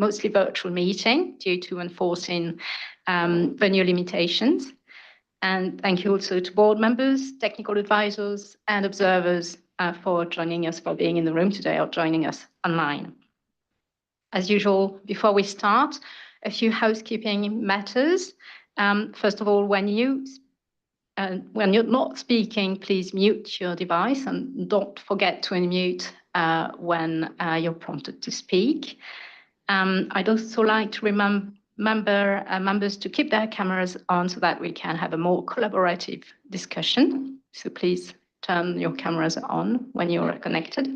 mostly virtual meeting due to enforcing venue limitations. And thank you also to board members, technical advisors, and observers for joining us, for being in the room today or joining us online. As usual, before we start, a few housekeeping matters. First of all, when you're not speaking, please mute your device and don't forget to unmute when you're prompted to speak. I'd also like to members to keep their cameras on so that we can have a more collaborative discussion. So please turn your cameras on when you're connected.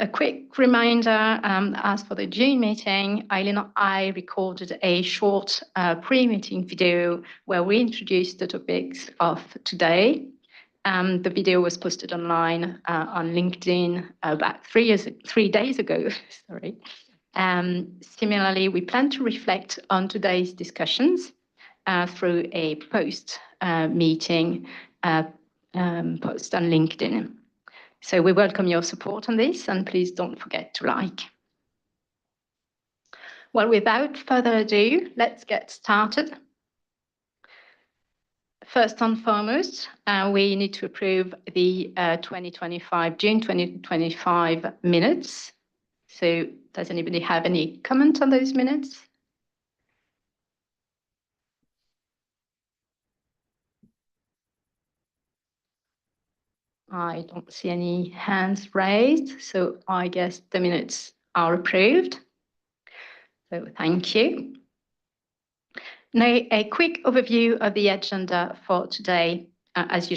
A quick reminder, as for the June meeting, Eileen and I recorded a short pre-meeting video where we introduced the topics of today. The video was posted online on LinkedIn about 3 days ago. Sorry. Similarly, we plan to reflect on today's discussions through a post-meeting post on LinkedIn. So we welcome your support on this, and please don't forget to like. Well, without further ado, let's get started. First and foremost, we need to approve the June 2025 minutes. So does anybody have any comment on those minutes? I don't see any hands raised, so I guess the minutes are approved. So thank you. Now, a quick overview of the agenda for today. As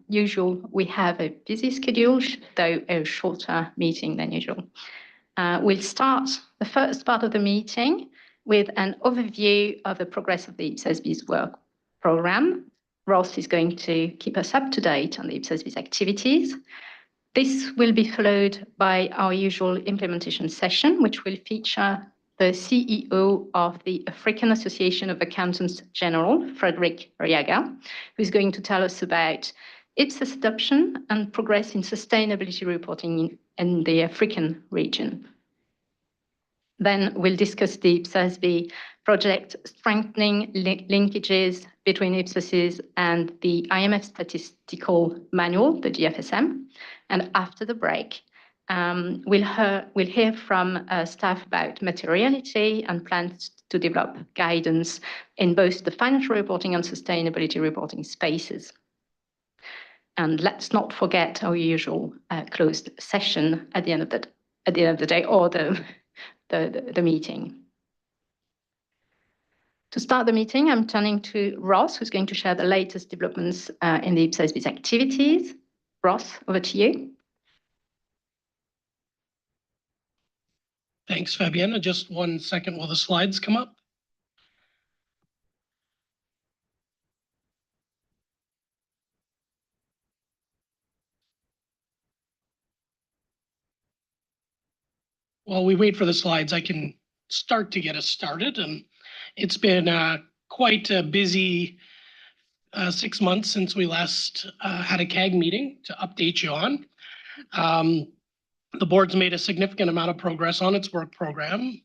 usual, we have a busy schedule, though a shorter meeting than usual. We'll start the first part of the meeting with an overview of the progress of the IPSASB's work program. Ross is going to keep us up to date on the IPSASB's activities. This will be followed by our usual implementation session, which will feature the CEO of the African Association of Accountants General, Frederick Riaga, who's going to tell us about IPSAS adoption and progress in sustainability reporting in the African region. Then we'll discuss the IPSASB project strengthening linkages between IPSAS's and the IMF Statistical Manual, the GFSM. And after the break, we'll hear from staff about materiality and plans to develop guidance in both the financial reporting and sustainability reporting spaces. And let's not forget our usual closed session at the end of the day or the meeting. To start the meeting, I'm turning to Ross, who's going to share the latest developments in the IPSASB's activities. Ross, over to you. Thanks, Fabienne. Just 1 second while the slides come up. While we wait for the slides, I can start to get us started. And it's been quite a busy 6 months since we last had a CAG meeting to update you on. The board's made a significant amount of progress on its work program.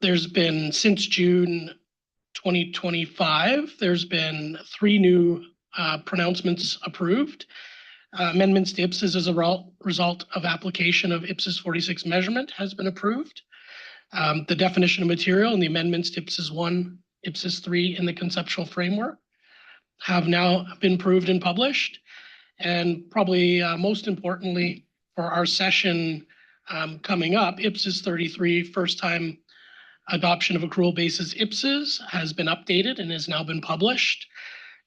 There's been, since June 2025, there's been 3 new pronouncements approved. Amendments to IPSAS as a result of application of IPSAS 46 measurement has been approved. The definition of material and the amendments to IPSAS 1, IPSAS 3 in the conceptual framework have now been approved and published. And probably most importantly, for our session coming up, IPSAS 33, first time adoption of accrual basis IPSAS, has been updated and has now been published.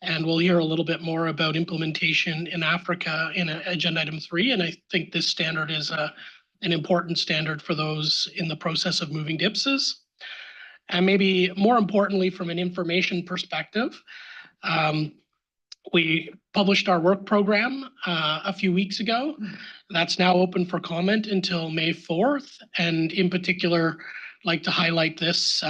And we'll hear a little bit more about implementation in Africa in agenda item 3. And I think this standard is an important standard for those in the process of moving to IPSAS. And maybe more importantly, from an information perspective, we published our work program a few weeks ago. That's now open for comment until May 4th. And in particular, I'd like to highlight this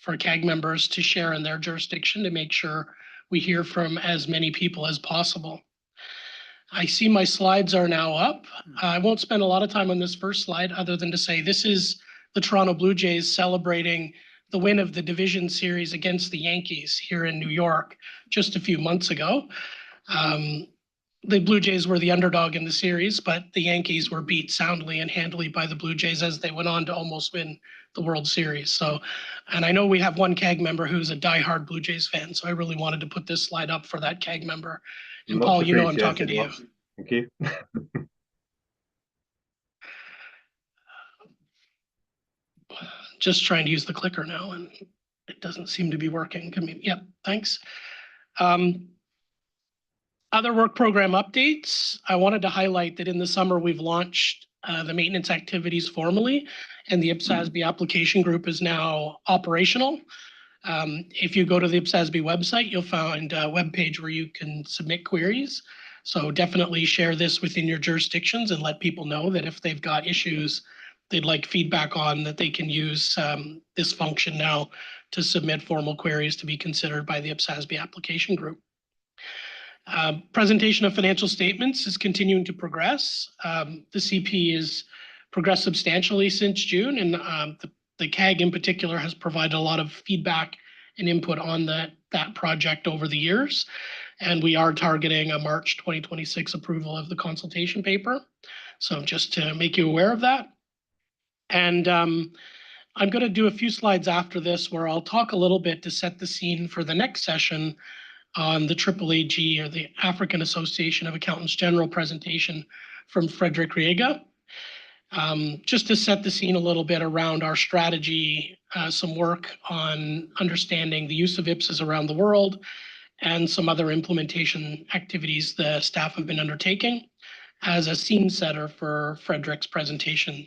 for CAG members to share in their jurisdiction to make sure we hear from as many people as possible. I see my slides are now up. I won't spend a lot of time on this first slide other than to say this is the Toronto Blue Jays celebrating the win of the division series against the Yankees here in New York just a few months ago. The Blue Jays were the underdog in the series, but the Yankees were beat soundly and handily by the Blue Jays as they went on to almost win the World Series. So, and I know we have one CAG member who's a diehard Blue Jays fan, so I really wanted to put this slide up for that CAG member. And Much Paul, you know I'm talking to you. Thank you. Just trying to use the clicker now, and it doesn't seem to be working. Yep, thanks. Other work program updates. I wanted to highlight that in the summer we've launched the maintenance activities formally, and the IPSASB application group is now operational. If you go to the IPSASB website, you'll find a webpage where you can submit queries. So definitely share this within your jurisdictions and let people know that if they've got issues they'd like feedback on, that they can use this function now to submit formal queries to be considered by the IPSASB application group. Presentation of financial statements is continuing to progress. The CP has progressed substantially since June, and the CAG in particular has provided a lot of feedback and input on that project over the years. And we are targeting a March 2026 approval of the consultation paper. So just to make you aware of that. And I'm going to do a few slides after this where I'll talk a little bit to set the scene for the next session on the AAAG, or the African Association of Accountants General presentation from Frederick Riega. Just to set the scene a little bit around our strategy, some work on understanding the use of IPSAS around the world, and some other implementation activities the staff have been undertaking as a scene setter for Frederick's presentation.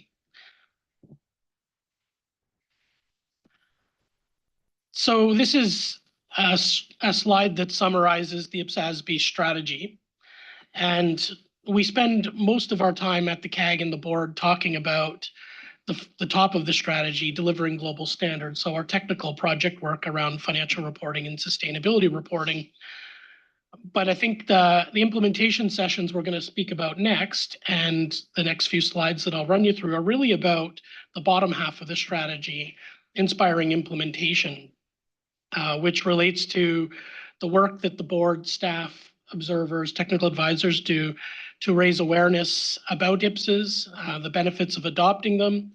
So this is a slide that summarizes the IPSASB strategy. And we spend most of our time at the CAG and the board talking about the top of the strategy, delivering global standards. So our technical project work around financial reporting and sustainability reporting. But I think the implementation sessions we're going to speak about next, and the next few slides that I'll run you through, are really about the bottom half of the strategy, inspiring implementation, which relates to the work that the board, staff, observers, technical advisors do to raise awareness about IPSAS, the benefits of adopting them,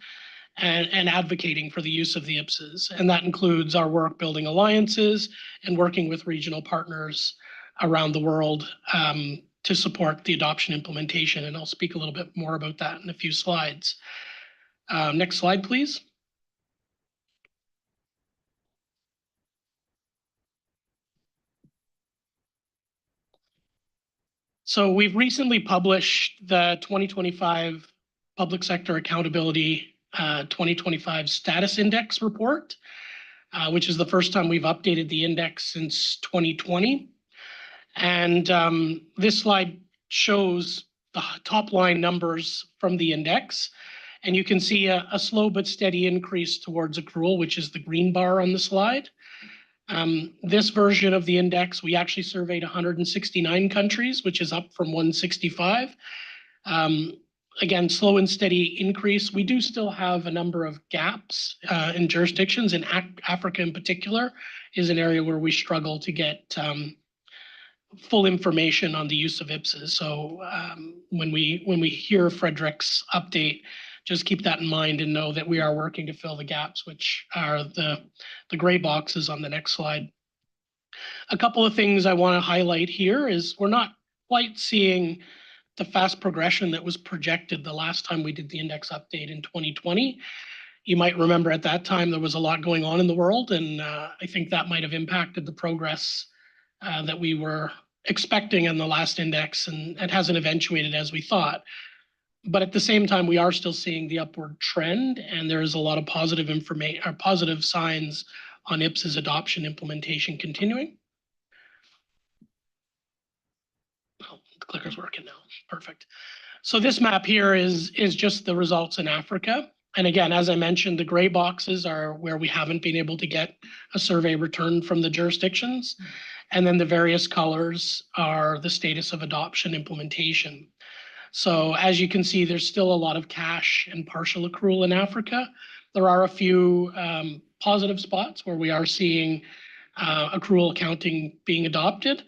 and advocating for the use of the IPSAS. And that includes our work building alliances and working with regional partners around the world to support the adoption implementation. And I'll speak a little bit more about that in a few slides. Next slide, please. So we've recently published the 2025 Public Sector Accountability 2025 Status Index report, which is the first time we've updated the index since 2020. And this slide shows the top line numbers from the index. And you can see a slow but steady increase towards accrual, which is the green bar on the slide. This version of the index, we actually surveyed 169 countries, which is up from 165. Again, slow and steady increase. We do still have a number of gaps in jurisdictions, and Africa in particular is an area where we struggle to get full information on the use of IPSAS. So when we hear Frederick's update, just keep that in mind and know that we are working to fill the gaps, which are the gray boxes on the next slide. A couple of things I want to highlight here is we're not quite seeing the fast progression that was projected the last time we did the index update in 2020. You might remember at that time there was a lot going on in the world, and I think that might have impacted the progress that we were expecting in the last index, and it hasn't eventuated as we thought. But at the same time, we are still seeing the upward trend, and there is a lot of positive information or positive signs on IPSAS adoption implementation continuing. Oh, the clicker's working now. Perfect. So this map here is just the results in Africa. And again, as I mentioned, the gray boxes are where we haven't been able to get a survey return from the jurisdictions. And then the various colors are the status of adoption implementation. So as you can see, there's still a lot of cash and partial accrual in Africa. There are a few positive spots where we are seeing accrual accounting being adopted.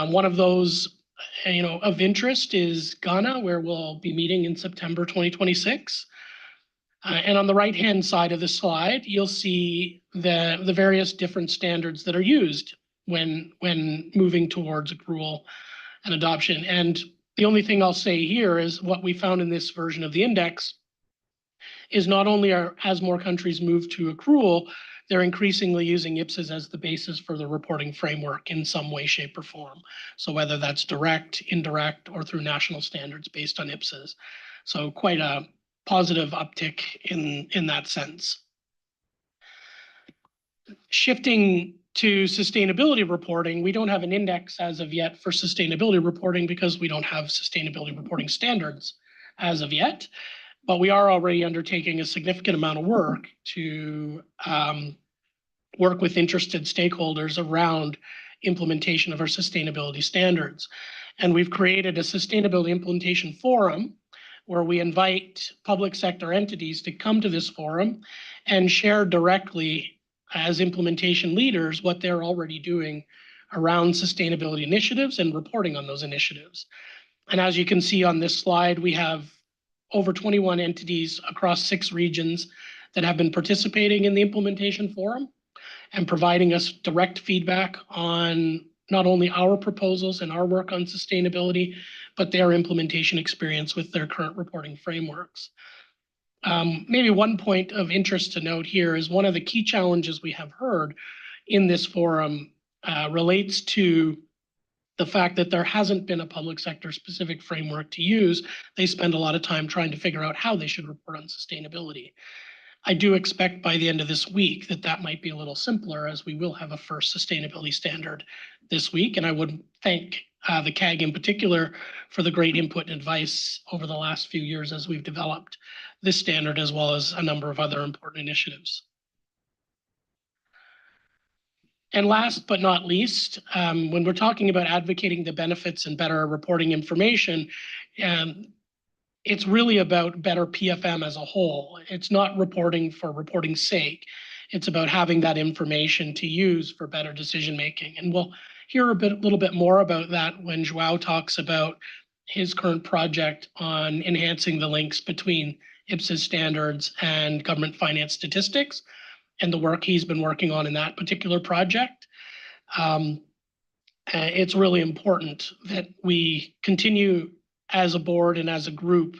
One of those, of interest is Ghana, where we'll be meeting in September 2026. And on the right-hand side of the slide, you'll see the various different standards that are used when moving towards accrual and adoption. And the only thing I'll say here is what we found in this version of the index is not only as more countries move to accrual, they're increasingly using IPSAS as the basis for the reporting framework in some way, shape, or form. So whether that's direct, indirect, or through national standards based on IPSAS. So quite a positive uptick in that sense. Shifting to sustainability reporting, we don't have an index as of yet for sustainability reporting because we don't have sustainability reporting standards as of yet. But we are already undertaking a significant amount of work to work with interested stakeholders around implementation of our sustainability standards. And we've created a sustainability implementation forum where we invite public sector entities to come to this forum and share directly as implementation leaders what they're already doing around sustainability initiatives and reporting on those initiatives. And as you can see on this slide, we have over 21 entities across 6 regions that have been participating in the implementation forum and providing us direct feedback on not only our proposals and our work on sustainability, but their implementation experience with their current reporting frameworks. Maybe one point of interest to note here is one of the key challenges we have heard in this forum relates to the fact that there hasn't been a public sector specific framework to use. They spend a lot of time trying to figure out how they should report on sustainability. I do expect by the end of this week that might be a little simpler, as we will have a first sustainability standard this week. And I would thank the CAG in particular for the great input and advice over the last few years as we've developed this standard, as well as a number of other important initiatives. And last but not least, when we're talking about advocating the benefits and better reporting information, it's really about better PFM as a whole. It's not reporting for reporting's sake. It's about having that information to use for better decision making. And we'll hear a little bit more about that when João talks about his current project on enhancing the links between IPSAS standards and government finance statistics and the work he's been working on in that particular project. It's really important that we continue as a board and as a group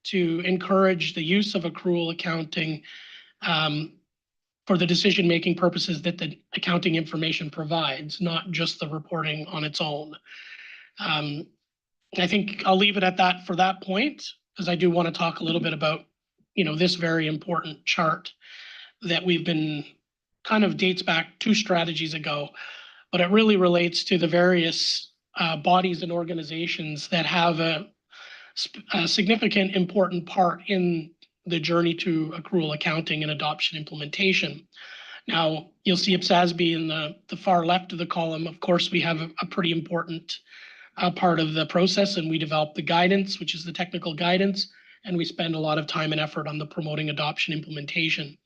to encourage the use of accrual accounting for the decision-making purposes that the accounting information provides, not just the reporting on its own. I think I'll leave it at that for that point, because I do want to talk a little bit about, this very important chart that we've been kind of dates back 2 strategies ago, but it really relates to the various bodies and organizations that have a significant important part in the journey to accrual accounting and adoption implementation. Now, you'll see IPSASB in the far left of the column. Of course, we have a pretty important part of the process, and we develop the guidance, which is the technical guidance, and we spend a lot of time and effort on the promoting adoption implementation.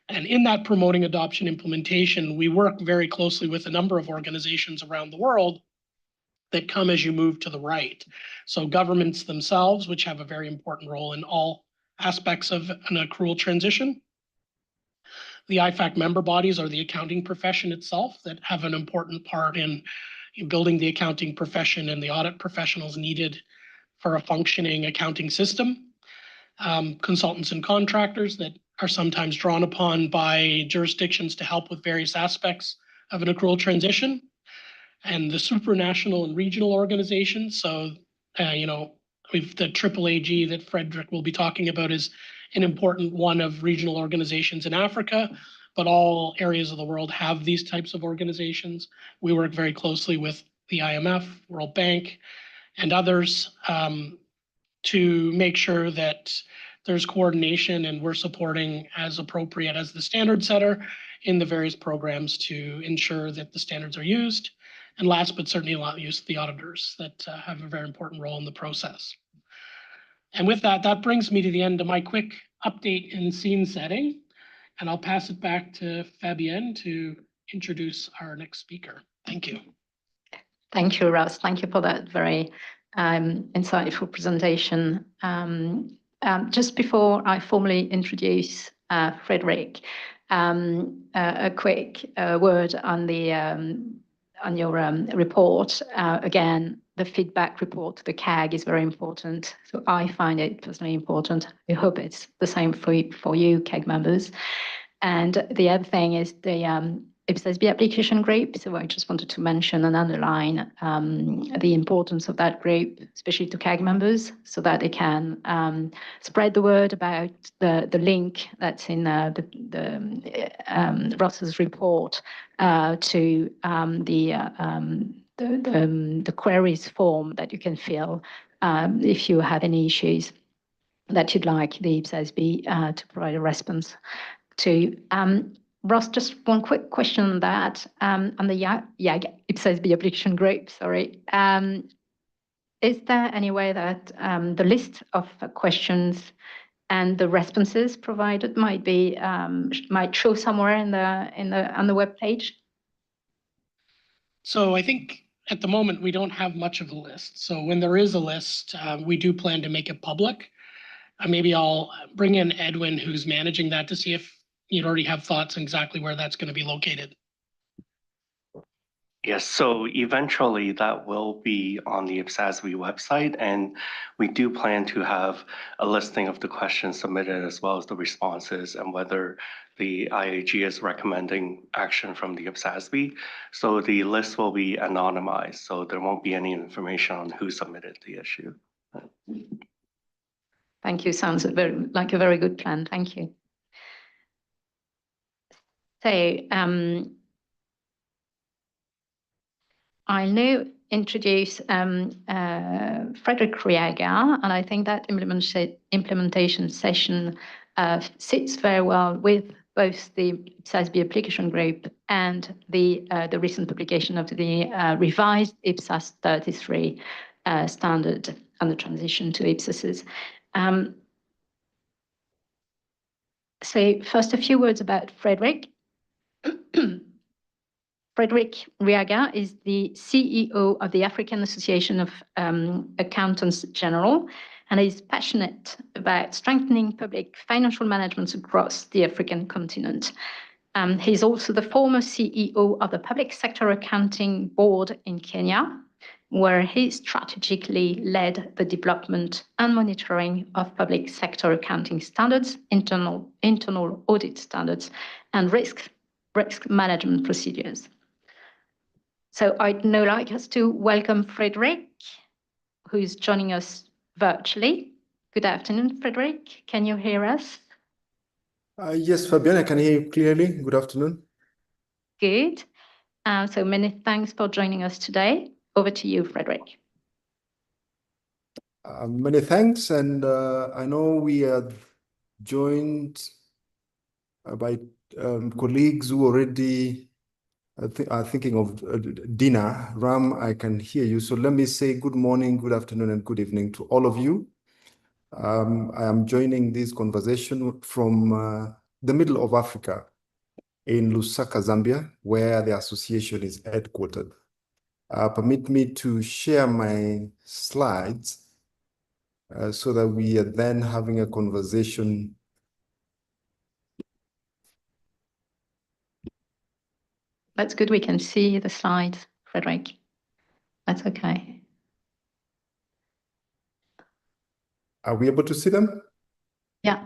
And in that promoting adoption implementation, we work very closely with a number of organizations around the world that come as you move to the right. So governments themselves, which have a very important role in all aspects of an accrual transition. The IFAC member bodies are the accounting profession itself that have an important part in building the accounting profession and the audit professionals needed for a functioning accounting system. Consultants and contractors that are sometimes drawn upon by jurisdictions to help with various aspects of an accrual transition, and the supranational and regional organizations. So, we've the CAAG that Frederick will be talking about is an important one of regional organizations in Africa, but all areas of the world have these types of organizations. We work very closely with the IMF, World Bank, and others to make sure that there's coordination and we're supporting as appropriate as the standard setter in the various programs to ensure that the standards are used And last but certainly not least, the auditors that have a very important role in the process. And with that, that brings me to the end of my quick update in scene setting. And I'll pass it back to Fabienne to introduce our next speaker. Thank you. Thank you, Russ. Thank you for that very insightful presentation. Just before I formally introduce Frederick, a quick word on your report. Again, the feedback report to the CAG is very important. So I find it personally important. I hope it's the same for you, CAG members. And the other thing is the IPSASB application group. So I just wanted to mention and underline the importance of that group, especially to CAG members, so that they can spread the word about the link that's in Ross's report to the queries form that you can fill if you have any issues that you'd like the IPSASB to provide a response to. Ross, just one quick question on that. On the CAG IPSASB application group, sorry. Is there any way that the list of questions and the responses provided might show somewhere on the web page? So I think at the moment we don't have much of a list. So when there is a list, we do plan to make it public. Maybe I'll bring in Edwin, who's managing that, to see if you'd already have thoughts on exactly where that's going to be located. Yes, so eventually that will be on the IPSASB website, and we do plan to have a listing of the questions submitted as well as the responses and whether the IAG is recommending action from the IPSASB. So the list will be anonymized, so there won't be any information on who submitted the issue. Thank you. Sounds like a very good plan. Thank you. So I'll now introduce Frederick Riaga, and I think that implementation session sits very well with both the IPSASB application group and the recent publication of the revised IPSAS 33 standard and the transition to IPSASs. So first, a few words about Frederick. Frederick Riaga is the CEO of the African Association of Accountants General, and is passionate about strengthening public financial management across the African continent. He's also the former CEO of the Public Sector Accounting Board in Kenya, where he strategically led the development and monitoring of public sector accounting standards, internal audit standards, and risk management procedures. So I'd now like us to welcome Frederick, who's joining us virtually. Good afternoon, Frederick. Can you hear us? Yes, Fabienne, I can hear you clearly. Good afternoon. Good. So many thanks for joining us today. Over to you, Frederick. Many thanks. And I know we are joined by colleagues who already are thinking of dinner. Ram, I can hear you. So let me say good morning, good afternoon, and good evening to all of you. I am joining this conversation from the middle of Africa in Lusaka, Zambia, where the association is headquartered. Permit me to share my slides so that we are then having a conversation. That's good. We can see the slides, Frederick. That's okay. Are we able to see them? Yeah.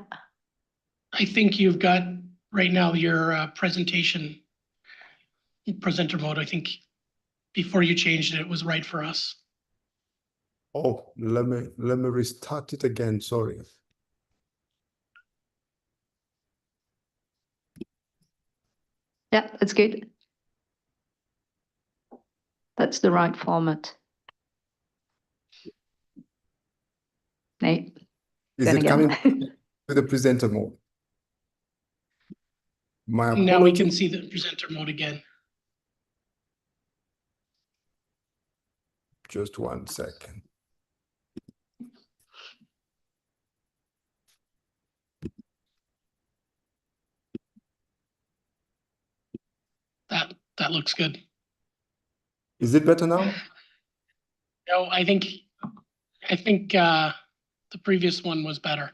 I think you've got right now your presentation in presenter mode. I think before you changed it, it was right for us. Oh, let me restart it again. Sorry. Yeah, that's good. That's the right format. No. Is it coming to the presenter mode? My apologies. Now we can see the presenter mode again. Just 1 second. That looks good. Is it better now? No, I think the previous one was better.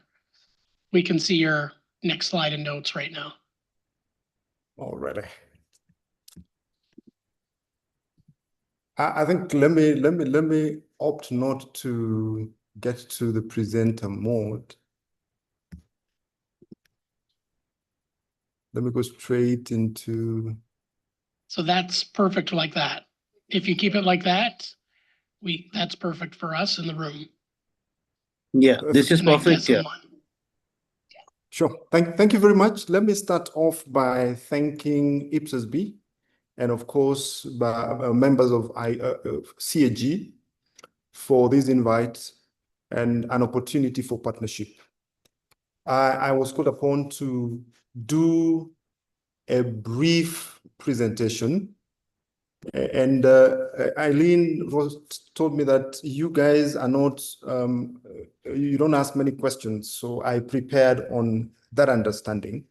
We can see your next slide and notes right now. Already. I think let me opt not to get to the presenter mode. Let me go straight into. So that's perfect like that. If you keep it like that, that's perfect for us in the room. Yeah, this is And I perfect. guess Yeah. online. Sure. Thank you very much. Let me start off by thanking IPSASB and of course by members of CAG for this invite and an opportunity for partnership. I was called upon to do a brief presentation, and Eileen told me that you guys are not, you don't ask many questions, so I prepared on that understanding.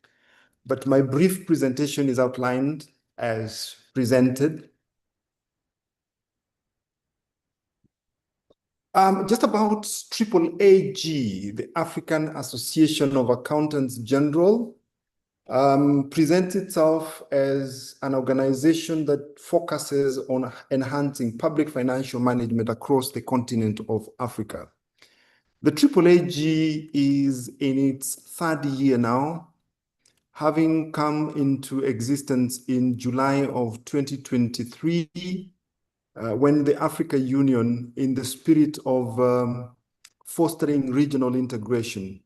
But my brief presentation is outlined as presented. Just about AAG, the African Association of Accountants General, presents itself as an organization that focuses on enhancing public financial management across the continent of Africa. The AAG is in its third year now, having come into existence in July of 2023, when the Africa Union, in the spirit of fostering regional integration,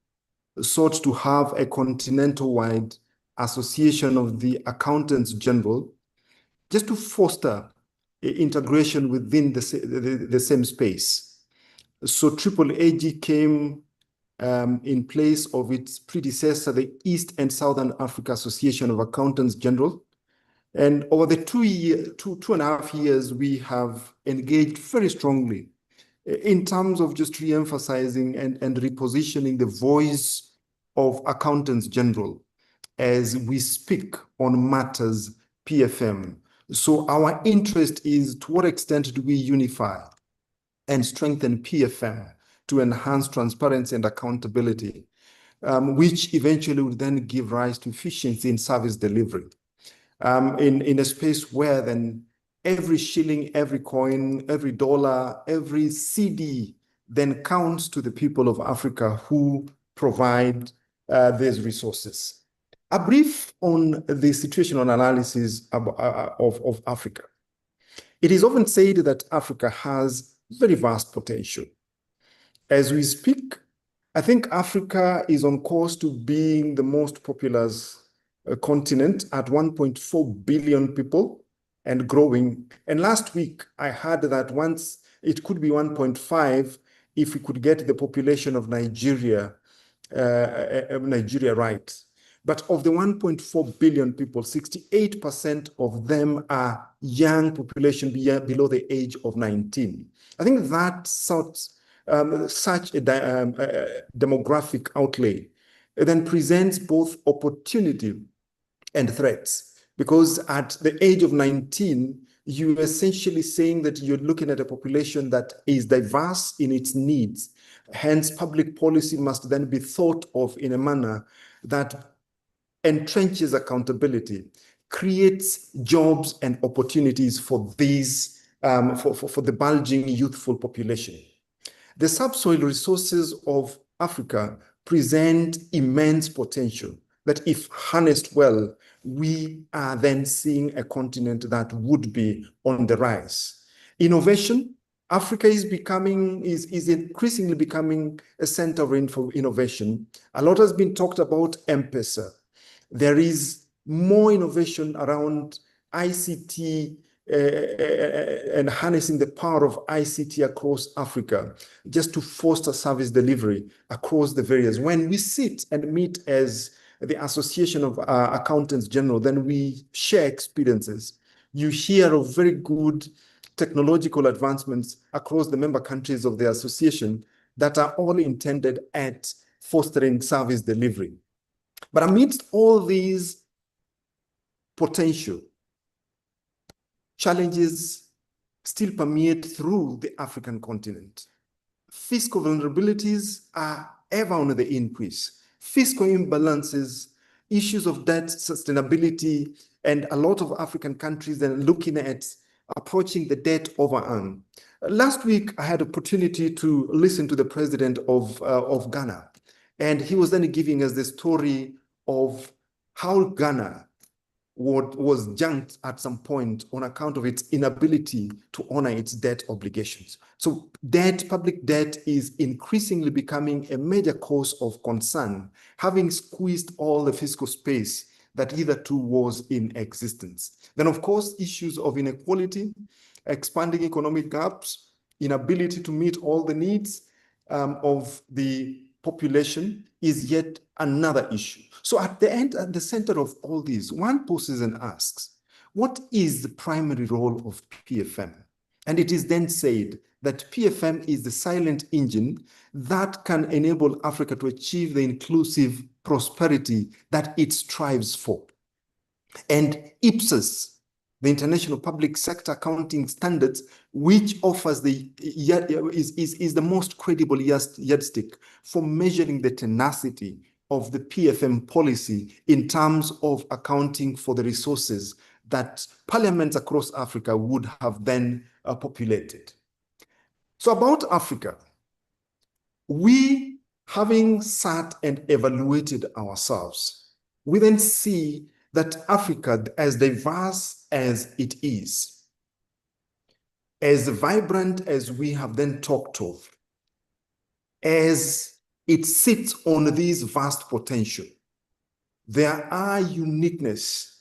sought to have a continental-wide association of the accountants general, just to foster integration within the same space. So AAG came in place of its predecessor, the East and Southern Africa Association of Accountants General. And over the 2.5 years, we have engaged very strongly in terms of just re-emphasizing and repositioning the voice of accountants general as we speak on matters PFM. So our interest is, to what extent do we unify and strengthen PFM to enhance transparency and accountability, which eventually would then give rise to efficiency in service delivery. In a space where then every shilling, every coin, every dollar, every CD then counts to the people of Africa who provide these resources. A brief on the situational analysis of Africa. It is often said that Africa has very vast potential. As we speak, I think Africa is on course to being the most populous continent at 1.4 billion people and growing. And last week, I heard that once it could be 1.5 if we could get the population of Nigeria right. But of the 1.4 billion people, 68% of them are young population below the age of 19. I think that such a demographic outlay then presents both opportunity and threats, because at the age of 19, you're essentially saying that you're looking at a population that is diverse in its needs. Hence, public policy must then be thought of in a manner that entrenches accountability, creates jobs and opportunities for these, for the bulging youthful population. The subsoil resources of Africa present immense potential that, if harnessed well, we are then seeing a continent that would be on the rise. Innovation, Africa is increasingly becoming a center for innovation. A lot has been talked about M-Pesa. There is more innovation around ICT and harnessing the power of ICT across Africa, just to foster service delivery across the various. When we sit and meet as the Association of Accountants General, then we share experiences. You hear of very good technological advancements across the member countries of the association that are all intended at fostering service delivery. But amidst all these potential challenges still permeate through the African continent. Fiscal vulnerabilities are ever on the increase. Fiscal imbalances, issues of debt sustainability, and a lot of African countries are looking at approaching the debt overrun. Last week, I had opportunity to listen to the president of Ghana, and he was then giving us the story of how Ghana was junked at some point on account of its inability to honor its debt obligations. So public debt is increasingly becoming a major cause of concern, having squeezed all the fiscal space that hitherto was in existence. Then, of course, issues of inequality, expanding economic gaps, inability to meet all the needs of the population is yet another issue. So at the center of all these, one poses and asks, what is the primary role of PFM? And it is then said that PFM is the silent engine that can enable Africa to achieve the inclusive prosperity that it strives for. And IPSASB, the International Public Sector Accounting Standards, which offers is the most credible yardstick for measuring the tenacity of the PFM policy in terms of accounting for the resources that parliaments across Africa would have then populated. So about Africa, we, having sat and evaluated ourselves, we then see that Africa, as diverse as it is, as vibrant as we have then talked of, as it sits on this vast potential, there are uniqueness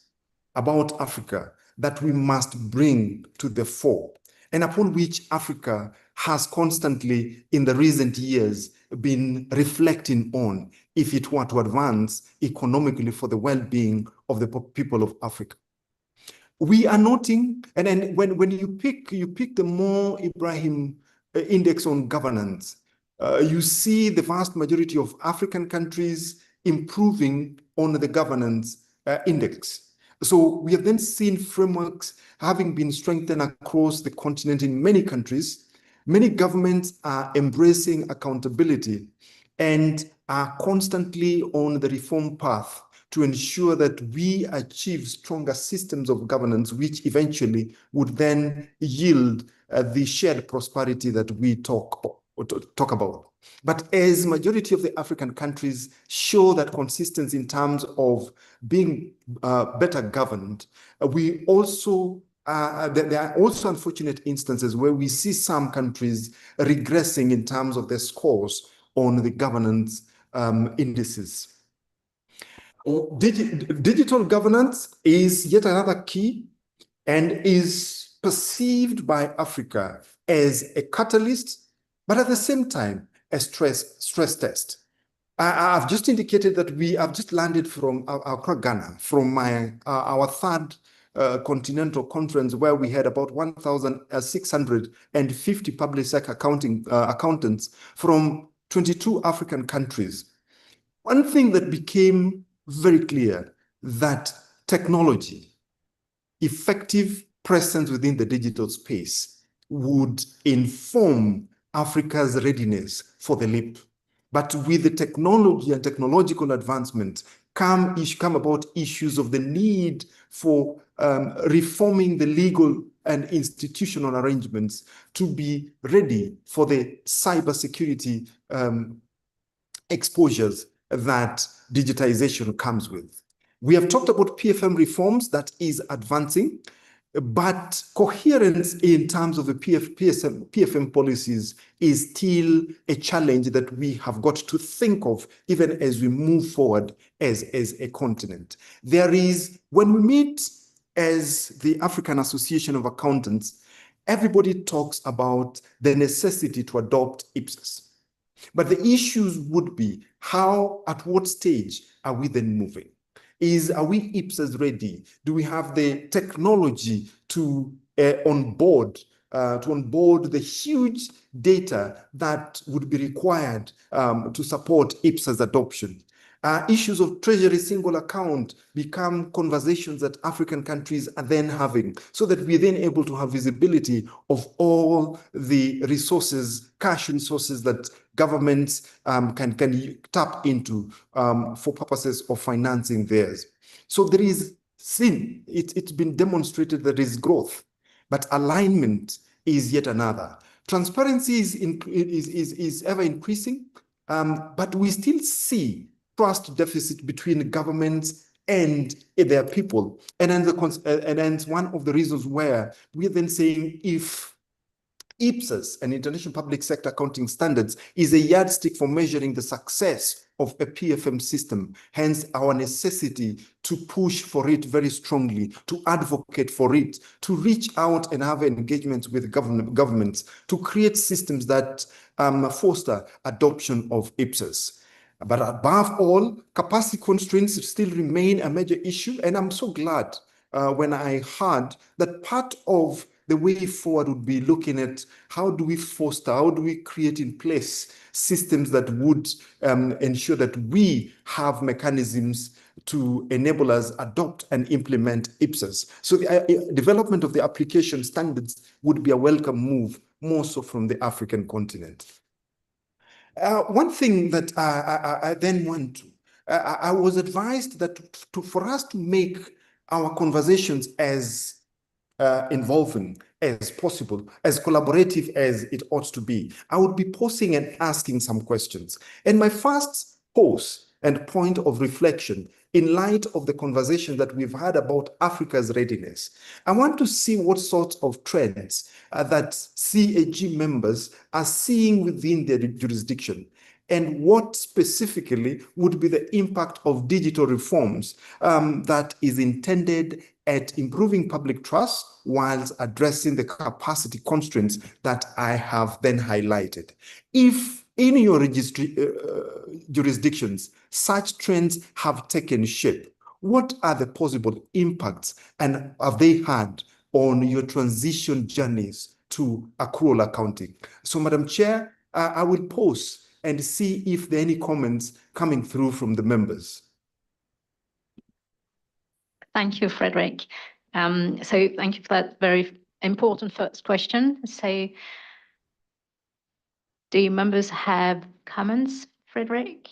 about Africa that we must bring to the fore, and upon which Africa has constantly, in the recent years, been reflecting on if it were to advance economically for the well-being of the people of Africa. We are noting, and then when you pick the Mo Ibrahim Index on Governance, you see the vast majority of African countries improving on the governance index. So we have then seen frameworks having been strengthened across the continent in many countries. Many governments are embracing accountability and are constantly on the reform path to ensure that we achieve stronger systems of governance, which eventually would then yield the shared prosperity that we talk about. But as majority of the African countries show that consistency in terms of being better governed, we also there are also unfortunate instances where we see some countries regressing in terms of their scores on the governance indices. Digital governance is yet another key and is perceived by Africa as a catalyst, but at the same time, a stress test. I've just indicated that we have just landed from Accra, Ghana, from our third continental conference, where we had about 1,650 public sector accountants from 22 African countries. One thing that became very clear, that technology, effective presence within the digital space, would inform Africa's readiness for the leap. But with the technology and technological advancement come about issues of the need for reforming the legal and institutional arrangements to be ready for the cybersecurity exposures that digitization comes with. We have talked about PFM reforms that is advancing, but coherence in terms of the PFM policies is still a challenge that we have got to think of even as we move forward as a continent. There is, when we meet as the African Association of Accountants, everybody talks about the necessity to adopt IPSASB. But the issues would be how, at what stage are we then moving? Are we IPSASB ready? Do we have the technology to onboard to onboard the huge data that would be required to support IPSAS adoption. Issues of treasury single account become conversations that African countries are then having, so that we're then able to have visibility of all the resources, cash resources that governments can tap into for purposes of financing theirs. So there is it's been demonstrated that there is growth, but alignment is yet another. Transparency is ever increasing, but we still see trust deficit between governments and their people. And then one of the reasons where we're then saying if IPSAS, and International Public Sector Accounting Standards, is a yardstick for measuring the success of a PFM system, hence our necessity to push for it very strongly, to advocate for it, to reach out and have engagements with governments, to create systems that foster adoption of IPSAS. But above all, capacity constraints still remain a major issue, and I'm so glad when I heard that part of the way forward would be looking at how do we foster, how do we create in place systems that would ensure that we have mechanisms to enable us adopt and implement IPSAS. So the development of the application standards would be a welcome move, more so from the African continent. One thing that I then want to, I was advised that for us to make our conversations as involving as possible, as collaborative as it ought to be, I would be posing and asking some questions. And my first pose and point of reflection, in light of the conversation that we've had about Africa's readiness, I want to see what sorts of trends that CAG members are seeing within their jurisdiction, and what specifically would be the impact of digital reforms that is intended at improving public trust whilst addressing the capacity constraints that I have then highlighted. If in your jurisdictions such trends have taken shape, what are the possible impacts and have they had on your transition journeys to accrual accounting? So, Madam Chair, I will pause and see if there are any comments coming through from the members. Thank you, Frederick. So thank you for that very important first question. So do you members have comments, Frederick?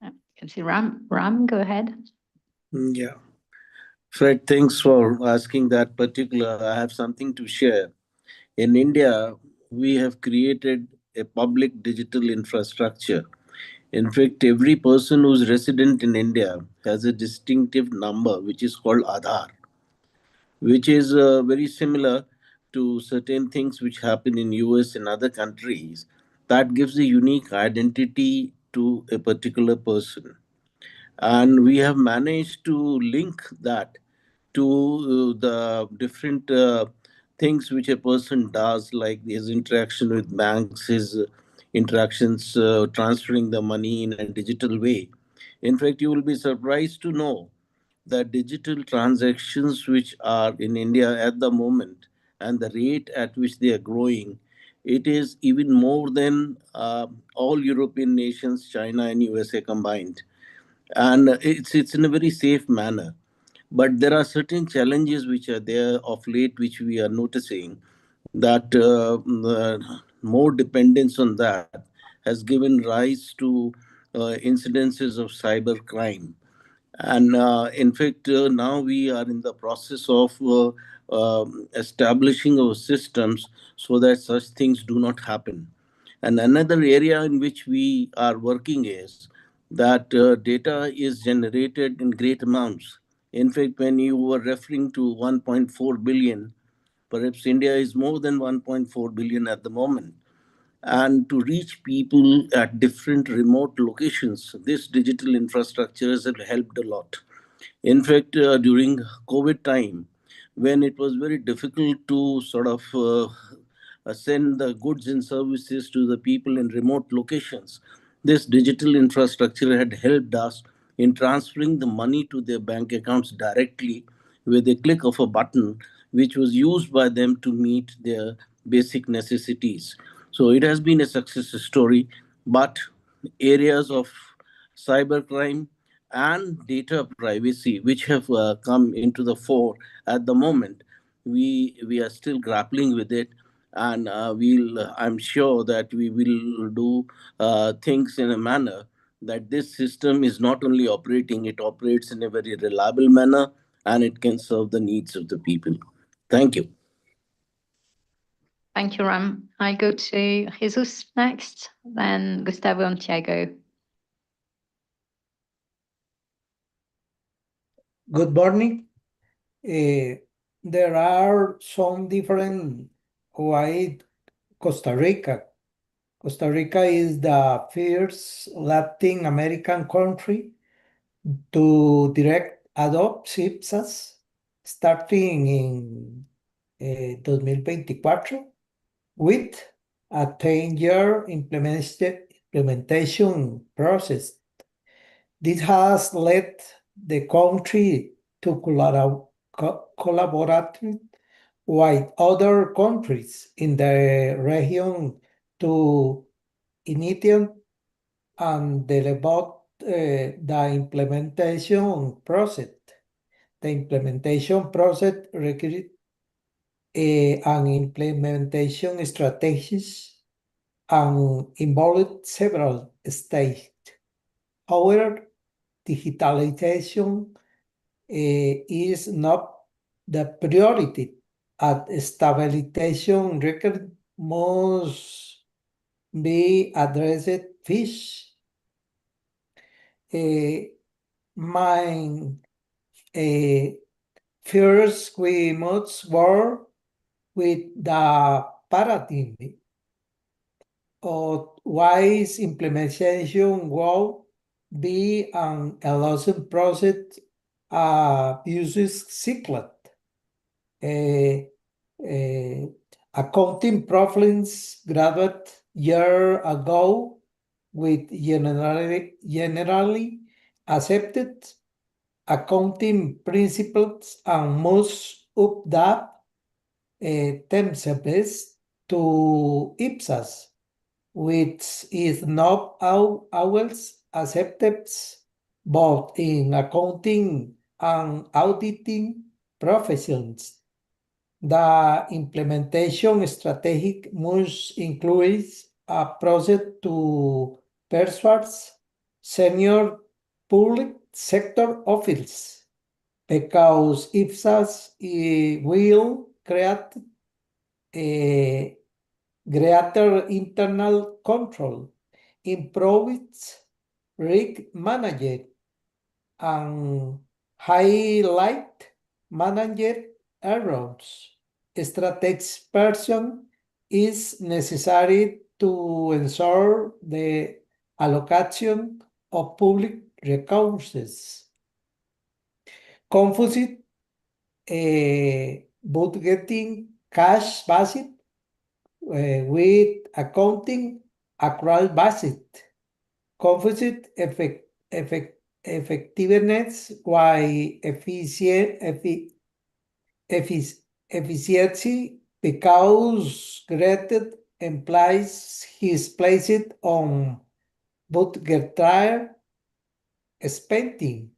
You can see Ram, go ahead. Yeah. Fred, thanks for asking that particular. I have something to share. In India, we have created a public digital infrastructure. In fact, every person who's resident in India has a distinctive number, which is called Aadhaar, which is very similar to certain things which happen in US and other countries. That gives a unique identity to a particular person. And we have managed to link that to the different things which a person does, like his interaction with banks, his interactions transferring the money in a digital way. In fact, you will be surprised to know that digital transactions which are in India at the moment and the rate at which they are growing, it is even more than all European nations, China and USA combined. And it's in a very safe manner. But there are certain challenges which are there of late, which we are noticing that more dependence on that has given rise to incidences of cyber crime. And in fact, now we are in the process of establishing our systems so that such things do not happen. And another area in which we are working is that data is generated in great amounts. In fact, when you were referring to 1.4 billion, perhaps India is more than 1.4 billion at the moment. And to reach people at different remote locations, this digital infrastructure has helped a lot. In fact, during COVID time, when it was very difficult to sort of send the goods and services to the people in remote locations. This digital infrastructure had helped us in transferring the money to their bank accounts directly with a click of a button, which was used by them to meet their basic necessities. So it has been a success story, but areas of cybercrime and data privacy, which have come into the fore at the moment, we are still grappling with it, and I'm sure that we will do things in a manner that this system is not only operating, it operates in a very reliable manner, and it can serve the needs of the people. Thank you. Thank you, Ram. I go to Jesus next, then Gustavo and Tiago. Good morning. There are some different why Costa Rica. Costa Rica is the first Latin American country to direct adopt IPSAS starting in 2024 with a 10-year implementation process. This has led the country to collaborate with other countries in the region to initiate and develop the implementation process. The implementation process requires an implementation strategies and involved several stages. However, digitalization is not the priority. At stabilization record must be addressed fish. First, we must work with the paradigm of wise implementation will be an elusive process uses cyclet. Accounting problems graduated year ago with generally accepted accounting principles and must adapt themselves to IPSAS, which is not always accepted both in accounting and auditing professions. The implementation strategy must include a process to persuade senior public sector officials, because IPSAS will create a greater internal control, improves risk management, and highlight manager errors. Strategic person is necessary to ensure the allocation of public resources. Composite budgeting cash based with accounting accrual based. Composite effectiveness while efficiency because granted implies his placed on budgetary spending.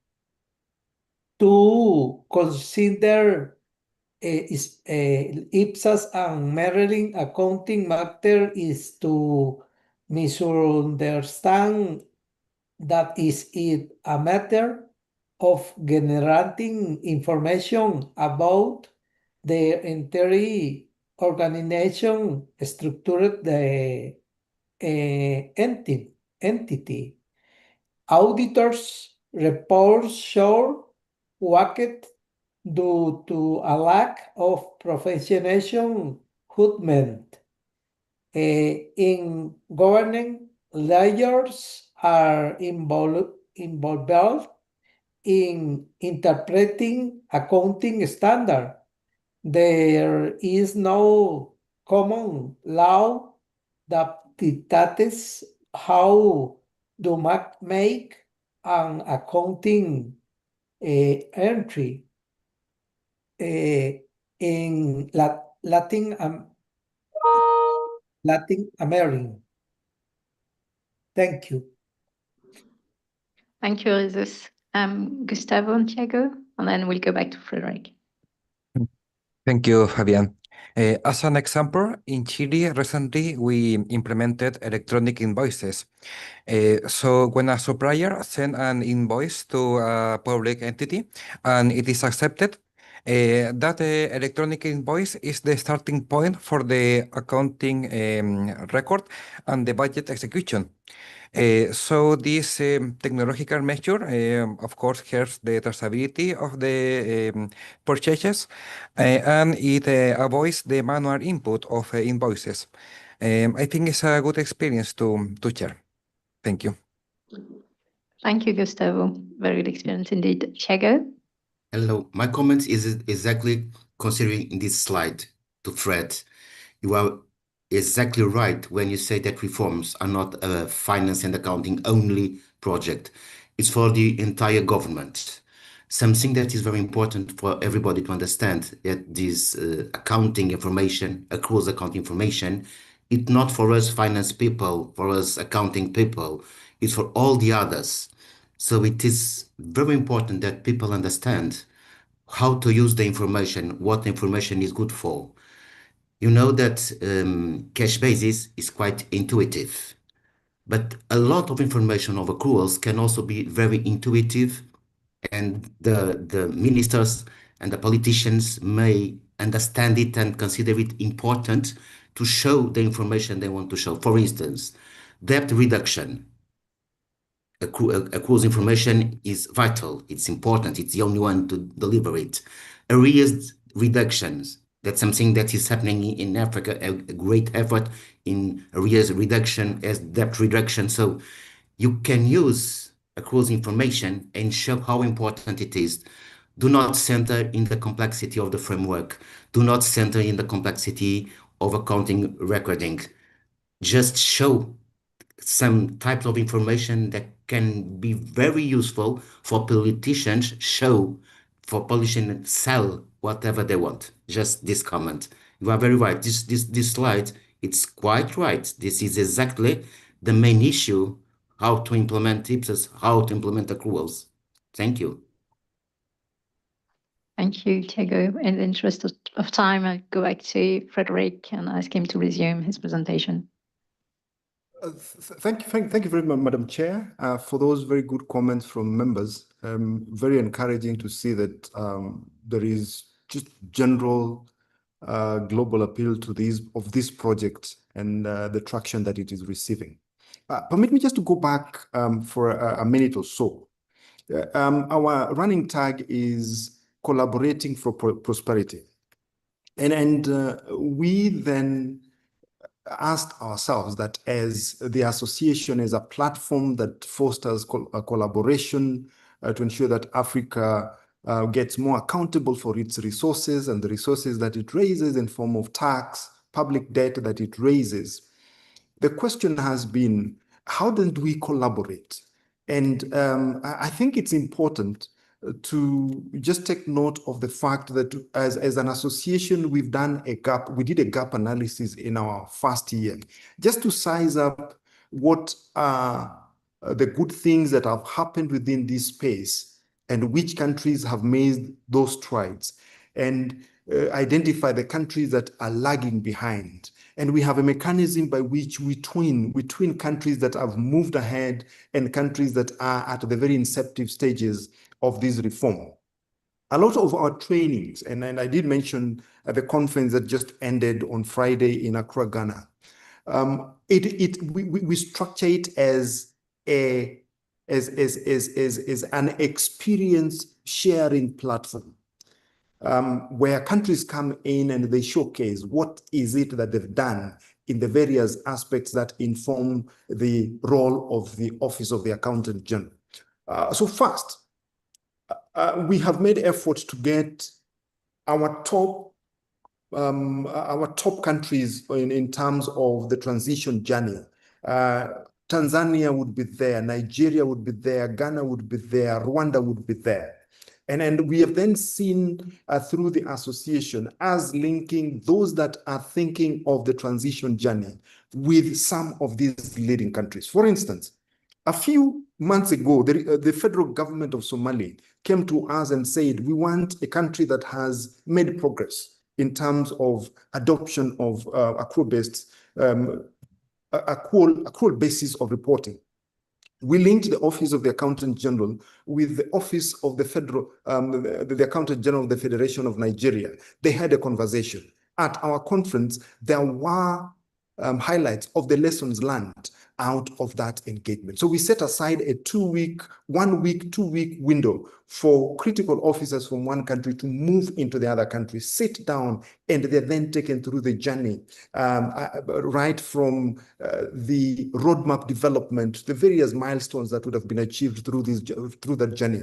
To consider IPSAS and Maryland accounting matter is to misunderstand that is it a matter of generating information about the entire organization structured the entity. Auditors reports show worked due to a lack of professionalism judgment. In governing, layers are involved in interpreting accounting standard. There is no common law that dictates how do make an accounting entry in Latin America. Thank you. Thank you, Jesus. Gustavo and Thiago, and then we'll go back to Frederick. Thank you, Fabian. As an example, in Chile recently we implemented electronic invoices. So when a supplier sends an invoice to a public entity and it is accepted, that electronic invoice is the starting point for the accounting record and the budget execution. So this technological measure, of course, helps the traceability of the purchases, and it avoids the manual input of invoices. I think it's a good experience to share. Thank you. Thank you, Gustavo. Very good experience indeed. Thiago? Hello, my comment is exactly considering in this slide to Fred. You are exactly right when you say that reforms are not a finance and accounting only project. It's for the entire government. Something that is very important for everybody to understand that this accounting information, accruals account information, it's not for us finance people, for us accounting people, it's for all the others. So it is very important that people understand how to use the information, what the information is good for. You know that cash basis is quite intuitive, but a lot of information of accruals can also be very intuitive, and the ministers and the politicians may understand it and consider it important to show the information they want to show. For instance, debt reduction. Accruals information is vital, it's important, it's the only one to deliver it. Arrears reductions, that's something that is happening in Africa, a great effort in arrears reduction as debt reduction. So you can use accruals information and show how important it is. Do not center in the complexity of the framework. Do not center in the complexity of accounting recording. Just show some types of information that can be very useful for politicians, show for politicians sell whatever they want. Just this comment. You are very right. This slide, it's quite right. This is exactly the main issue, how to implement IPSAS, how to implement accruals. Thank you. Thank you, Thiago. In the interest of time, I'll go back to Frederick and ask him to resume his presentation. Thank you very much, Madam Chair, for those very good comments from members. Very encouraging to see that there is just general global appeal to this project and the traction that it is receiving. Permit me just to go back for a minute or so. Our running tag is collaborating for prosperity, and we then asked ourselves that as the association is a platform that fosters a collaboration to ensure that Africa gets more accountable for its resources and the resources that it raises in form of tax, public debt that it raises. The question has been, how don't we collaborate? And I think it's important to just take note of the fact that as an association, we did a gap analysis in our first year, just to size up what are the good things that have happened within this space and which countries have made those strides, and identify the countries that are lagging behind. And we have a mechanism by which we twin countries that have moved ahead and countries that are at the very inceptive stages of this reform. A lot of our trainings, and I did mention at the conference that just ended on Friday in Accra, Ghana, we structure it as an experience sharing platform. Where countries come in and they showcase what is it that they've done in the various aspects that inform the role of the Office of the Accountant General. So first, we have made efforts to get our top our top countries in terms of the transition journey. Tanzania would be there, Nigeria would be there, Ghana would be there, Rwanda would be there. And we have then seen through the association as linking those that are thinking of the transition journey with some of these leading countries. For instance, a few months ago, the federal government of Somalia came to us and said, we want a country that has made progress in terms of adoption of accrual-based accrual basis of reporting. We linked the Office of the Accountant General with the Office of the Federal, the Accountant General of the Federation of Nigeria. They had a conversation. At our conference, there were highlights of the lessons learned out of that engagement. So we set aside a 2-week, 1-week, 2-week window for critical officers from one country to move into the other country, sit down, and they're then taken through the journey, right from the roadmap development, the various milestones that would have been achieved through that journey.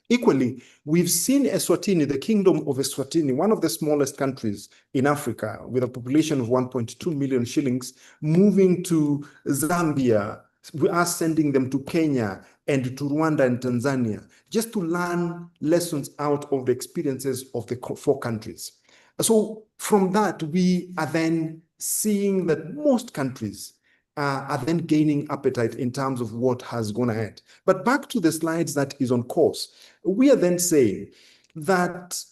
Equally, we've seen Eswatini, the Kingdom of Eswatini, one of the smallest countries in Africa with a population of 1.2 million shillings, moving to Zambia. We are sending them to Kenya and to Rwanda and Tanzania, just to learn lessons out of the experiences of the 4 countries. So from that, we are then seeing that most countries are then gaining appetite in terms of what has gone ahead. But back to the slides that is on course, we are then saying that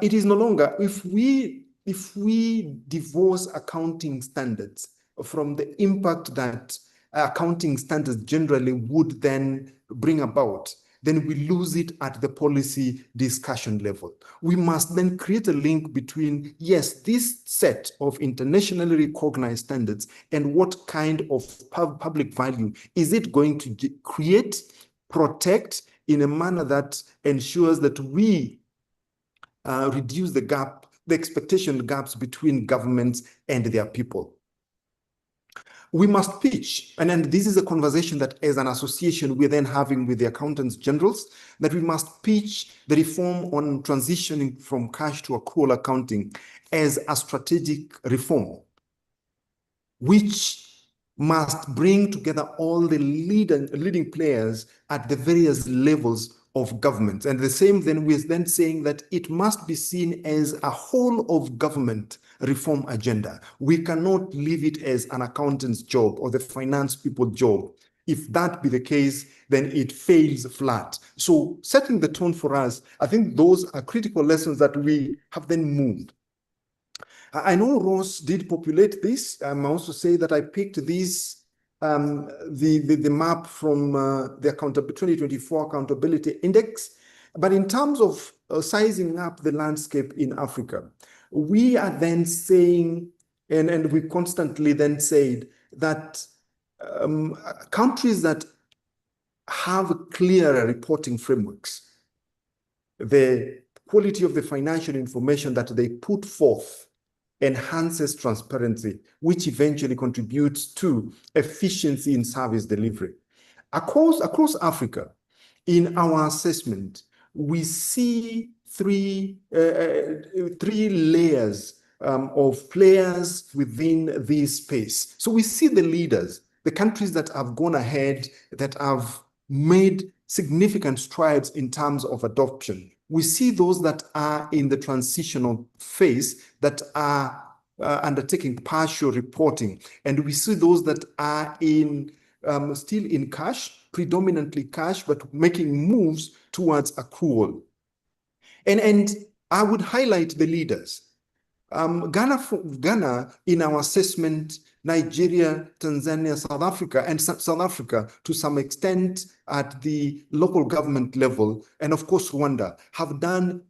it is no longer, if we divorce accounting standards from the impact that accounting standards generally would then bring about, then we lose it at the policy discussion level. We must then create a link between, yes, this set of internationally recognized standards and what kind of public value is it going to create, protect in a manner that ensures that we reduce the gap, the expectation gaps between governments and their people. We must pitch, and then this is a conversation that as an association we're then having with the accountants generals, that we must pitch the reform on transitioning from cash to accrual accounting as a strategic reform, which must bring together all the leading players at the various levels of government. And the same then, we're then saying that it must be seen as a whole of government reform agenda. We cannot leave it as an accountant's job or the finance people's job. If that be the case, then it fails flat. So setting the tone for us, I think those are critical lessons that we have then moved. I know Ross did populate this. I also say that I picked this, the map from the 2024 Accountability Index. But in terms of sizing up the landscape in Africa, we are then saying, and we constantly then said that countries that have clearer reporting frameworks, the quality of the financial information that they put forth enhances transparency, which eventually contributes to efficiency in service delivery. Across Africa, in our assessment, we see three layers of players within this space. So we see the leaders, the countries that have gone ahead, that have made significant strides in terms of adoption. We see those that are in the transitional phase that are undertaking partial reporting. And we see those that are in still in cash, predominantly cash, but making moves towards accrual. And I would highlight the leaders. Ghana, in our assessment, Nigeria, Tanzania, South Africa, and South Africa to some extent at the local government level, and of course Rwanda, have done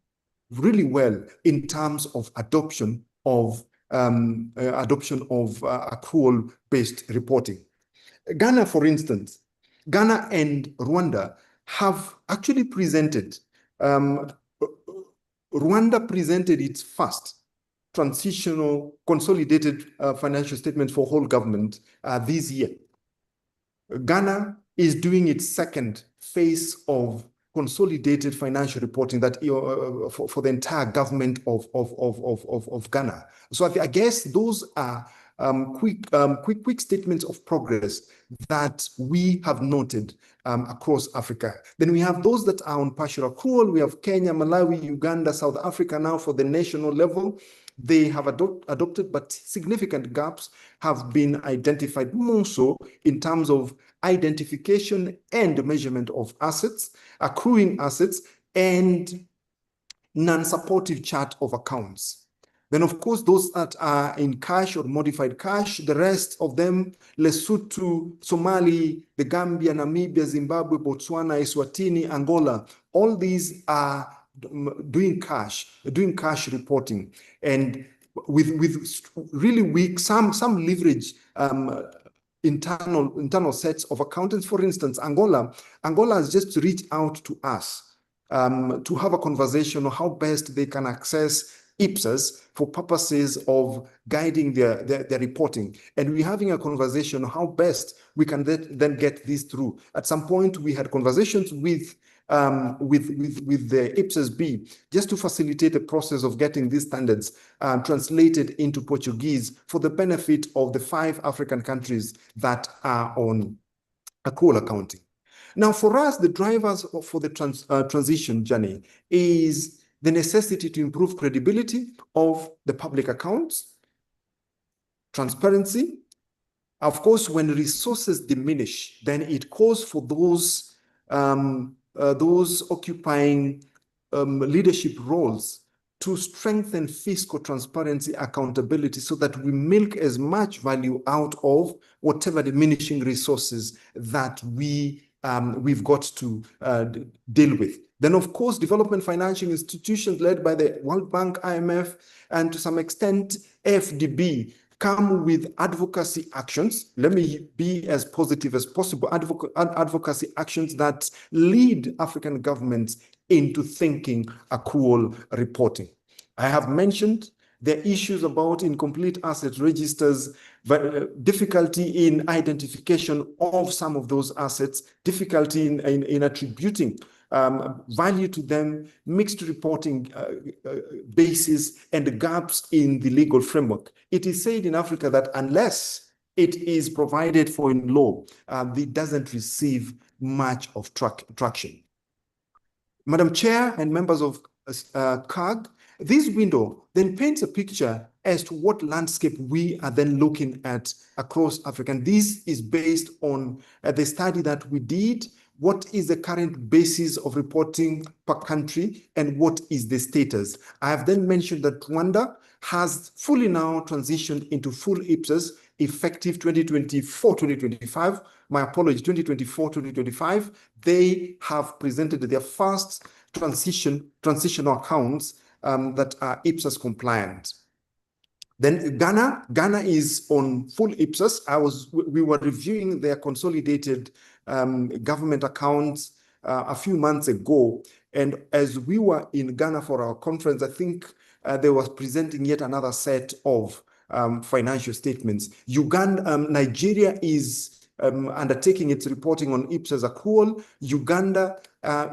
really well in terms of adoption of accrual-based reporting. Ghana, for instance, Ghana and Rwanda have actually presented, Rwanda presented its first transitional consolidated financial statement for whole government this year. Ghana is doing its second phase of consolidated financial reporting that for the entire government of Ghana. So I guess those are quick statements of progress that we have noted across Africa. Then we have those that are on partial accrual. We have Kenya, Malawi, Uganda, South Africa now for the national level. They have adopted, but significant gaps have been identified, more so in terms of identification and measurement of assets, accruing assets, and non-supportive chart of accounts. Then, of course, those that are in cash or modified cash, the rest of them, Lesotho, Somali, the Gambia, Namibia, Zimbabwe, Botswana, Eswatini, Angola, all these are doing cash reporting, and with really weak, some leverage internal sets of accountants. For instance, Angola has just reached out to us to have a conversation on how best they can access IPSAS for purposes of guiding their reporting. And we're having a conversation on how best we can then get this through. At some point, we had conversations with the IPSASB just to facilitate the process of getting these standards translated into Portuguese for the benefit of the 5 African countries that are on accrual accounting. Now, for us, the drivers for the transition journey is the necessity to improve credibility of the public accounts, transparency. Of course, when resources diminish, then it calls for those occupying leadership roles to strengthen fiscal transparency, accountability, so that we milk as much value out of whatever diminishing resources that we've got to deal with. Then, of course, development financing institutions led by the World Bank, IMF, and to some extent FDB come with advocacy actions. Let me be as positive as possible. Advocacy actions that lead African governments into thinking accrual reporting. I have mentioned the issues about incomplete asset registers, difficulty in identification of some of those assets, difficulty in attributing value to them, mixed reporting basis, and gaps in the legal framework. It is said in Africa that unless it is provided for in law, it doesn't receive much of traction. Madam Chair and members of CAG, this window then paints a picture as to what landscape we are then looking at across Africa. And this is based on the study that we did. What is the current basis of reporting per country, and what is the status? I have then mentioned that Rwanda has fully now transitioned into full IPSAS effective 2024-2025. My apology, 2024-2025. They have presented their first transitional accounts that are IPSAS compliant. Then Ghana is on full IPSAS. We were reviewing their consolidated government accounts a few months ago, and as we were in Ghana for our conference, I think they were presenting yet another set of financial statements. Nigeria is undertaking its reporting on IPSAS accrual. Uganda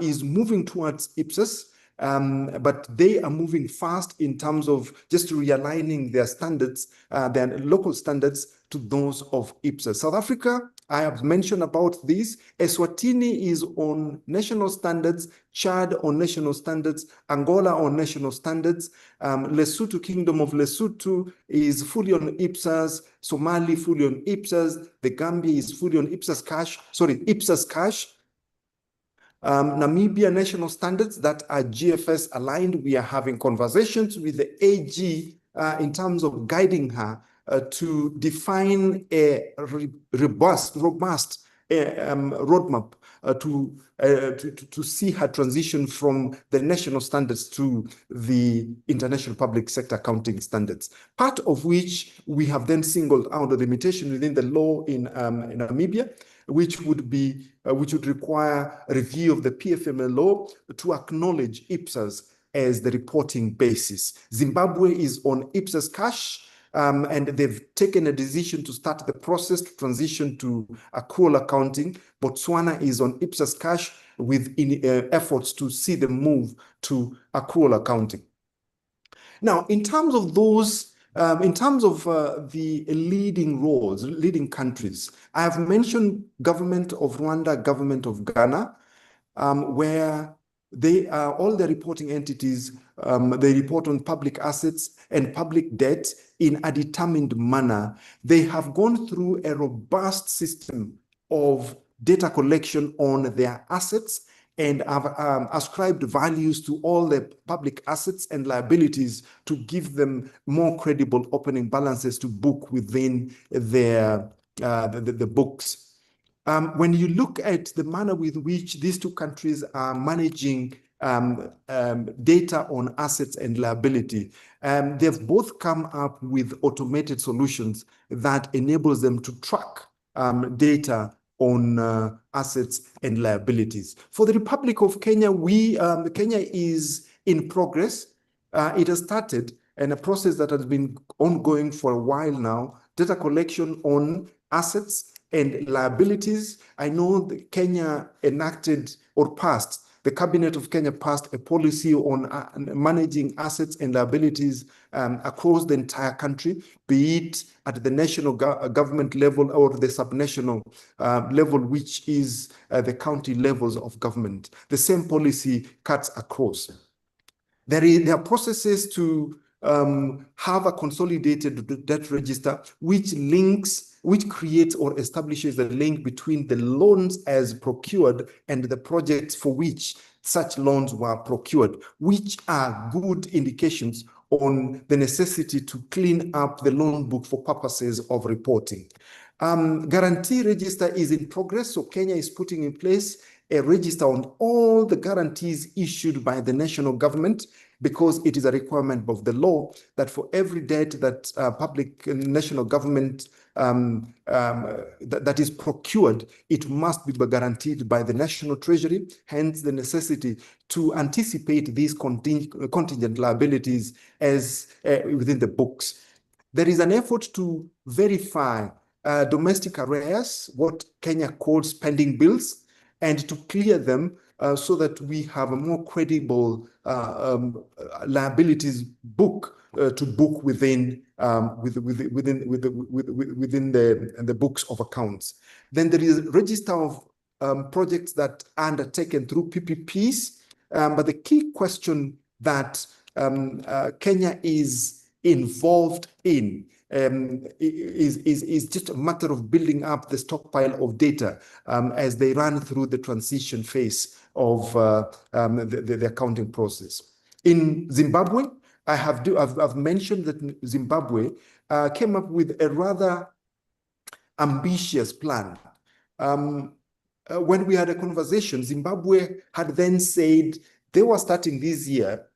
is moving towards IPSAS. But they are moving fast in terms of just realigning their standards, their local standards, to those of IPSAS. South Africa, I have mentioned about this. Eswatini is on national standards, Chad on national standards, Angola on national standards, Lesotho, Kingdom of Lesotho is fully on IPSAS, Somali fully on IPSAS, the Gambia is fully on IPSAS cash. Namibia national standards that are GFS aligned. We are having conversations with the AG in terms of guiding her to define a robust roadmap to see her transition from the national standards to the international public sector accounting standards. Part of which we have then singled out the limitation within the law in Namibia, which would require a review of the PFML law to acknowledge IPSAS as the reporting basis. Zimbabwe is on IPSAS cash, and they've taken a decision to start the process to transition to accrual accounting. Botswana is on IPSAS cash. with efforts to see them move to accrual accounting. Now, in terms of those, the leading roles, leading countries, I have mentioned government of Rwanda, government of Ghana, where they are all the reporting entities, they report on public assets and public debt in a determined manner. They have gone through a robust system of data collection on their assets and have ascribed values to all the public assets and liabilities to give them more credible opening balances to book within their the books. When you look at the manner with which these two countries are managing data on assets and liability, they've both come up with automated solutions that enables them to track data on assets and liabilities. For the Republic of Kenya, Kenya is in progress. It has started, and a process that has been ongoing for a while now, data collection on assets and liabilities. I know that Kenya enacted or passed, the Cabinet of Kenya passed a policy on managing assets and liabilities across the entire country, be it at the national government level or the subnational level, which is the county levels of government. The same policy cuts across. There are processes to have a consolidated debt register which creates or establishes a link between the loans as procured and the projects for which such loans were procured, which are good indications on the necessity to clean up the loan book for purposes of reporting. Guarantee register is in progress, so Kenya is putting in place a register on all the guarantees issued by the national government, because it is a requirement of the law that for every debt that public national government that is procured, it must be guaranteed by the national treasury, hence the necessity to anticipate these contingent liabilities as within the books. There is an effort to verify domestic arrears, what Kenya calls pending bills, and to clear them so that we have a more credible liabilities book to book within the books of accounts. Then there is a register of projects that are undertaken through PPPs, but the key question that Kenya is involved in is just a matter of building up the stockpile of data as they run through the transition phase of the accounting process. In Zimbabwe, I've mentioned that Zimbabwe came up with a rather ambitious plan. When we had a conversation, Zimbabwe had then said they were starting this year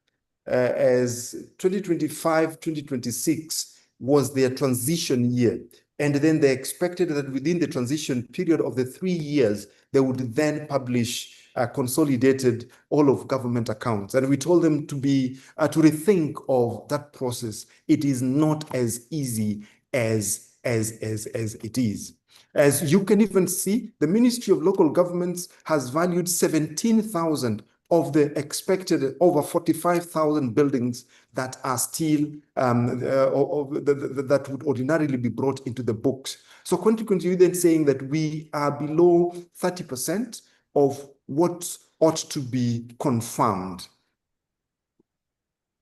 as 2025, 2026 was their transition year. And then they expected that within the transition period of the 3 years, they would then publish consolidated all of government accounts. And we told them to rethink of that process. It is not as easy as it is. As you can even see, the Ministry of Local Governments has valued 17,000 of the expected over 45,000 buildings that are still that would ordinarily be brought into the books. So consequently, then saying that we are below 30% of what ought to be confirmed.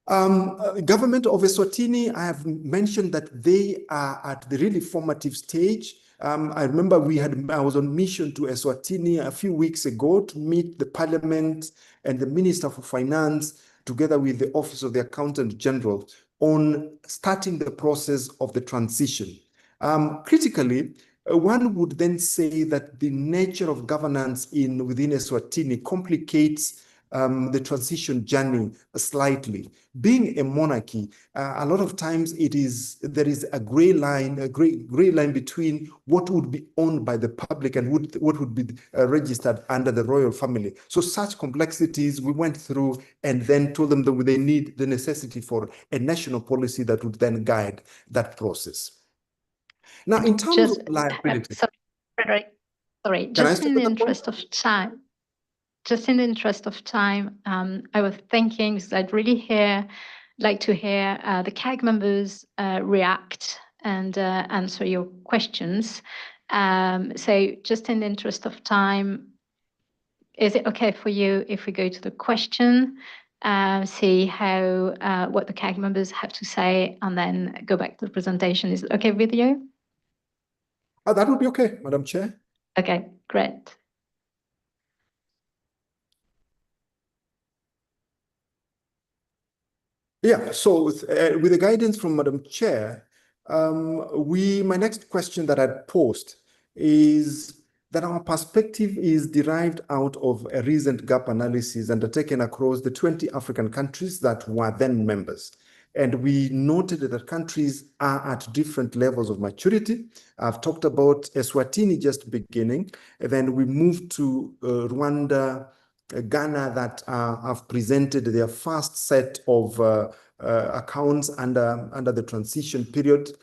Government of Eswatini, I have mentioned that they are at the really formative stage. I remember I was on mission to Eswatini a few weeks ago to meet the parliament and the Minister for Finance, together with the Office of the Accountant General, on starting the process of the transition. Critically, one would then say that the nature of governance within Eswatini complicates the transition journey slightly. Being a monarchy, a lot of times there is a gray line between what would be owned by the public and what would be registered under the royal family. So such complexities we went through and then told them that they need the necessity for a national policy that would then guide that process. Now, in terms of liability. Sorry, Frederick. Sorry, just in the interest of time. just in the interest of time, I was thinking, because I'd really like to hear the CAG members react and answer your questions. So just in the interest of time, is it okay for you if we go to the question, see how what the CAG members have to say, and then go back to the presentation? Is it okay with you? That would be okay, Madam Chair. Okay, great. Yeah, so with the guidance from Madam Chair, my next question that I'd posed is that our perspective is derived out of a recent gap analysis undertaken across the 20 African countries that were then members. And we noted that countries are at different levels of maturity. I've talked about Eswatini just beginning, and then we moved to Rwanda, Ghana, that have presented their first set of accounts under the transition period.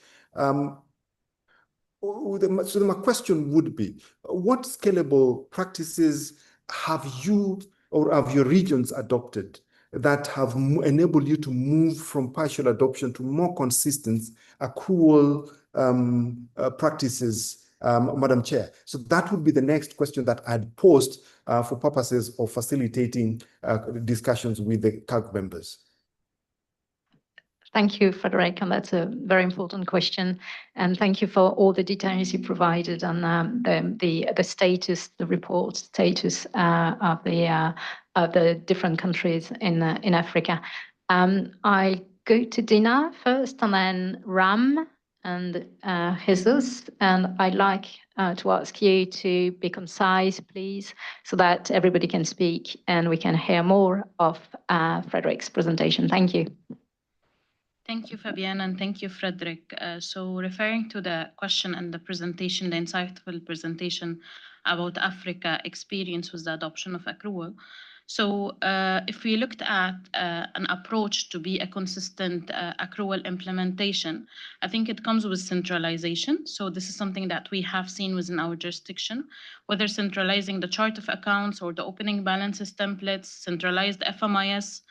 So my question would be, what scalable practices have you or have your regions adopted that have enabled you to move from partial adoption to more consistent accrual practices, Madam Chair? So that would be the next question that I'd posed for purposes of facilitating discussions with the CAG members. Thank you, Frederick, and that's a very important question. And thank you for all the details you provided on the status, the report status of the different countries in Africa. I go to Dina first, and then Ram and Jesus. And I'd like to ask you to be concise, please, so that everybody can speak and we can hear more of Frederick's presentation. Thank you. Thank you, Fabienne, and thank you, Frederick. So referring to the question and the presentation, the insightful presentation about Africa experience with the adoption of accrual. So if we looked at an approach to be a consistent accrual implementation, I think it comes with centralization. So this is something that we have seen within our jurisdiction, whether centralizing the chart of accounts or the opening balances templates, centralized FMIS,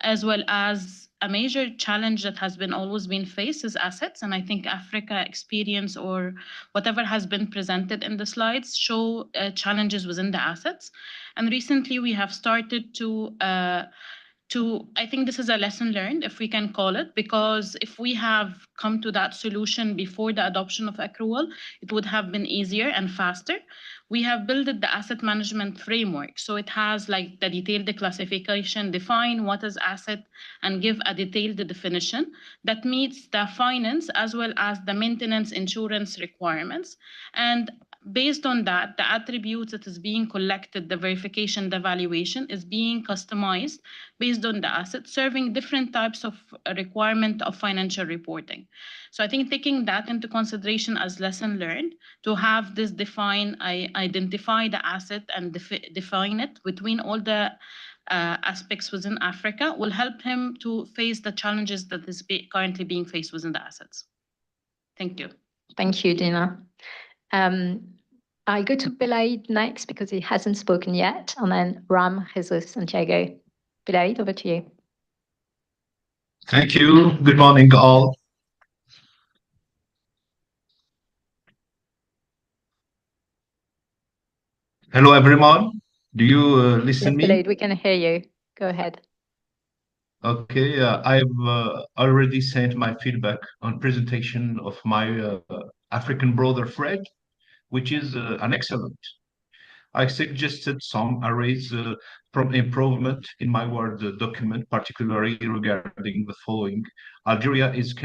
as well as a major challenge that has been always been faced is assets. And I think Africa experience or whatever has been presented in the slides show challenges within the assets. And recently we have started to, I think this is a lesson learned, if we can call it, because if we have come to that solution before the adoption of accrual, it would have been easier and faster. We have built the asset management framework. So it has like the detailed classification, define what is asset, and give a detailed definition that meets the finance as well as the maintenance insurance requirements. And based on that, the attributes that is being collected, the verification, the valuation is being customized based on the asset, serving different types of requirement of financial reporting. So I think taking that into consideration as lesson learned, to have this identify the asset and define it between all the aspects within Africa will help him to face the challenges that is currently being faced within the assets. Thank you. Thank you, Dina. I go to Belaid next because he hasn't spoken yet, and then Ram, Jesus, Santiago. Belaid, over to you. Thank you. Good morning, all. Hello, everyone. Do you listen yes, me? Belaid, we can hear you. Go ahead. Okay, I've already sent my feedback on presentation of my African brother Fred, which is an excellent. I suggested some areas from improvement in my Word document, particularly regarding the following. Algeria is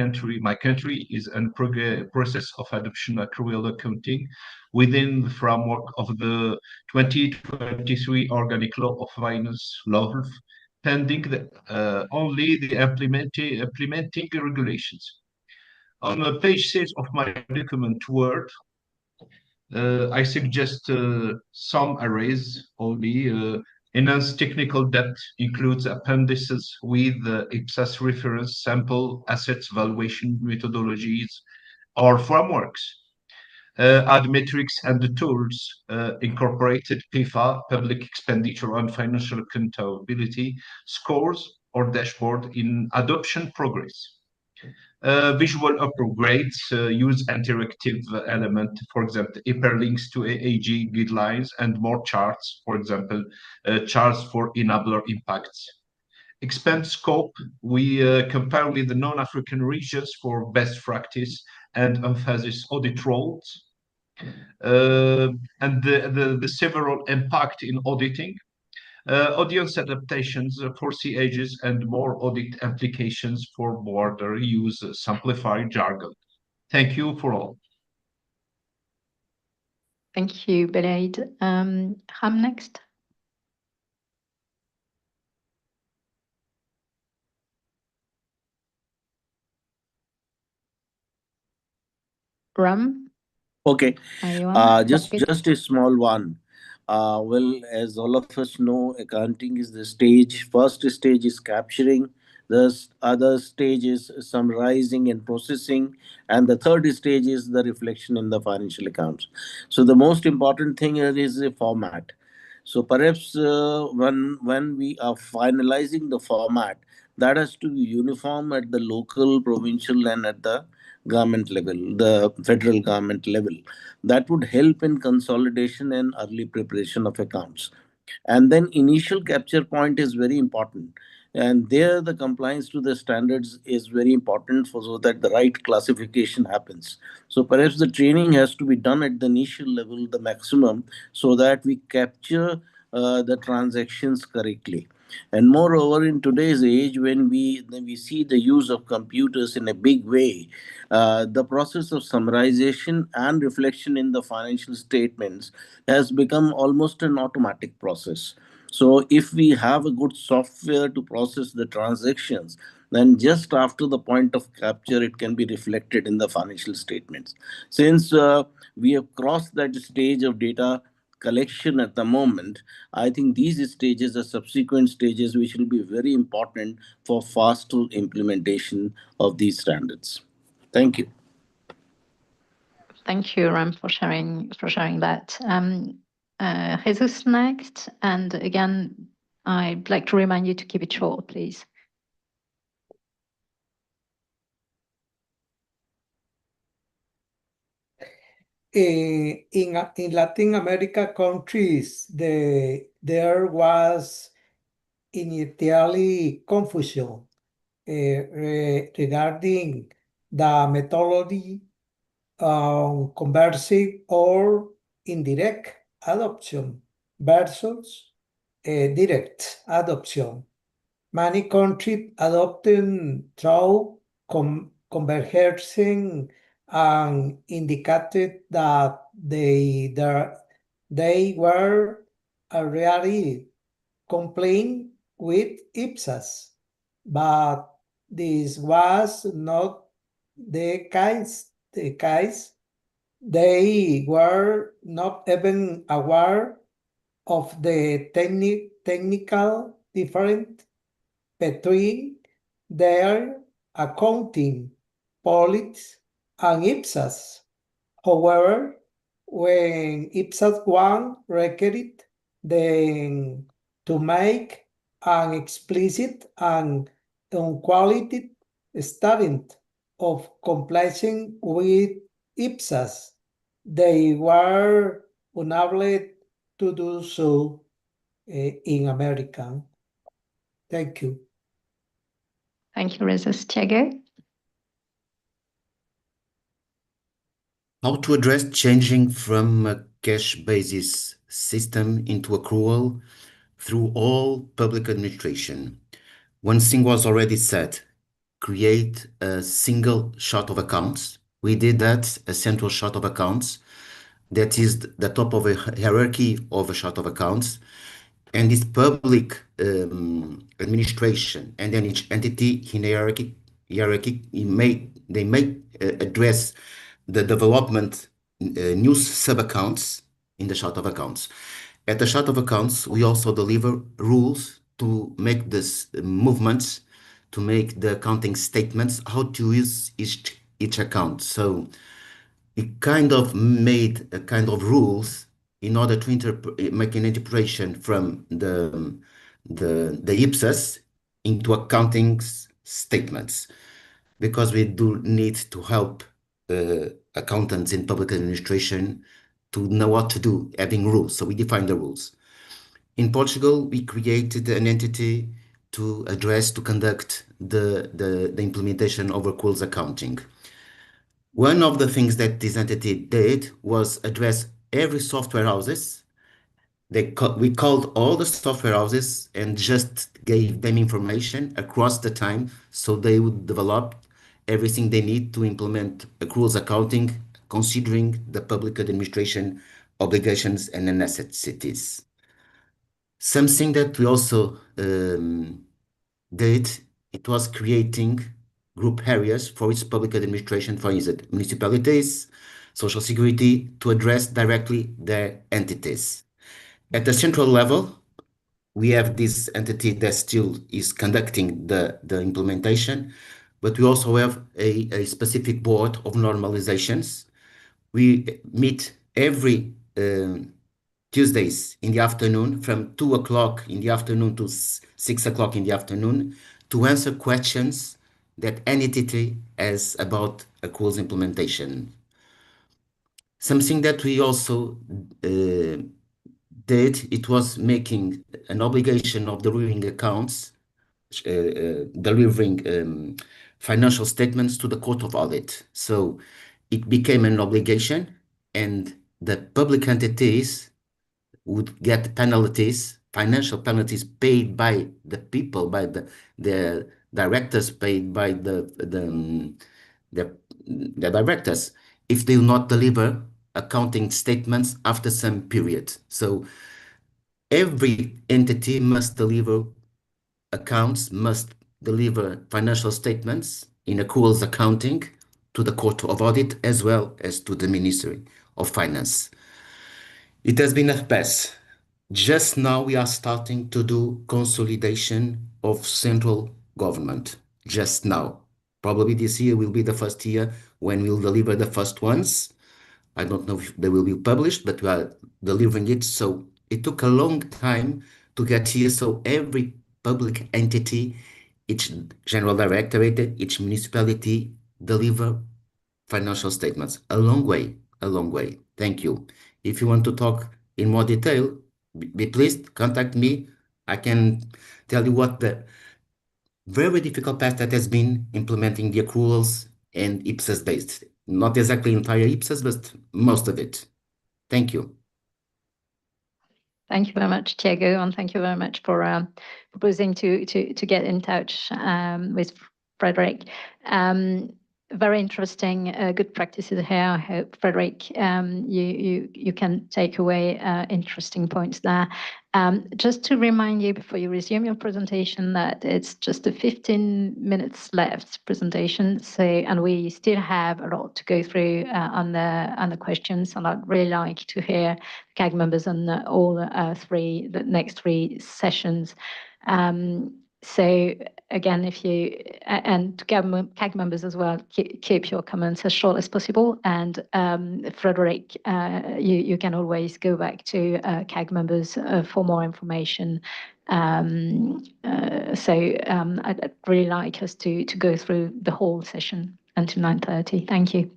my country is in process of adoption accrual accounting within the framework of the 2023 Organic Law of Finance law, pending only the implementing regulations. On page 6 of my document Word, I suggest some arrays only. Enhanced technical depth includes appendices with IPSAS reference, sample, assets, valuation methodologies, or frameworks. add metrics and the tools, incorporated PIFA, public expenditure and financial accountability, scores or dashboard in adoption progress. Visual upgrades use interactive element, for example, hyperlinks to AAG guidelines and more charts, for example, charts for enabler impacts. Expand scope, we compare with the non-African regions for best practice and emphasize audit roles. And the several impact in auditing, audience adaptations for CAGs and more audit applications for border use simplified jargon. Thank you for all. Thank you, Belaid. Ham next. Ram, Okay, are you on? just a small one. Well, as all of us know, accounting is the stage. First stage is capturing. Other stage is summarizing and processing, and the third stage is the reflection in the financial accounts. So the most important thing here is the format. So perhaps when we are finalizing the format, that has to be uniform at the local, provincial, and at the government level, the federal government level. That would help in consolidation and early preparation of accounts. And then initial capture point is very important. And there the compliance to the standards is very important for so that the right classification happens. So perhaps the training has to be done at the initial level, the maximum, so that we capture the transactions correctly. And moreover, in today's age, when we see the use of computers in a big way, the process of summarization and reflection in the financial statements has become almost an automatic process. So if we have a good software to process the transactions, then just after the point of capture, it can be reflected in the financial statements. Since we have crossed that stage of data collection at the moment, I think these stages are subsequent stages which will be very important for faster implementation of these standards. Thank you. Thank you, Ram, for sharing that. Jesus next, and again, I'd like to remind you to keep it short, please. In Latin America countries, there was initially confusion regarding the methodology on conversing or indirect adoption versus direct adoption. Many countries adopted through converging and indicated that they were already complying with IPSAS, but this was not the case. They were not even aware of the technical difference between their accounting policies and IPSAS. However, when IPSAS 1 required them to make an explicit and unqualified statement of complying with IPSAS, they were unable to do so in America. Thank you. Thank you, Jesus. Tiago? How to address changing from a cash basis system into accrual through all public administration. One thing was already said, create a single shot of accounts. We did that, a central shot of accounts. That is the top of a hierarchy of a shot of accounts. And this public administration, and then each entity in hierarchy they may address the development new sub-accounts in the chart of accounts. At the chart of accounts, we also deliver rules to make this movements, to make the accounting statements, how to use each account. So it kind of made a kind of rules in order to make an interpretation from the IPSAS into accounting statements, because we do need to help accountants in public administration to know what to do, having rules. So we define the rules. In Portugal, we created an entity to conduct the implementation of accruals accounting. One of the things that this entity did was address every software houses. We called all the software houses and just gave them information across the time so they would develop everything they need to implement accruals accounting, considering the public administration obligations and necessities. Something that we also did, it was creating group areas for its public administration, for instance, municipalities, social security, to address directly their entities. At the central level, we have this entity that still is conducting the implementation, but we also have a specific board of normalizations. We meet every Tuesdays in the afternoon from 2 o'clock in the afternoon to 6 o'clock in the afternoon to answer questions that any entity has about accruals implementation. Something that we also did, it was making an obligation of delivering accounts, delivering financial statements to the Court of Audit. So it became an obligation, and the public entities would get penalties, financial penalties paid by the people, by the directors, paid by the directors, if they do not deliver accounting statements after some period. So every entity must deliver accounts, must deliver financial statements in accruals accounting to the Court of Audit as well as to the Ministry of Finance. It has been a pass. Just now we are starting to do consolidation of central government. Just now. Probably this year will be the first year when we'll deliver the first ones. I don't know if they will be published, but we are delivering it. So it took a long time to get here. So every public entity, each general directorate, each municipality deliver financial statements. A long way, a long way. Thank you. If you want to talk in more detail, be pleased, contact me. I can tell you what the very difficult path that has been implementing the accruals and IPSAS based. Not exactly entire IPSAS, but most of it. Thank you. Thank you very much, Diego, and thank you very much for proposing to get in touch with Frederick. Very interesting, good practices here. I hope, Frederick, you can take away interesting points there. Just to remind you before you resume your presentation that it's just a 15 minutes left presentation. So, and we still have a lot to go through on the questions, and I'd really like to hear CAG members on all the next three sessions. So again, if you and CAG members as well, keep your comments as short as possible. And Frederick, you can always go back to CAG members for more information. I'd really like us to go through the whole session until 9:30. Thank you.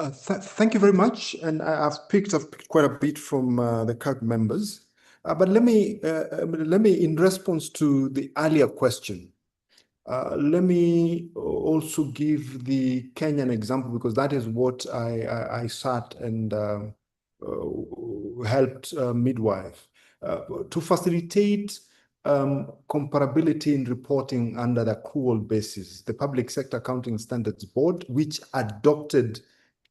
Thank you very much. And I've picked up quite a bit from the CAG members. But let me, in response to the earlier question, let me also give the Kenyan example, because that is what I sat and helped midwife to facilitate comparability in reporting under the accrual basis. The Public Sector Accounting Standards Board, which adopted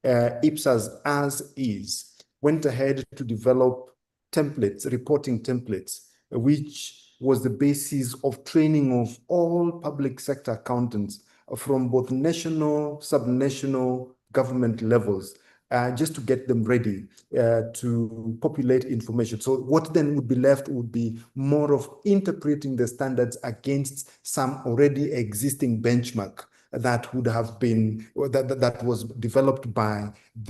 IPSAS as is, went ahead to develop templates, reporting templates, which was the basis of training of all public sector accountants from both national, subnational government levels, just to get them ready to populate information. So what then would be left would be more of interpreting the standards against some already existing benchmark that would have been, that was developed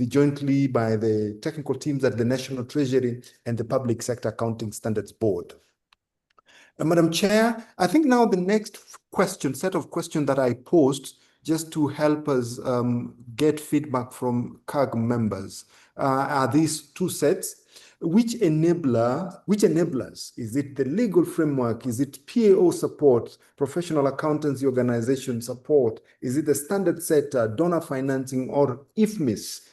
jointly by the technical teams at the National Treasury and the Public Sector Accounting Standards Board. Madam Chair, I think now the next set of questions that I posed just to help us get feedback from CAG members are these two sets. Which enablers? Is it the legal framework? Is it PAO support, professional accountancy organization support? Is it the standard setter, donor financing, or IFMIS?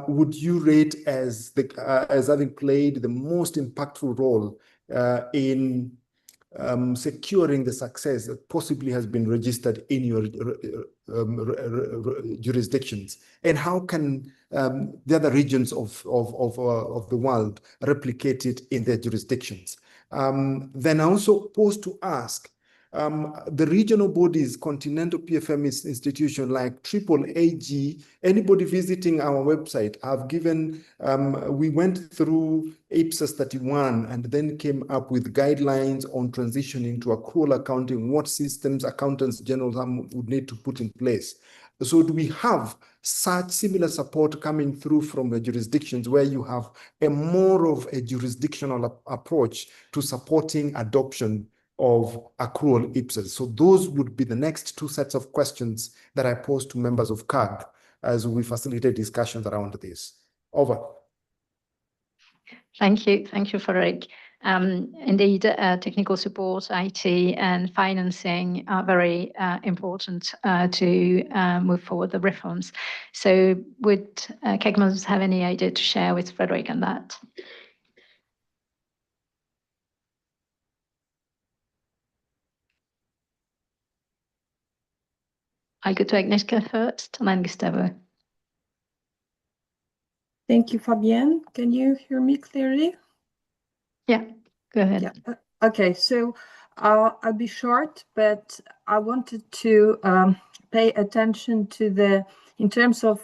Would you rate as having played the most impactful role in securing the success that possibly has been registered in your jurisdictions? And how can the other regions of the world replicate it in their jurisdictions? Then I also pose to ask, the regional bodies, continental PFM institution like AAAG, anybody visiting our website, I've given, we went through IPSAS 31 and then came up with guidelines on transitioning to accrual accounting, what systems accountants general would need to put in place. So do we have such similar support coming through from the jurisdictions where you have a more of a jurisdictional approach to supporting adoption of accrual IPSAS? So those would be the next two sets of questions that I pose to members of CAG as we facilitate discussions around this. Over. Thank you, Frederick. Indeed, technical support, IT, and financing are very important to move forward the reforms. So would CAG members have any idea to share with Frederick on that? I go to Agnieszka first, and then Gustavo. Thank you, Fabienne. Can you hear me clearly? Yeah, go ahead. Yeah. Okay, so I'll be short, but I wanted to pay attention to in terms of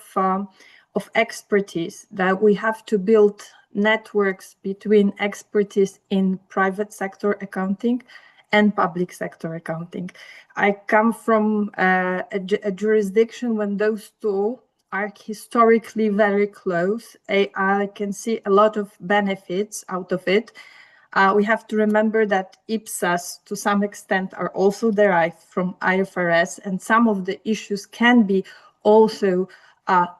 expertise, that we have to build networks between expertise in private sector accounting and public sector accounting. I come from a jurisdiction when those two are historically very close. I can see a lot of benefits out of it. We have to remember that IPSAS, to some extent, are also derived from IFRS, and some of the issues can be also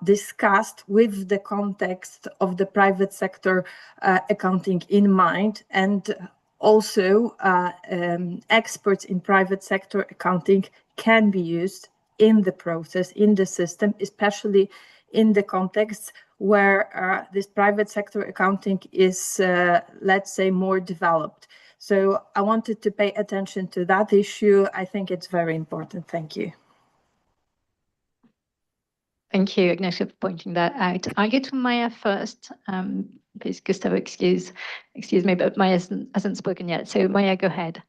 discussed with the context of the private sector accounting in mind. And also, experts in private sector accounting can be used in the process, in the system, especially in the context where this private sector accounting is, let's say, more developed. So I wanted to pay attention to that issue. I think it's very important. Thank you. Thank you, Agnieszka, for pointing that out. I go to Maya first. Please, Gustavo, excuse me, but Maya hasn't spoken yet. So Maya, go ahead.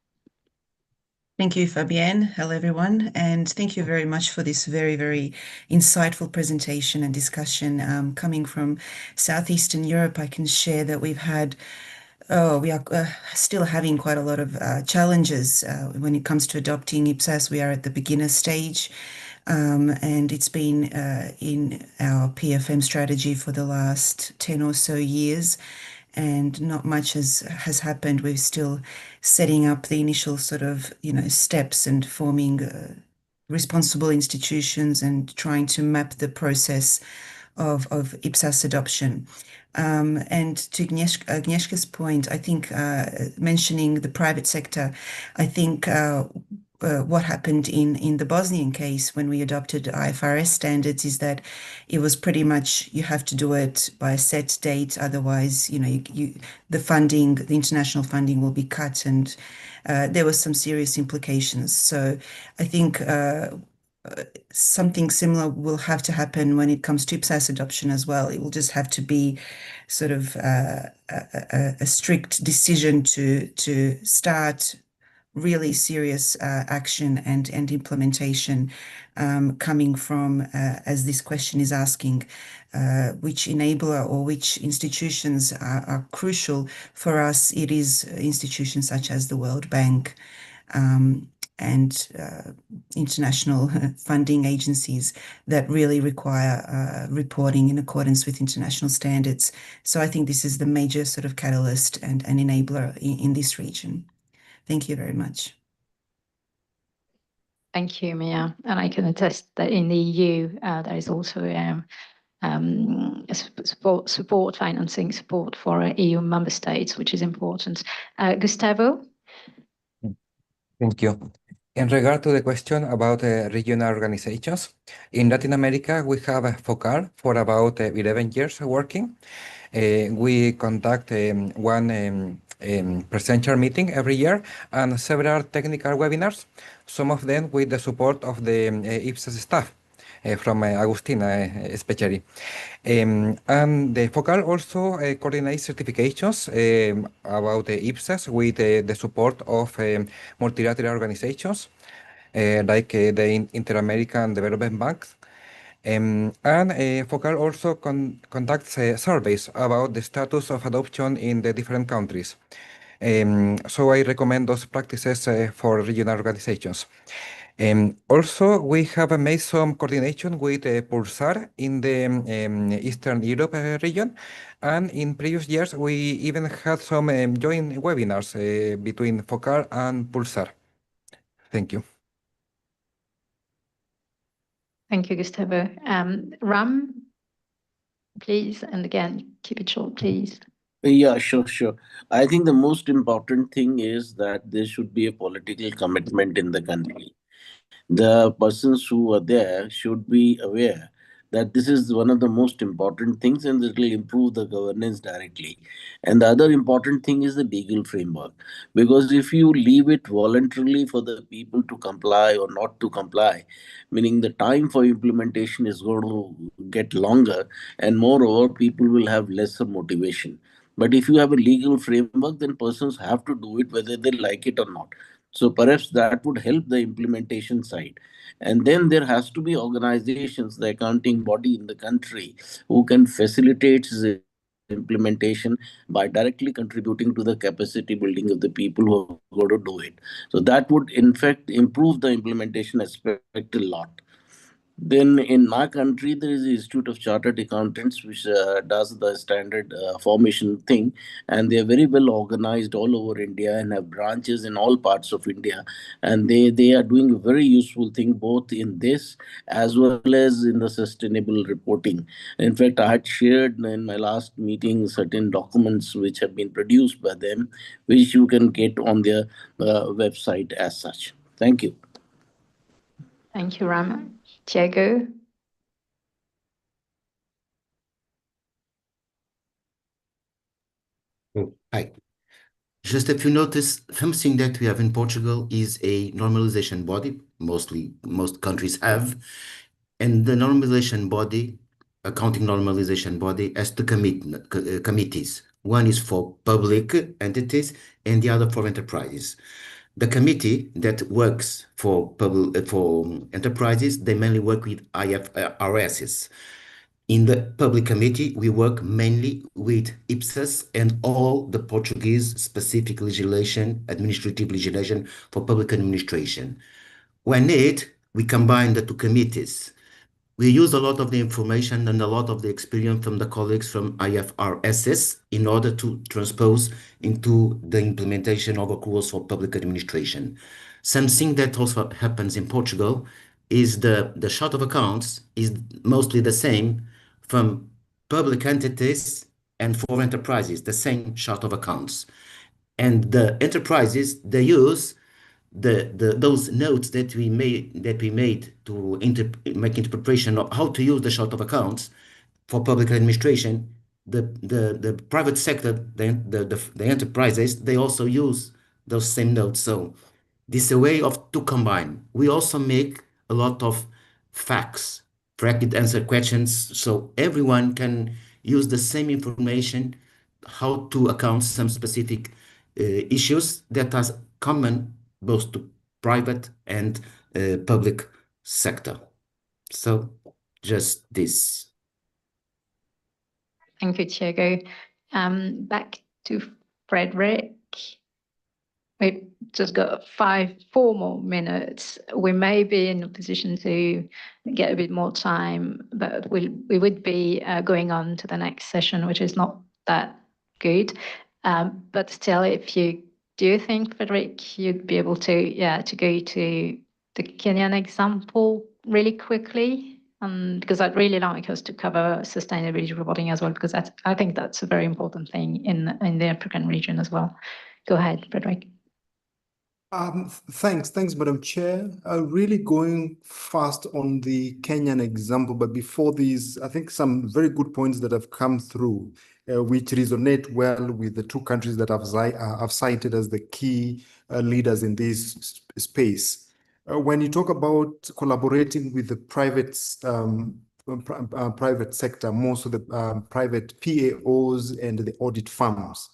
Thank you, Fabienne. Hello, everyone. And thank you very much for this very, very insightful presentation and discussion. Coming from Southeastern Europe, I can share that we are still having quite a lot of challenges when it comes to adopting IPSAS. We are at the beginner stage. And it's been in our PFM strategy for the last 10 or so years, and not much has happened. We're still setting up the initial sort of, steps and forming responsible institutions and trying to map the process of IPSAS adoption. And to Agnieszka's point, I think mentioning the private sector, I think what happened in the Bosnian case when we adopted IFRS standards is that it was pretty much you have to do it by a set date, otherwise, the funding, the international funding will be cut, and there were some serious implications. So I think something similar will have to happen when it comes to IPSAS adoption as well. It will just have to be sort of a strict decision to start really serious action and implementation coming from, as this question is asking, which enabler or which institutions are crucial for us. It is institutions such as the World Bank. and international funding agencies that really require reporting in accordance with international standards. So I think this is the major sort of catalyst and enabler in this region. Thank you very much. Thank you, Mia. And I can attest that in the EU, there is also financing support for EU member states, which is important. Gustavo? Thank you. In regard to the question about regional organizations, in Latin America, we have a FOCAR for about 11 years working. We conduct one presenter meeting every year and several technical webinars, some of them with the support of the IPSAS staff, from Agustina especially. And the FOCAL also coordinates certifications about the IPSAS with the support of multilateral organizations like the Inter-American Development Bank. And FOCAL also conducts surveys about the status of adoption in the different countries. So I recommend those practices for regional organizations. Also, we have made some coordination with Pulsar in the Eastern Europe region. And in previous years, we even had some joint webinars between FOCAL and Pulsar. Thank you. Thank you, Gustavo. Ram, please, and again, keep it short, please. Yeah, sure. I think the most important thing is that there should be a political commitment in the country. The persons who are there should be aware that this is one of the most important things and it will improve the governance directly. And the other important thing is the legal framework. Because if you leave it voluntarily for the people to comply or not to comply, meaning the time for implementation is going to get longer, and moreover, people will have lesser motivation. But if you have a legal framework, then persons have to do it whether they like it or not. So perhaps that would help the implementation side. And then there has to be organizations, the accounting body in the country, who can facilitate the implementation by directly contributing to the capacity building of the people who are going to do it. So that would in fact improve the implementation aspect a lot. Then in my country, there is the Institute of Chartered Accountants, which does the standard formation thing. And they are very well organized all over India and have branches in all parts of India. And they are doing a very useful thing both in this as well as in the sustainable reporting. In fact, I had shared in my last meeting certain documents which have been produced by them, which you can get on their website as such. Thank you. Thank you, Ram. Diego? Hi. Just if you notice, something that we have in Portugal is a normalization body, most countries have. And the normalization body, accounting normalization body, has two committees. One is for public entities and the other for enterprises. The committee that works for enterprises, they mainly work with IFRSs. In the public committee, we work mainly with IPSAS and all the Portuguese specific legislation, administrative legislation for public administration. When need, we combine the two committees. We use a lot of the information and a lot of the experience from the colleagues from IFRSs in order to transpose into the implementation of accruals for public administration. Something that also happens in Portugal is the chart of accounts is mostly the same from public entities and for enterprises, the same chart of accounts. And the enterprises, they use those notes that we made to make interpretation of how to use the chart of accounts for public administration. The private sector, the enterprises, they also use those same notes. So this is a way of to combine. We also make a lot of facts, bracket answer questions, so everyone can use the same information, how to account some specific issues that are common both to private and public sector. So just this. Thank you, Diego. Back to Frederick. we've just got 4 more minutes. We may be in a position to get a bit more time, but we would be going on to the next session, which is not that good. But still, if you do think, Frederick, you'd be able to go to the Kenyan example really quickly, because I'd really like us to cover sustainability reporting as well, because I think that's a very important thing in the African region as well. Go ahead, Frederick. Thanks, Madam Chair. Really going fast on the Kenyan example, but before these, I think some very good points that have come through, which resonate well with the 2 countries that I've cited as the key leaders in this space. When you talk about collaborating with the private sector, most of the private PAOs and the audit firms,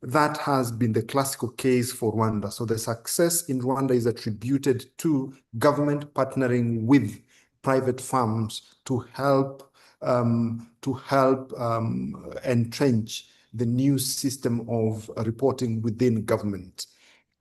that has been the classical case for Rwanda. So the success in Rwanda is attributed to government partnering with private firms to help entrench the new system of reporting within government.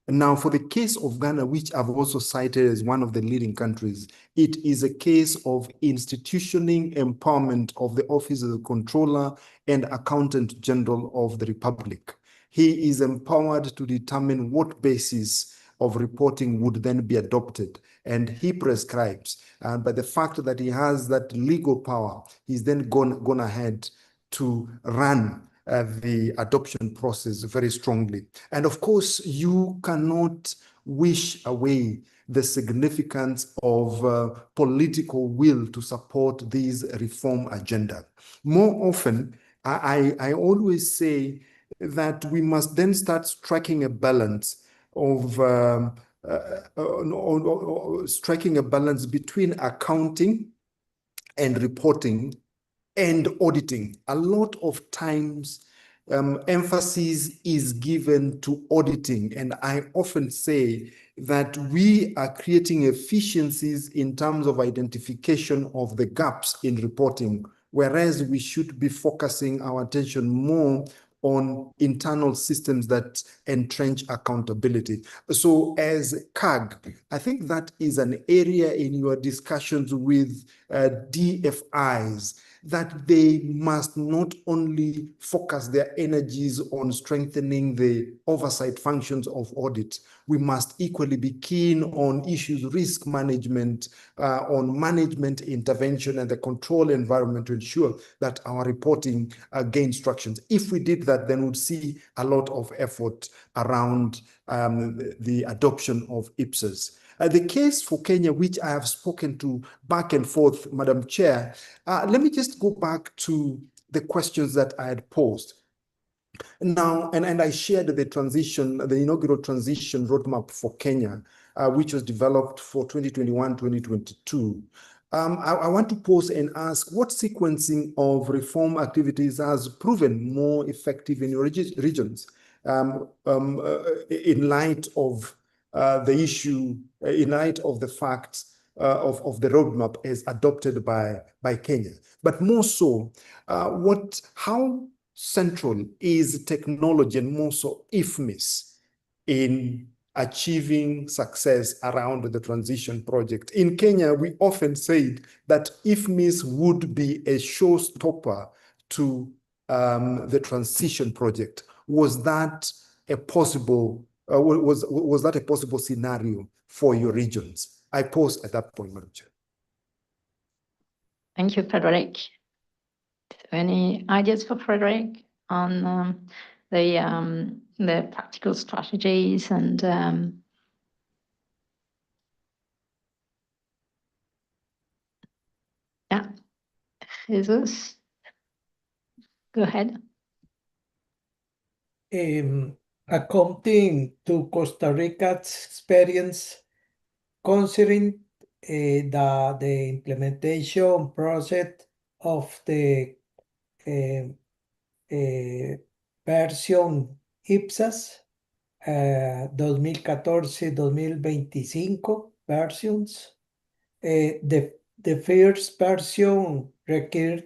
Now, for the case of Ghana, which I've also cited as one of the leading countries, it is a case of institutioning empowerment of the Office of the Controller and Accountant General of the Republic. He is empowered to determine what basis of reporting would then be adopted, and he prescribes. But the fact that he has that legal power, he's then gone ahead to run the adoption process very strongly. And of course, you cannot wish away the significance of political will to support this reform agenda. More often, I always say that we must then start striking a balance of striking a balance between accounting and reporting and auditing. A lot of times emphasis is given to auditing, and I often say that we are creating efficiencies in terms of identification of the gaps in reporting, whereas we should be focusing our attention more on internal systems that entrench accountability. So as CAG, I think that is an area in your discussions with DFIs that they must not only focus their energies on strengthening the oversight functions of audit. We must equally be keen on issues, risk management, on management intervention and the control environment to ensure that our reporting gains traction. If we did that, then we'd see a lot of effort around the adoption of IPSAS. The case for Kenya, which I have spoken to back and forth, Madam Chair, let me just go back to the questions that I had posed. Now, and I shared the inaugural transition roadmap for Kenya, which was developed for 2021-2022. I want to pose and ask, what sequencing of reform activities has proven more effective in your regions in light of the issue, in light of the facts of the roadmap as adopted by Kenya? But more so, how central is technology and more so IFMIS in achieving success around the transition project? In Kenya, we often said that IFMIS would be a showstopper to the transition project. Was that a possible was that a possible scenario for your regions? I pause at that point, Madam Chair. Thank you, Frederick. Any ideas for Frederick on the practical strategies and yeah, Jesus, go ahead. Accounting to Costa Rica's experience, considering the implementation process of the version IPSAS 2014-2025 versions. The first version required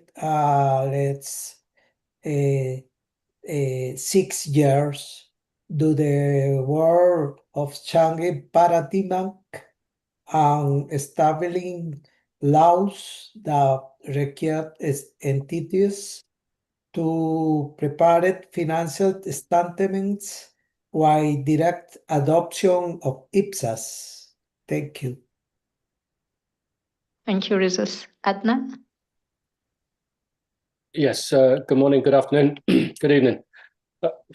6 years do the work of changing paradigm and establishing laws that require entities to prepare financial statements while direct adoption of IPSAS. Thank you. Thank you, Rizos. Adnan? Yes, good morning, good afternoon, good evening.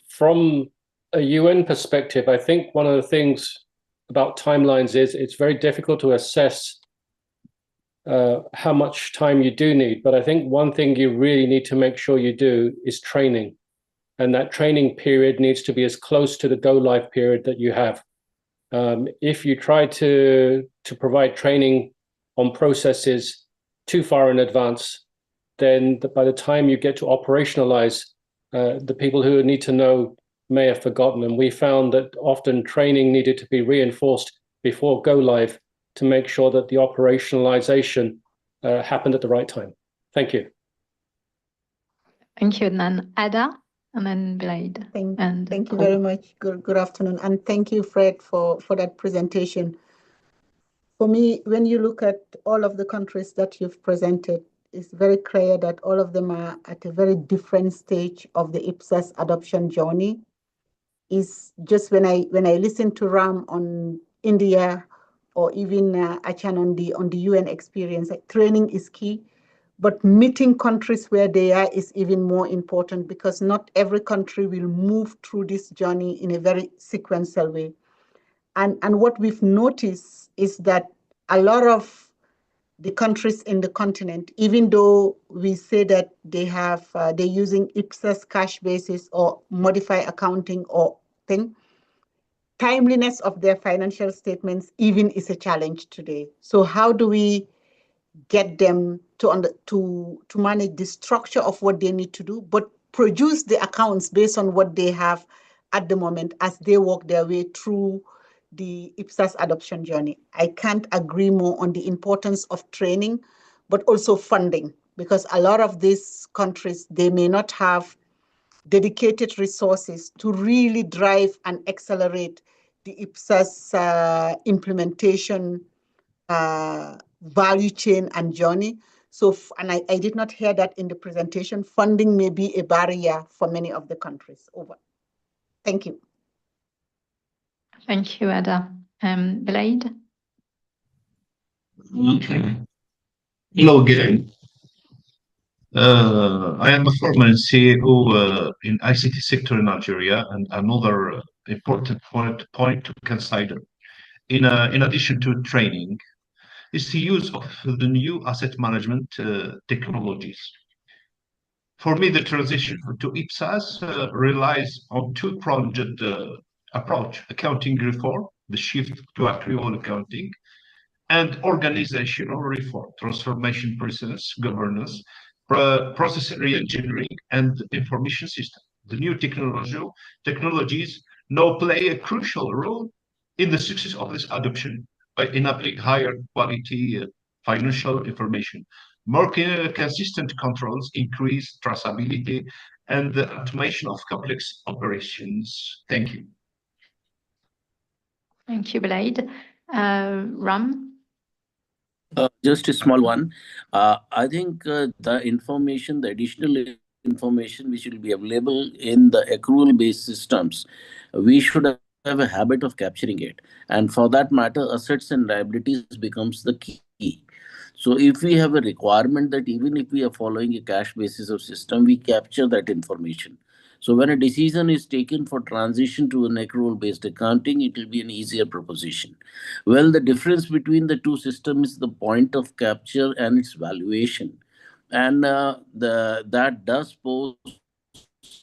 From a UN perspective, I think one of the things about timelines is it's very difficult to assess how much time you do need. But I think one thing you really need to make sure you do is training. And that training period needs to be as close to the go live period that you have. If you try to provide training on processes too far in advance, then by the time you get to operationalize, the people who need to know may have forgotten. And we found that often training needed to be reinforced before go live to make sure that the operationalization happened at the right time. Thank you. Thank you, Adnan. Ada, and then Blade. Thank you very much. Good afternoon. And thank you, Fred, for that presentation. For me, when you look at all of the countries that you've presented, it's very clear that all of them are at a very different stage of the IPSAS adoption journey. Is just when I listen to Ram on India or even Achan on the UN experience, training is key, but meeting countries where they are is even more important because not every country will move through this journey in a very sequential way. And what we've noticed is that a lot of the countries in the continent, even though we say that they have, they're using IPSAS cash basis or modify accounting or thing, timeliness of their financial statements even is a challenge today. So how do we get them to manage the structure of what they need to do, but produce the accounts based on what they have at the moment as they work their way through the IPSAS adoption journey? I can't agree more on the importance of training, but also funding, because a lot of these countries, they may not have dedicated resources to really drive and accelerate the IPSAS implementation value chain and journey. So, and I did not hear that in the presentation, funding may be a barrier for many of the countries. Over. Thank you. Thank you, Ada. Blade? Hello again. I am a former CEO in ICT sector in Algeria, and another important point to consider, in addition to training, is the use of the new asset management technologies. For me, the transition to IPSAS relies on two-pronged approach: accounting reform, the shift to accrual accounting, and organizational reform, transformation process, governance, process re-engineering, and information system. The new technologies now play a crucial role in the success of this adoption by enabling higher quality financial information, more consistent controls, increased traceability, and the automation of complex operations. Thank you. Thank you, Blade. Ram? Just a small one. I think the information, the additional information which will be available in the accrual-based systems, we should have a habit of capturing it. And for that matter, assets and liabilities becomes the key. So if we have a requirement that even if we are following a cash basis of system, we capture that information. So when a decision is taken for transition to an accrual-based accounting, it will be an easier proposition. Well, the difference between the two systems is the point of capture and its valuation. And that does pose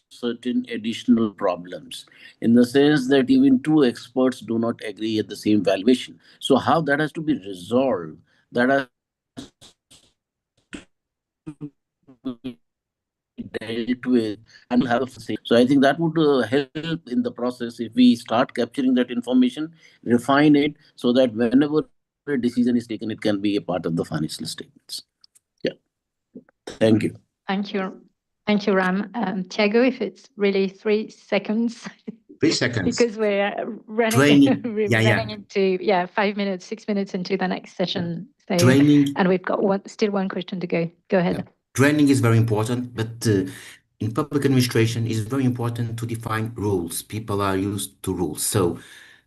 certain additional problems in the sense that even two experts do not agree at the same valuation. So how that has to be resolved, that has to be dealt with and have a say. So I think that would help in the process if we start capturing that information, refine it so that whenever a decision is taken, it can be a part of the financial statements. Yeah. Thank you. Thank you. Thank you, Ram. Tiago, if it's really 3 seconds. 3 seconds. Because we're running, Training. we're Yeah, running into 5 minutes, 6 minutes into the next session. So, Training. and we've got still one question to go. Go ahead. Training is very important, but in public administration, it's very important to define rules. People are used to rules. So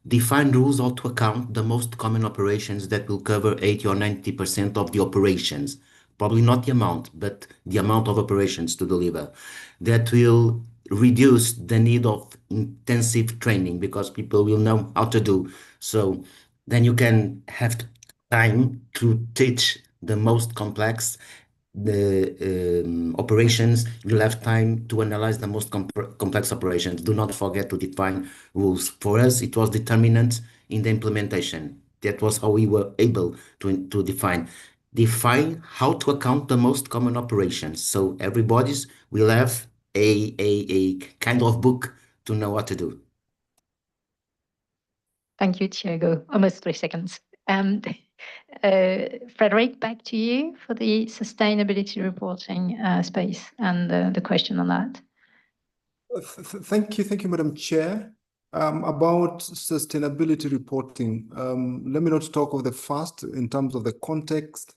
define rules ought to account the most common operations that will cover 80 or 90% of the operations. Probably not the amount, but the amount of operations to deliver. That will reduce the need of intensive training because people will know how to do. So then you can have time to teach the most complex operations. You'll have time to analyze the most complex operations. Do not forget to define rules. For us, it was determinant in the implementation. That was how we were able to define how to account the most common operations. So everybody's will have a kind of book to know what to do. Thank you, Thiago. Almost 3 seconds. Frederic, back to you for the sustainability reporting space and the question on that. Thank you, Madam Chair. About sustainability reporting, let me not talk of the first in terms of the context,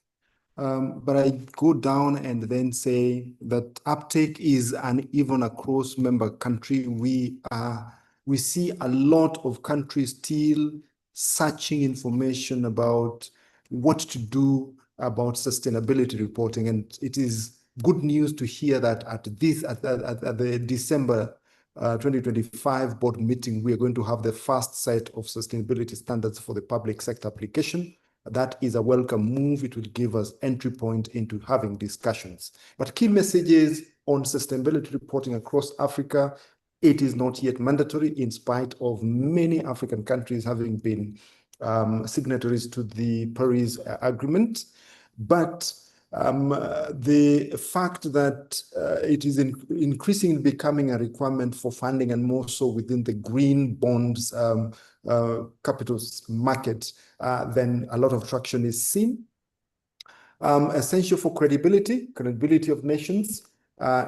but I go down and then say that uptake is uneven across member country. We see a lot of countries still searching information about what to do about sustainability reporting, and it is good news to hear that at the December 2025 board meeting, we are going to have the first set of sustainability standards for the public sector application. That is a welcome move. It will give us entry point into having discussions. But key messages on sustainability reporting across Africa, it is not yet mandatory in spite of many African countries having been signatories to the Paris Agreement. But the fact that it is increasingly becoming a requirement for funding, and more so within the green bonds capital market, then a lot of traction is seen. Essential for credibility of nations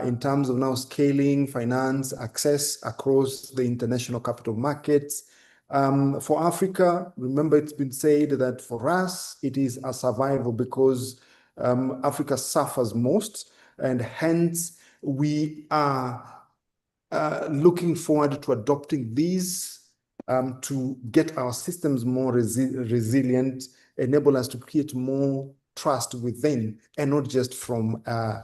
in terms of now scaling finance access across the international capital markets. For Africa, remember it's been said that for us, it is a survival because Africa suffers most, and hence we are looking forward to adopting these to get our systems more resilient, enable us to create more trust within, and not just from a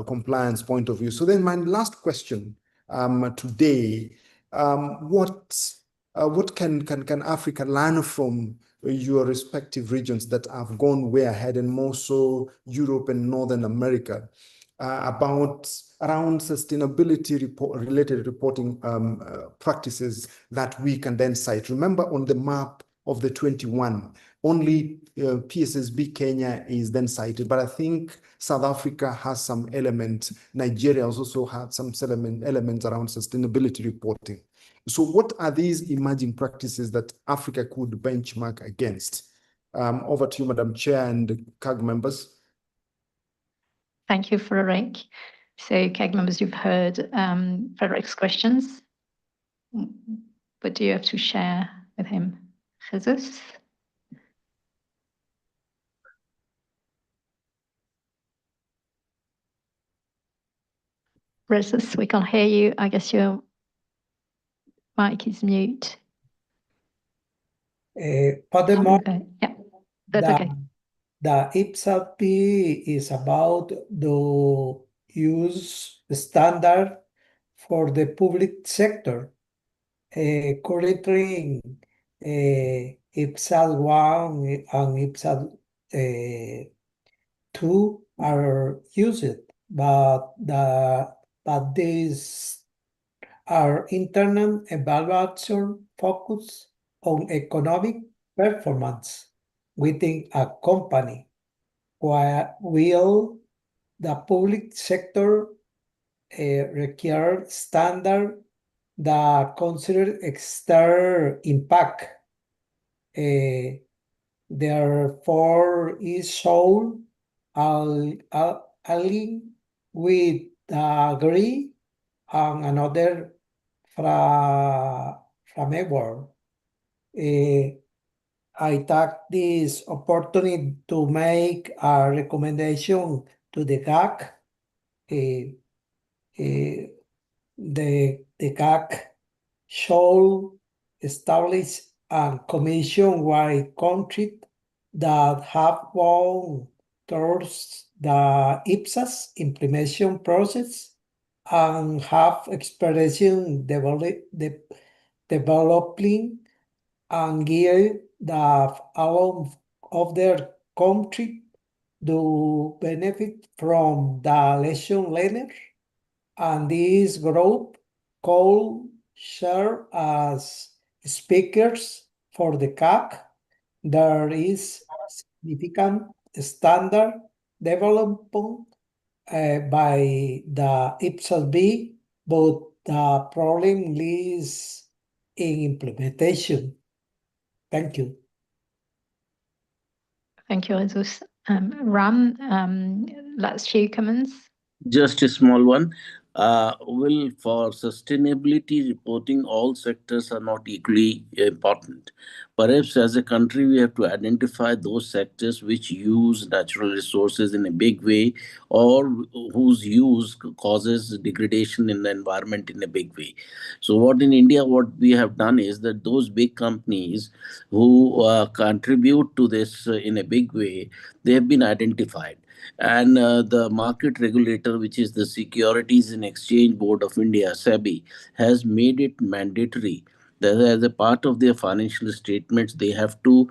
compliance point of view. So then my last question today, what can Africa learn from your respective regions that have gone way ahead, and more so Europe and Northern America, around sustainability related reporting practices that we can then cite? Remember, on the map of the 21, only IPSASB Kenya is then cited, but I think South Africa has some element. Nigeria also had some elements around sustainability reporting. So what are these emerging practices that Africa could benchmark against? Over to you, Madam Chair and CAG members. Thank you, Frederic. So CAG members, you've heard Frederic's questions. What do you have to share with him? Jesus? Jesus, we can't hear you. I guess your mic is mute. Furthermore, yeah, that's okay. The IPSASB is about the use standard for the public sector. Currently, IPSAS 1 and IPSAS 2 are used, but these are internal evaluation focused on economic performance within a company, while the public sector require standard that consider external impact. Therefore, is shown align with the agree on another from Edward. I take this opportunity to make a recommendation to the CAG. The CAG should establish a commission-wide country that have gone towards the IPSAS implementation process and have experience developing and gear that all of their country do benefit from the lesson learned, and this group could serve as speakers for the CAG. There is significant standard development by the IPSASB, but the problem lies in implementation. Thank you. Thank you, Jesus. Ram, last few comments. Just a small one. Well, for sustainability reporting, all sectors are not equally important. Perhaps as a country, we have to identify those sectors which use natural resources in a big way or whose use causes degradation in the environment in a big way. So what in India, what we have done is that those big companies who contribute to this in a big way, they have been identified. And the market regulator, which is the Securities and Exchange Board of India, SEBI, has made it mandatory that as a part of their financial statements, they have to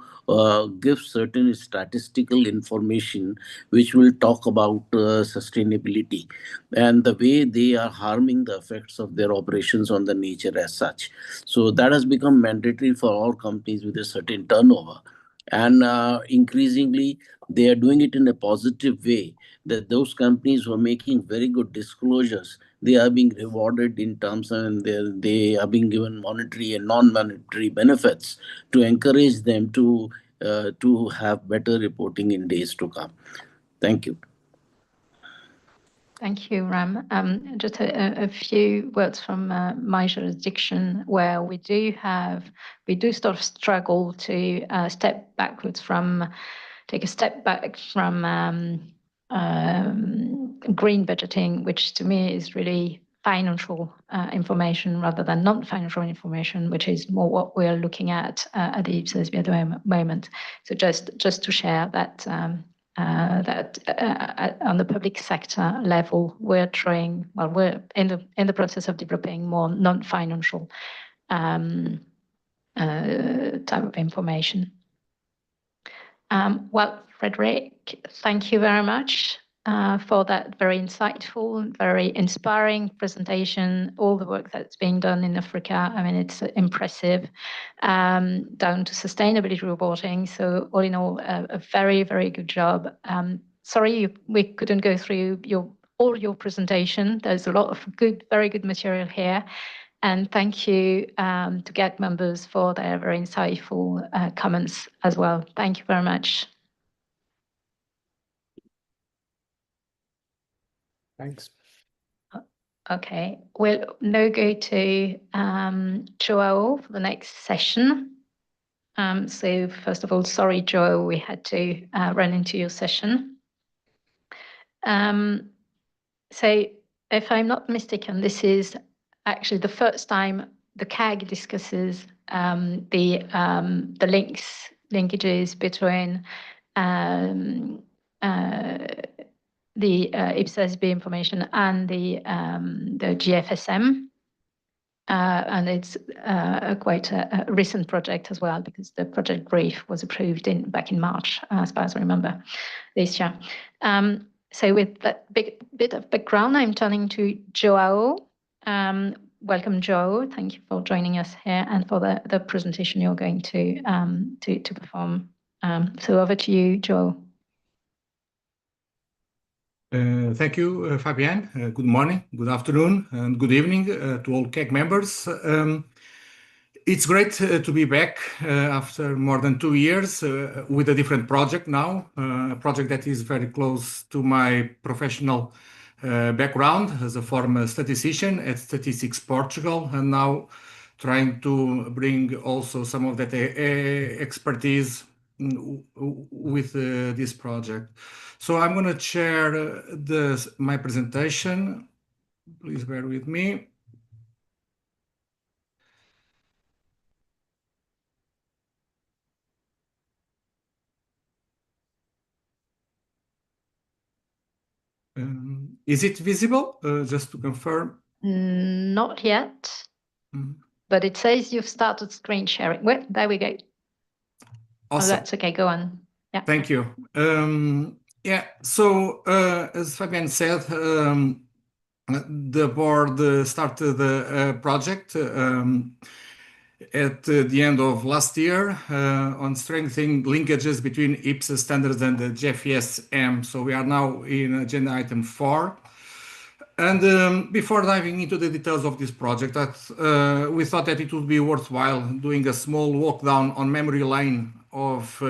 give certain statistical information which will talk about sustainability and the way they are harming the effects of their operations on the nature as such. So that has become mandatory for all companies with a certain turnover. And increasingly, they are doing it in a positive way, that those companies who are making very good disclosures, they are being rewarded in terms and they are being given monetary and non-monetary benefits to encourage them to have better reporting in days to come. Thank you. Thank you, Ram. Just a few words from my jurisdiction, where we do sort of struggle to take a step back from green budgeting, which to me is really financial information rather than non-financial information, which is more what we're looking at the IPSASB at the moment. So just to share that that on the public sector level, we're in the process of developing more non-financial type of information. Well, Frederick, thank you very much for that very insightful, very inspiring presentation, all the work that's being done in Africa. I mean, it's impressive, down to sustainability reporting. So all in all, a very, very good job. Sorry we couldn't go through all your presentation. There's a lot of very good material here. And thank you to CAG members for their very insightful comments as well. Thank you very much. Thanks. Okay, we'll now go to Joao for the next session. So first of all, sorry, Joao, we had to run into your session. So if I'm not mistaken, this is actually the first time the CAG discusses the linkages between the IPSASB information and the GFSM. And it's quite a recent project as well, because the project brief was approved back in March, as far as I remember, this year. So with that bit of background, I'm turning to Joao. Welcome, Joao. Thank you for joining us here and for the presentation you're going to perform. So over to you, Joao. Thank you, Fabienne. Good morning, good afternoon, and good evening to all CAG members. It's great to be back after more than 2 years with a different project now, a project that is very close to my professional background as a former statistician at Statistics Portugal, and now trying to bring also some of that expertise with this project. So I'm going to share my presentation. Please bear with me. Is it visible? Just to confirm. Not yet, Mhm. but it says you've started screen sharing. Well, there we go. Oh, Awesome. that's okay. Go on. Yeah. Thank you. Yeah, so as Fabian said, the board started the project at the end of last year on strengthening linkages between IPSAS standards and the GFSM. So we are now in agenda item 4. And before diving into the details of this project, we thought that it would be worthwhile doing a small walk down on memory lane of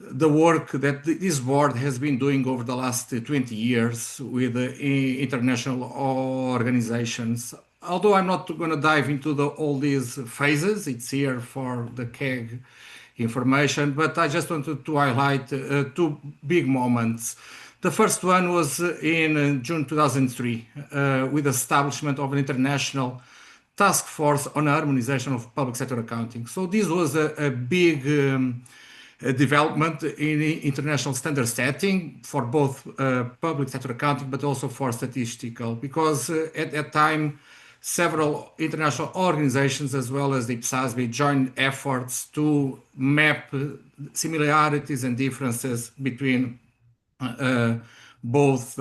the work that this board has been doing over the last 20 years with international organizations. Although I'm not going to dive into all these phases, it's here for the CAG information, but I just wanted to highlight two big moments. The first one was in June 2003 with the establishment of an international task force on harmonization of public sector accounting. So this was a big development in international standard setting for both public sector accounting, but also for statistical, because at that time, several international organizations, as well as the IPSASB, joined efforts to map similarities and differences between both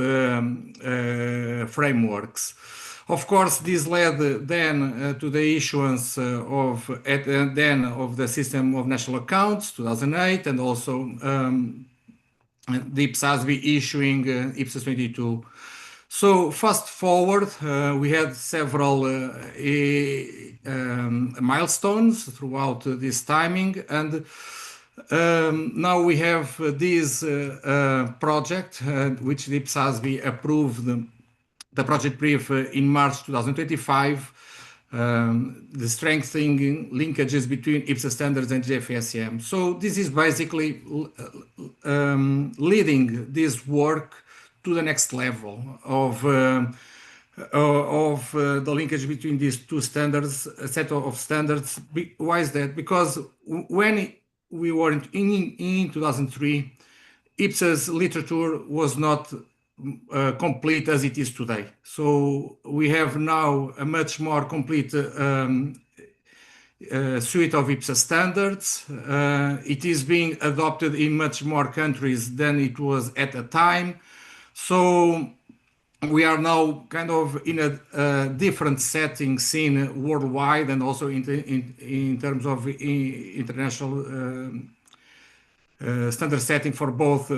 frameworks. Of course, this led then to the issuance of the System of National Accounts, 2008, and also the IPSASB issuing IPSAS 22. So fast forward, we had several milestones throughout this timing, and now we have this project, which the IPSASB approved the project brief in March 2025, the strengthening linkages between IPSAS standards and GFSM. So this is basically leading this work to the next level of the linkage between these two standards, a set of standards. Why is that? Because when we were in 2003, IPSAS literature was not complete as it is today. So we have now a much more complete suite of IPSAS standards. It is being adopted in much more countries than it was at the time. So we are now kind of in a different setting seen worldwide, and also in terms of international standard setting for both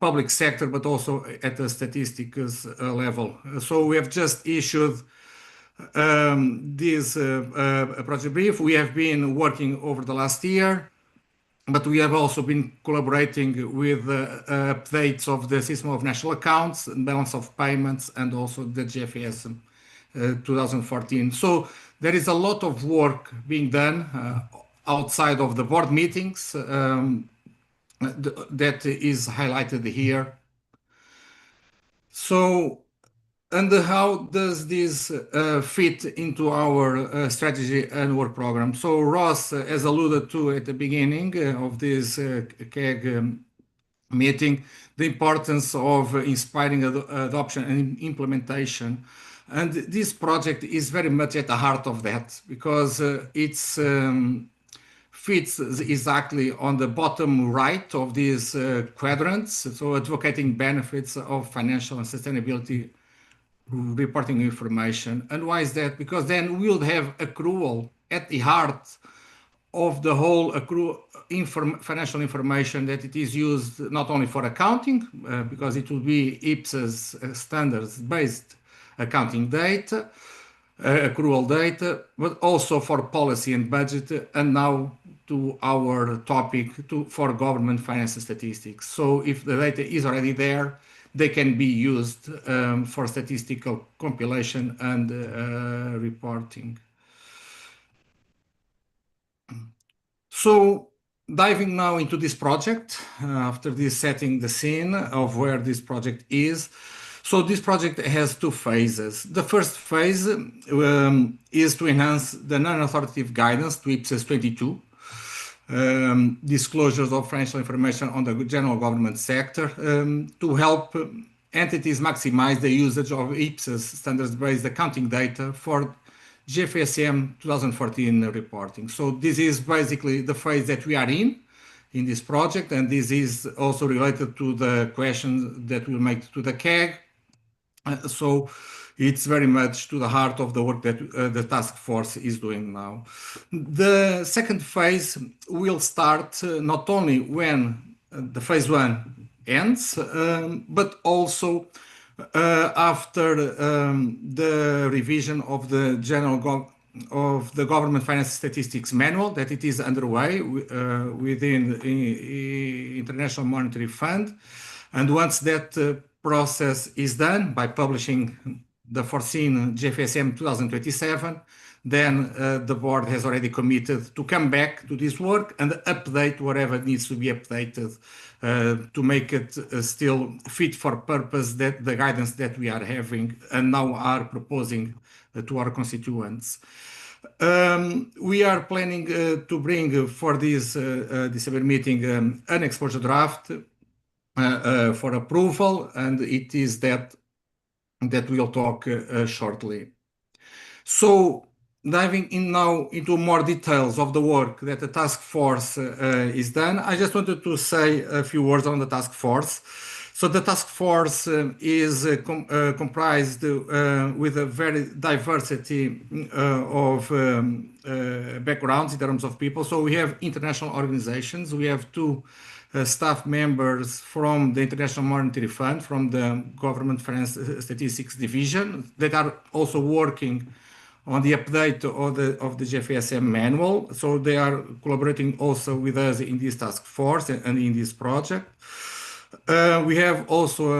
public sector, but also at the statistics level. So we have just issued this project brief. We have been working over the last year, but we have also been collaborating with updates of the System of National Accounts, balance of payments, and also the GFS 2014. So there is a lot of work being done outside of the board meetings that is highlighted here. So, and how does this fit into our strategy and work program? So Ross has alluded to at the beginning of this CAG meeting, the importance of inspiring adoption and implementation. And this project is very much at the heart of that, because it's fits exactly on the bottom right of these quadrants. So advocating benefits of financial and sustainability reporting information. And why is that? Because then we'll have accrual at the heart of the whole financial information, that it is used not only for accounting, because it will be IPSAS standards-based accounting data, accrual data, but also for policy and budget, and now to our topic for government finance and statistics. So if the data is already there, they can be used for statistical compilation and reporting. So diving now into this project, after this setting the scene of where this project is. So this project has two phases. The first phase is to enhance the non-authoritative guidance to IPSAS 22, disclosures of financial information on the general government sector, to help entities maximize the usage of IPSAS standards-based accounting data for GFSM 2014 reporting. So this is basically the phase that we are in this project, and this is also related to the questions that we'll make to the CAG. So it's very much to the heart of the work that the task force is doing now. The second phase will start not only when the phase one ends, but also after the revision of the government finance statistics manual that it is underway within the International Monetary Fund. And once that process is done by publishing the foreseen GFSM 2027, then the board has already committed to come back to this work and update whatever needs to be updated to make it still fit for purpose, that the guidance that we are having and now are proposing to our constituents. We are planning to bring for this December meeting an exposure draft for approval, and it is that we'll talk shortly. So diving in now into more details of the work that the task force is done, I just wanted to say a few words on the task force. So the task force is comprised with a very diversity of backgrounds in terms of people. So we have international organizations. We have two staff members from the International Monetary Fund, from the Government Finance Statistics Division, that are also working on the update of the GFSM manual. So they are collaborating also with us in this task force and in this project. We have also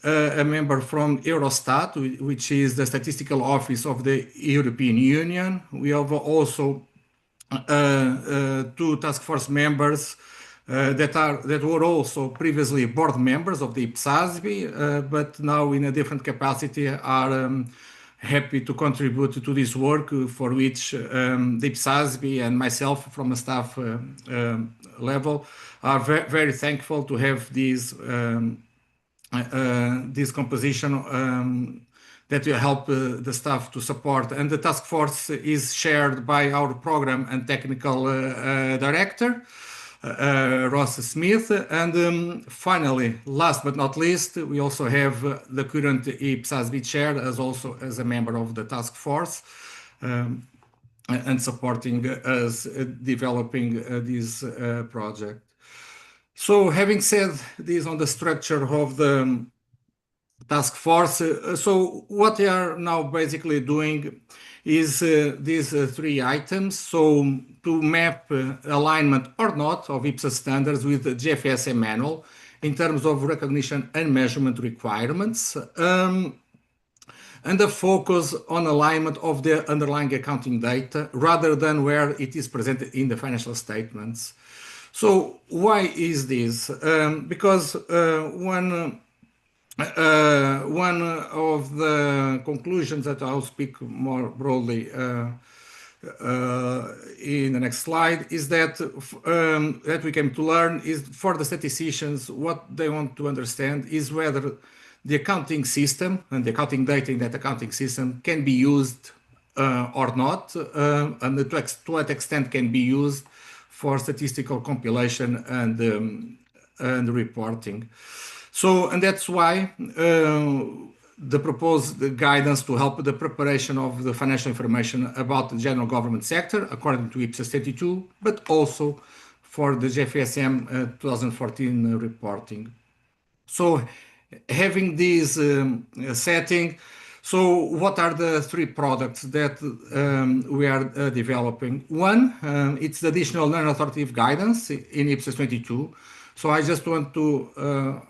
a member from Eurostat, which is the statistical office of the European Union. We have also two task force members that were also previously board members of the IPSASB, but now in a different capacity are happy to contribute to this work, for which the IPSASB and myself from a staff level are very thankful to have this composition that will help the staff to support. And the task force is shared by our program and technical director, Ross Smith. And finally, last but not least, we also have the current IPSASB chair as a member of the task force and supporting us developing this project. So having said this on the structure of the task force, so what they are now basically doing is these three items. So to map alignment or not of IPSAS standards with the GFSM manual in terms of recognition and measurement requirements, and the focus on alignment of the underlying accounting data rather than where it is presented in the financial statements. So why is this? Because one of the conclusions that I'll speak more broadly in the next slide is that we came to learn is for the statisticians, what they want to understand is whether the accounting system and the accounting data in that accounting system can be used or not, and to what extent can be used for statistical compilation and reporting. So, and that's why the proposed guidance to help the preparation of the financial information about the general government sector, according to IPSAS 32, but also for the GFSM 2014 reporting. So, having this setting, so what are the three products that we are developing? One, it's the additional non-authoritative guidance in IPSAS 22. So I just want to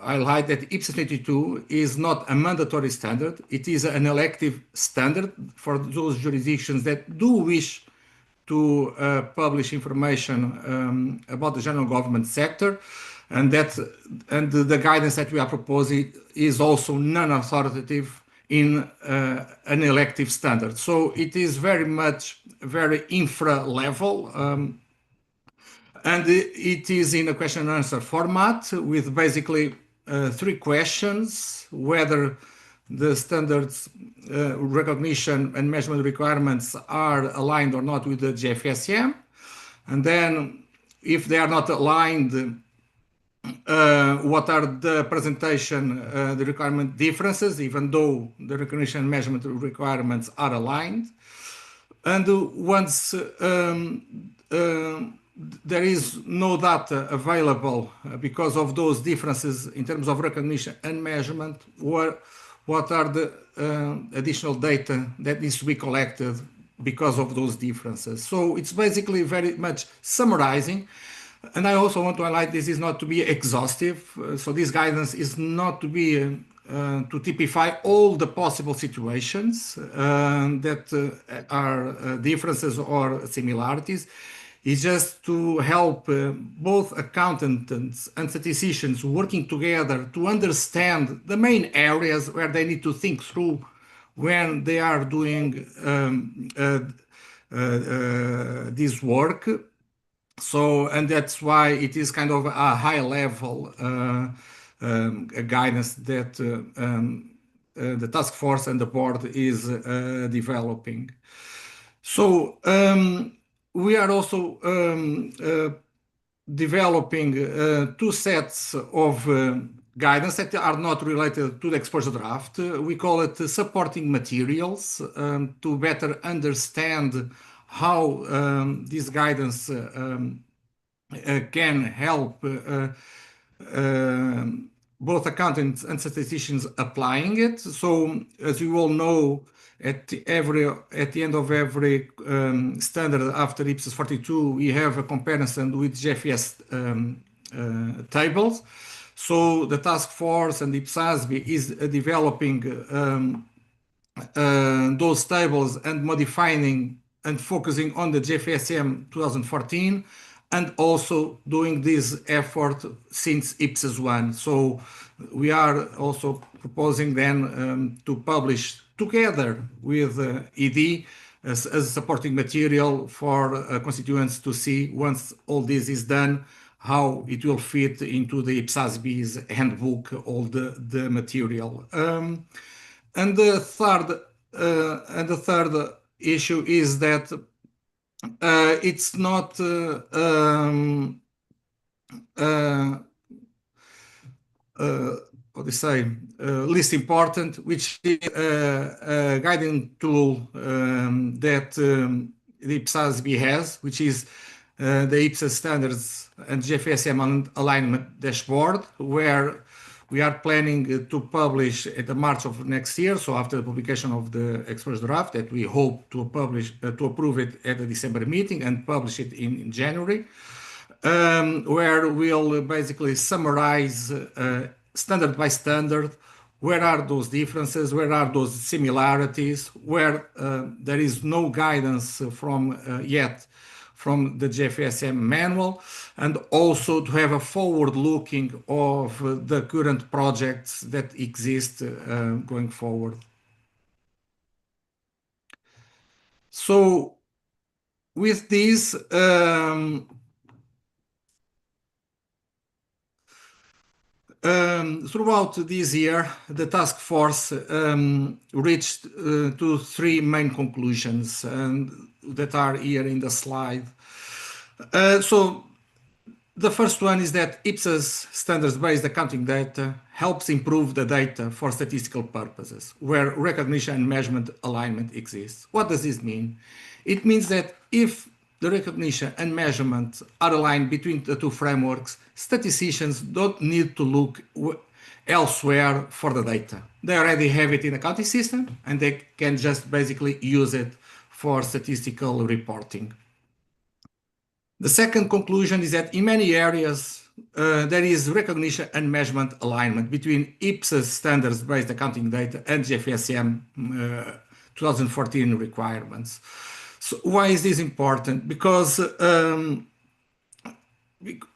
highlight that IPSAS 22 is not a mandatory standard. It is an elective standard for those jurisdictions that do wish to publish information about the general government sector, and the guidance that we are proposing is also non-authoritative in an elective standard. So it is very much very infra level. And it is in a question and answer format with basically 3 questions: whether the standards recognition and measurement requirements are aligned or not with the GFSM. And then if they are not aligned, what are the presentation, the requirement differences, even though the recognition and measurement requirements are aligned. And once there is no data available because of those differences in terms of recognition and measurement, what are the additional data that needs to be collected because of those differences. So it's basically very much summarizing. And I also want to highlight this is not to be exhaustive. So this guidance is not to be to typify all the possible situations that are differences or similarities. It's just to help both accountants and statisticians working together to understand the main areas where they need to think through when they are doing this work. So, and that's why it is kind of a high level guidance that the task force and the board is developing. So we are also developing 2 sets of guidance that are not related to the exposure draft. We call it supporting materials to better understand how this guidance can help both accountants and statisticians applying it. So as you all know, at the end of every standard after IPSAS 42, we have a comparison with GFS tables. So the task force and IPSASB is developing those tables and modifying and focusing on the GFSM 2014, and also doing this effort since IPSAS 1. So we are also proposing then to publish together with ED as supporting material for constituents to see, once all this is done, how it will fit into the IPSASB's handbook, all the material. And the third issue is that it's not what do you say, least important, which is a guiding tool that the IPSASB has, which is the IPSAS standards and GFSM alignment dashboard, where we are planning to publish at the March of next year, so after the publication of the exposure draft, that we hope to publish, to approve it at the December meeting and publish it in January, where we'll basically summarize standard by standard, where are those differences, where are those similarities, where there is no guidance from yet from the GFSM manual, and also to have a forward-looking of the current projects that exist going forward. So with this, throughout this year, the task force reached to 3 main conclusions that are here in the slide. So the first one is that IPSAS standards-based accounting data helps improve the data for statistical purposes, where recognition and measurement alignment exists. What does this mean? It means that if the recognition and measurement are aligned between the 2 frameworks, statisticians don't need to look elsewhere for the data. They already have it in the accounting system, and they can just basically use it for statistical reporting. The second conclusion is that in many areas there is recognition and measurement alignment between IPSAS standards-based accounting data and GFSM 2014 requirements. So why is this important? Because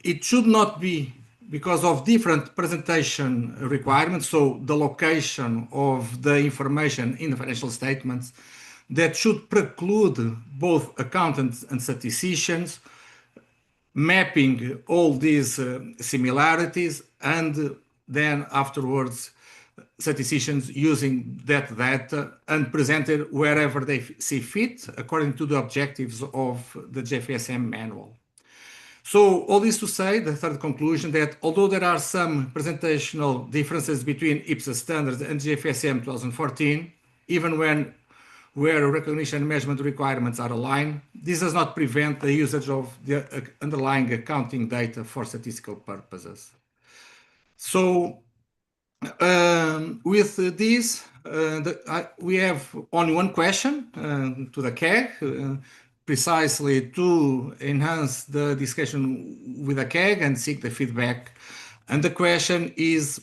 it should not be because of different presentation requirements, so the location of the information in the financial statements, that should preclude both accountants and statisticians mapping all these similarities and then afterwards statisticians using that data and present it wherever they see fit according to the objectives of the GFSM manual. So all this to say, the third conclusion, that although there are some presentational differences between IPSAS standards and GFSM 2014, even where recognition and measurement requirements are aligned, this does not prevent the usage of the underlying accounting data for statistical purposes. So with this, we have only one question to the CAG, precisely to enhance the discussion with the CAG and seek the feedback. And the question is,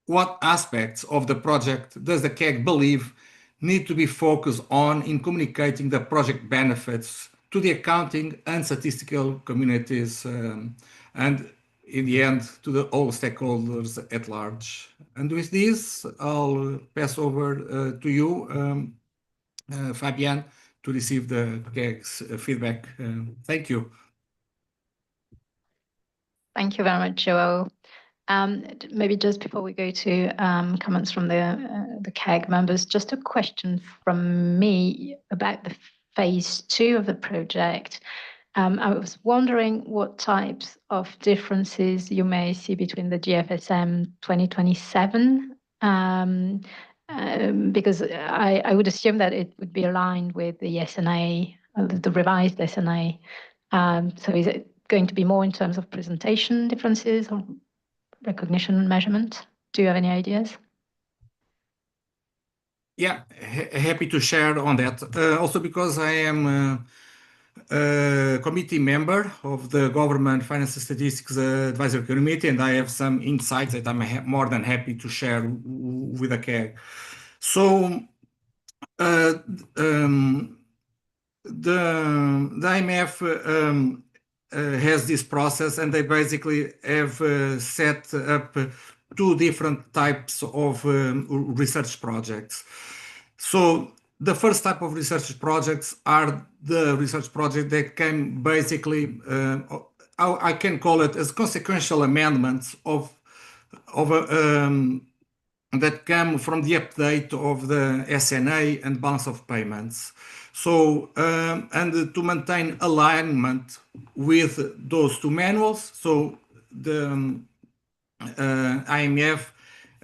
what aspects of the project does the CAG believe need to be focused on in communicating the project benefits to the accounting and statistical communities and in the end to the all stakeholders at large? And with this, I'll pass over to you, Fabienne, to receive the CAG's feedback. Thank you. Thank you very much, Joel. Maybe just before we go to comments from the CAG members, just a question from me about the phase 2 of the project. I was wondering what types of differences you may see between the GFSM 2027, because I would assume that it would be aligned with the SNA, the revised SNA. So is it going to be more in terms of presentation differences or recognition and measurement? Do you have any ideas? Yeah, happy to share on that. Also because I am a committee member of the Government Finance and Statistics Advisory Committee, and I have some insights that I'm more than happy to share with the CAG. So the IMF has this process, and they basically have set up 2 different types of research projects. So the first type of research projects are the research projects that can basically, I can call it as consequential amendments of that come from the update of the SNA and balance of payments. So, and to maintain alignment with those 2 manuals, so the IMF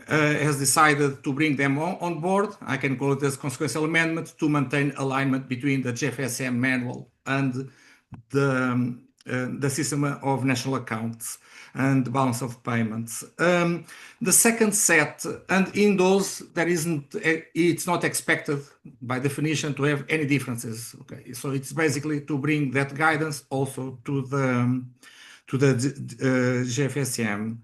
has decided to bring them on board. I can call it as consequential amendment to maintain alignment between the GFSM manual and the system of national accounts and the balance of payments. The second set, and in those there isn't, it's not expected by definition to have any differences. Okay, so it's basically to bring that guidance also to the GFSM.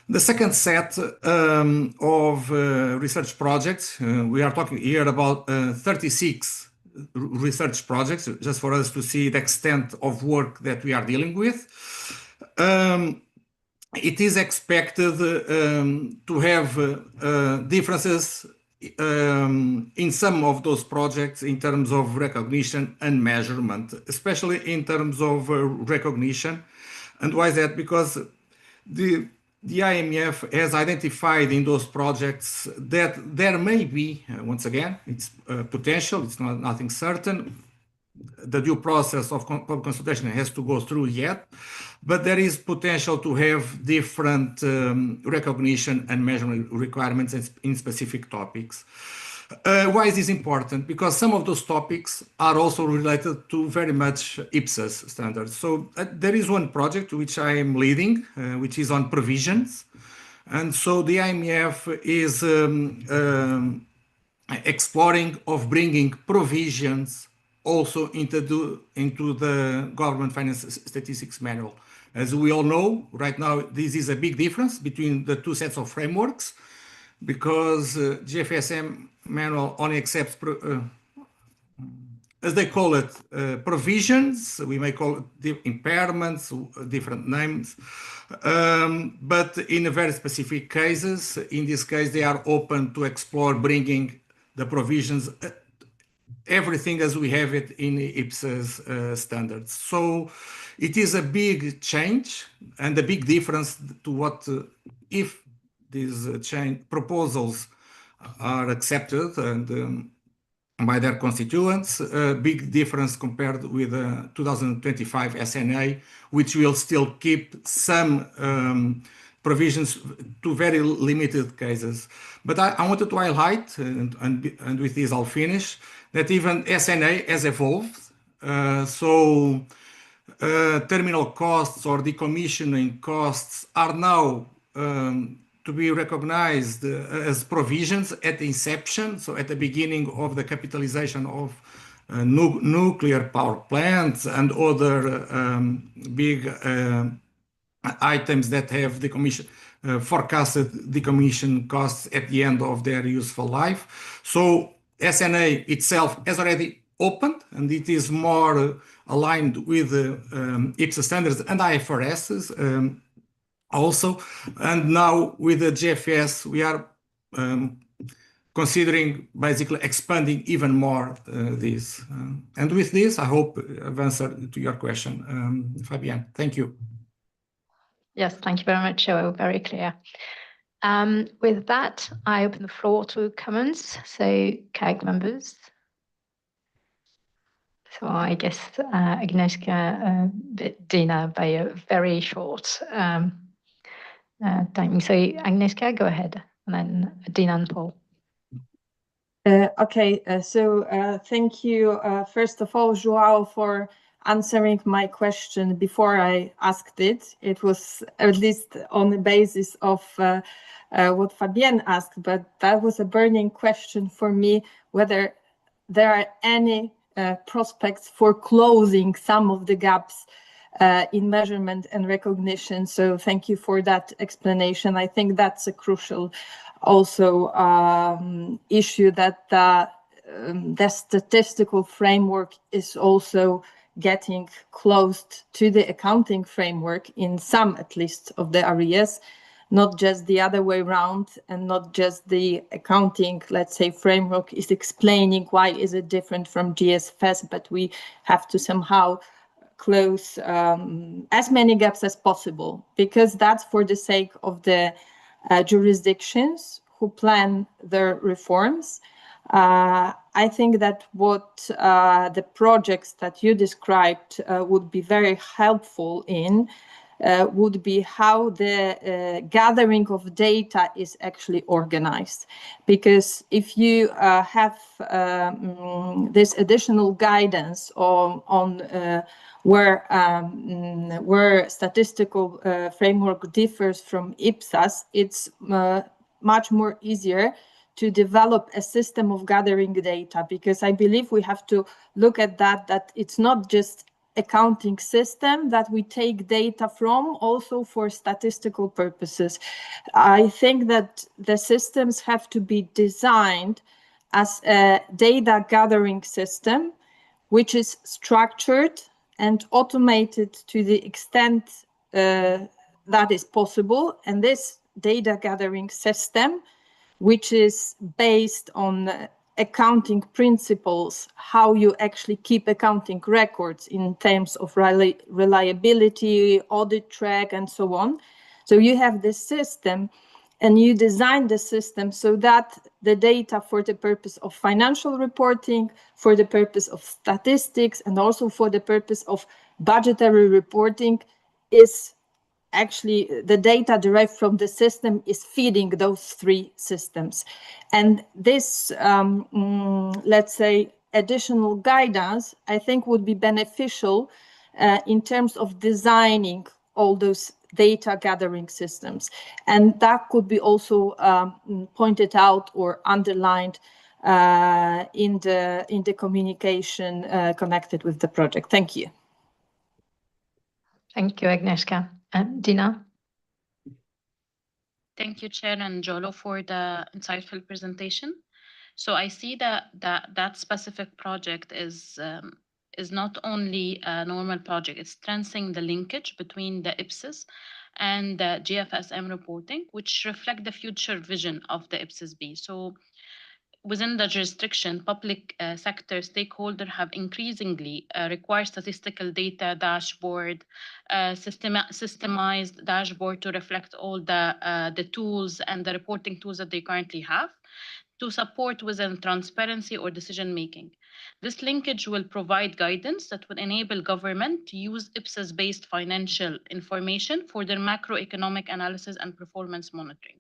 The second set of research projects, we are talking here about 36 research projects, just for us to see the extent of work that we are dealing with. It is expected to have differences in some of those projects in terms of recognition and measurement, especially in terms of recognition. And why is that? Because the IMF has identified in those projects that there may be, once again, it's potential, it's not nothing certain. The due process of public consultation has to go through yet, but there is potential to have different recognition and measurement requirements in specific topics. Why is this important? Because some of those topics are also related to very much IPSAS standards. So there is one project which I am leading, which is on provisions. And so the IMF is exploring of bringing provisions also into the Government Finance Statistics Manual. As we all know, right now, this is a big difference between the two sets of frameworks because GFSM manual only accepts, as they call it, provisions. We may call it impairments, different names. But in very specific cases, in this case, they are open to explore bringing the provisions, everything as we have it in IPSAS standards. So it is a big change and a big difference to what, if these change proposals are accepted and by their constituents, a big difference compared with the 2025 SNA, which will still keep some provisions to very limited cases. But I wanted to highlight, and with this I'll finish, that even SNA has evolved. Terminal costs or decommissioning costs are now to be recognized as provisions at the inception, so at the beginning of the capitalization of nuclear power plants and other big items that have forecasted decommission costs at the end of their useful life. So SNA itself has already opened, and it is more aligned with IPSAS standards and IFRSs also. And now with the GFS, we are considering basically expanding even more this. And with this, I hope I've answered to your question, Fabienne. Thank you. Yes, thank you very much, Joel. Very clear. With that, I open the floor to comments. So, CAG members. So I guess Agnieszka, Dina, by a very short timing. So Agnieszka, go ahead, and then Dina and Paul. Okay, thank you, first of all, Joao, for answering my question before I asked it. It was at least on the basis of what Fabienne asked, but that was a burning question for me, whether there are any prospects for closing some of the gaps in measurement and recognition. So thank you for that explanation. I think that's a crucial also issue, that the statistical framework is also getting close to the accounting framework in some, at least, of the areas, not just the other way around, and not just the accounting, let's say, framework is explaining why is it different from GFS, but we have to somehow close as many gaps as possible, because that's for the sake of the jurisdictions who plan their reforms. I think that what the projects that you described would be very helpful in would be how the gathering of data is actually organized. Because if you have this additional guidance on where statistical framework differs from IPSAS, it's much more easier to develop a system of gathering data, because I believe we have to look at that it's not just accounting system that we take data from, also for statistical purposes. I think that the systems have to be designed as a data gathering system, which is structured and automated to the extent that is possible. And this data gathering system, which is based on accounting principles, how you actually keep accounting records in terms of reliability, audit track, and so on. So you have this system, and you design the system so that the data for the purpose of financial reporting, for the purpose of statistics, and also for the purpose of budgetary reporting is actually the data derived from the system is feeding those three systems. And this, let's say, additional guidance, I think would be beneficial in terms of designing all those data gathering systems. And that could be also pointed out or underlined in the communication connected with the project. Thank you. Thank you, Agnieszka. Dina? Thank you, Chair and Jolo, for the insightful presentation. So I see that specific project is not only a normal project, it's strengthening the linkage between the IPSAS and the GFSM reporting, which reflect the future vision of the IPSASB. So within the jurisdiction, public sector stakeholders have increasingly required statistical data dashboard, systemized dashboard to reflect all the tools and the reporting tools that they currently have to support within transparency or decision making. This linkage will provide guidance that will enable government to use IPSAS-based financial information for their macroeconomic analysis and performance monitoring.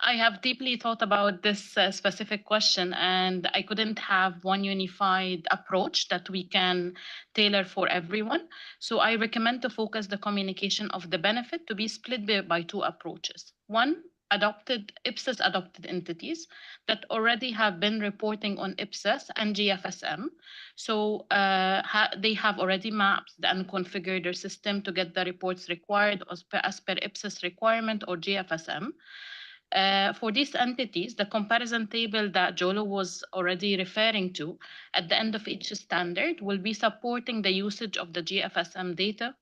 I have deeply thought about this specific question, and I couldn't have one unified approach that we can tailor for everyone. So I recommend to focus the communication of the benefit to be split by two approaches. One, IPSAS adopted entities that already have been reporting on IPSAS and GFSM. So they have already mapped and configured their system to get the reports required as per IPSAS requirement or GFSM. For these entities, the comparison table that Jolo was already referring to at the end of each standard will be supporting the usage of the GFSM data,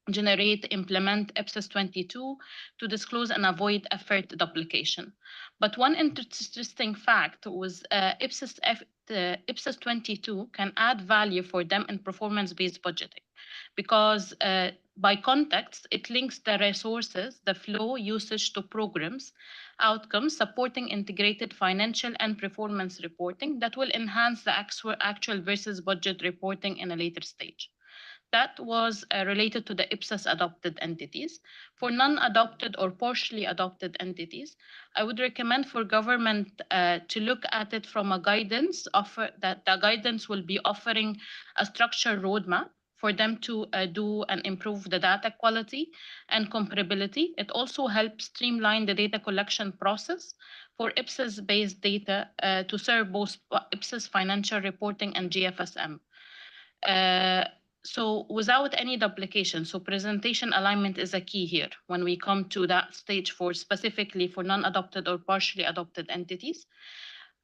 generate, implement IPSAS 22 to disclose and avoid effort duplication. But one interesting fact was IPSAS 22 can add value for them in performance-based budgeting because by context, it links the resources, the flow usage to programs, outcomes supporting integrated financial and performance reporting that will enhance the actual versus budget reporting in a later stage. That was related to the IPSAS adopted entities. For non-adopted or partially adopted entities, I would recommend for government to look at it from a guidance offer that the guidance will be offering a structured roadmap for them to do and improve the data quality and comparability. It also helps streamline the data collection process for IPSAS-based data to serve both IPSAS financial reporting and GFSM. So without any duplication, so presentation alignment is a key here when we come to that stage for specifically for non-adopted or partially adopted entities.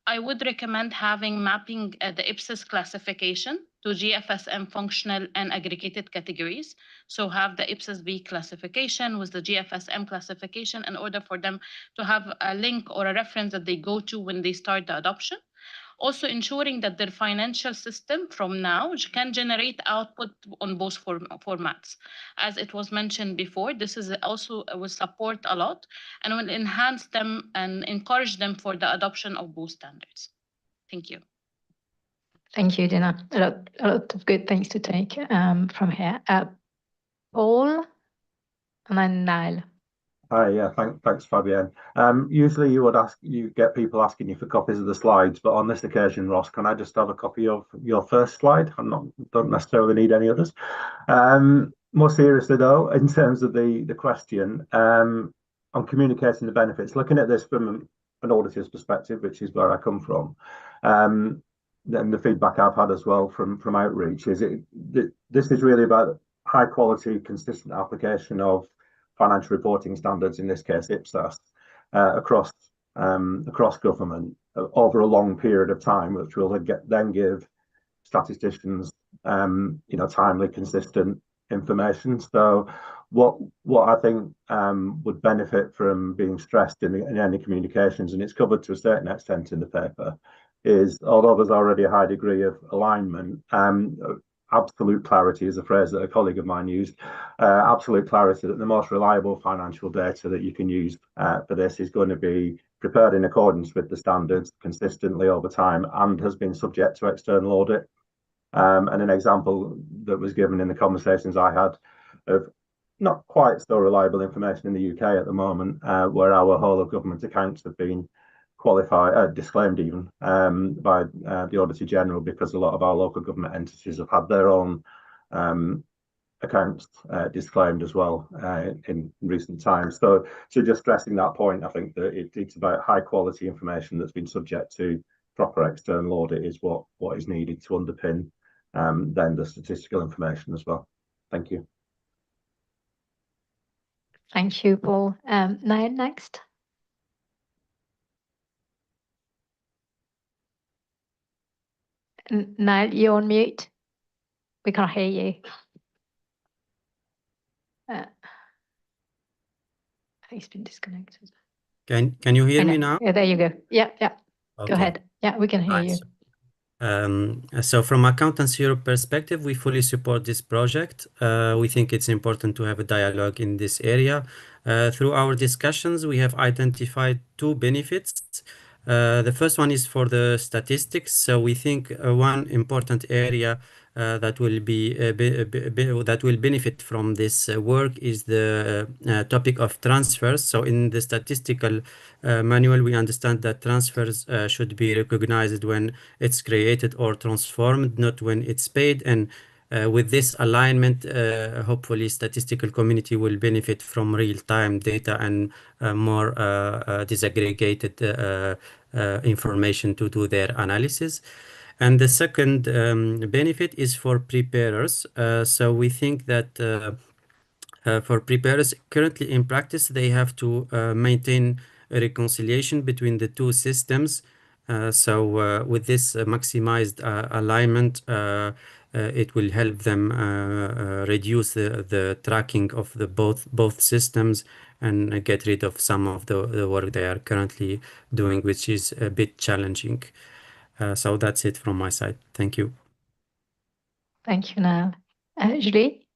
I would recommend having mapping the IPSAS classification to GFSM functional and aggregated categories. So have the IPSAS-B classification with the GFSM classification in order for them to have a link or a reference that they go to when they start the adoption. Also ensuring that their financial system from now can generate output on both formats. As it was mentioned before, this is also will support a lot and will enhance them and encourage them for the adoption of both standards. Thank you. Thank you, Dina. A lot of good things to take from here. Paul and then Niall. Hi, yeah, thanks, Fabienne. Usually you get people asking you for copies of the slides, but on this occasion, Ross, can I just have a copy of your first slide? Don't necessarily need any others. More seriously though, in terms of the question, on communicating the benefits, looking at this from an auditor's perspective, which is where I come from, then the feedback I've had as well from outreach is this is really about high quality, consistent application of financial reporting standards, in this case IPSAS, across government over a long period of time, which will then give statisticians timely, consistent information. So what I think would benefit from being stressed in any communications, and it's covered to a certain extent in the paper, is although there's already a high degree of alignment, absolute clarity is a phrase that a colleague of mine used, absolute clarity that the most reliable financial data that you can use for this is going to be prepared in accordance with the standards consistently over time and has been subject to external audit. And an example that was given in the conversations I had of not quite so reliable information in the UK at the moment, where our whole of government accounts have been disclaimed even by the Auditor General, because a lot of our local government entities have had their own accounts disclaimed as well in recent times. So just stressing that point, I think that it's about high quality information that's been subject to proper external audit is what is needed to underpin then the statistical information as well. Thank you. Thank you, Paul. Nail, next. Nail, you're on mute. We can't hear you. He's been disconnected. Can you hear me now? Yeah, there you go. Yeah. Okay. Go ahead. Yeah, we can hear you. So from Accountancy Europe perspective, we fully support this project. We think it's important to have a dialogue in this area. Through our discussions, we have identified two benefits. The first one is for the statistics. So we think one important area that will benefit from this work is the topic of transfers. So in the statistical manual, we understand that transfers should be recognized when it's created or transformed, not when it's paid. And with this alignment, hopefully statistical community will benefit from real-time data and more disaggregated information to do their analysis. And the second benefit is for preparers. So we think that for preparers currently in practice, they have to maintain a reconciliation between the two systems. So with this maximized alignment, it will help them reduce the tracking of the both systems and get rid of some of the work they are currently doing, which is a bit challenging. So that's it from my side. Thank you. Thank you, Nail. Julie?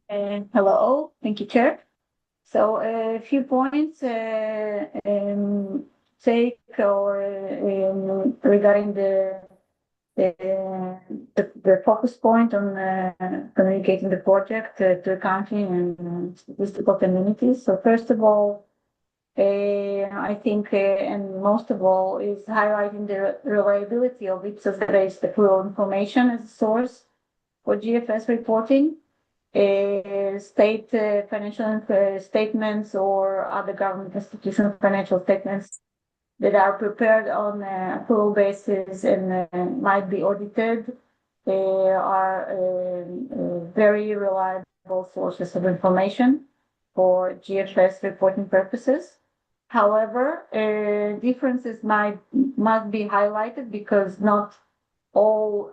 Hello, thank you, Chair. So a few points take or regarding the focus point on communicating the project to accounting and statistical communities. So first of all, I think, and most of all, is highlighting the reliability of IPSAS-based accrual information as a source for GFS reporting. State financial statements or other government institution financial statements that are prepared on an accrual basis and might be audited are very reliable sources of information for GFS reporting purposes. However, differences must be highlighted because not all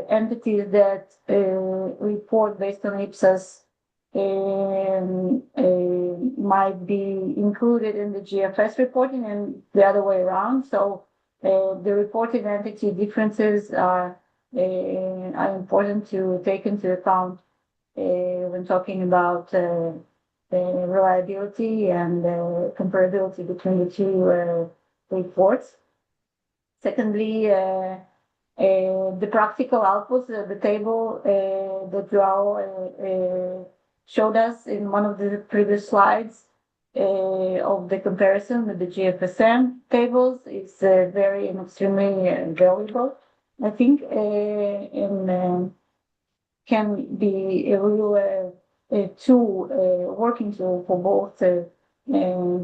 entities that report based on IPSAS might be included in the GFS reporting and the other way around. So the reported entity differences are important to take into account when talking about reliability and comparability between the two reports. Secondly, the practical outputs, the table that João showed us in one of the previous slides of the comparison with the GFSM tables is very and extremely valuable, I think, and can be a real tool, working tool for both the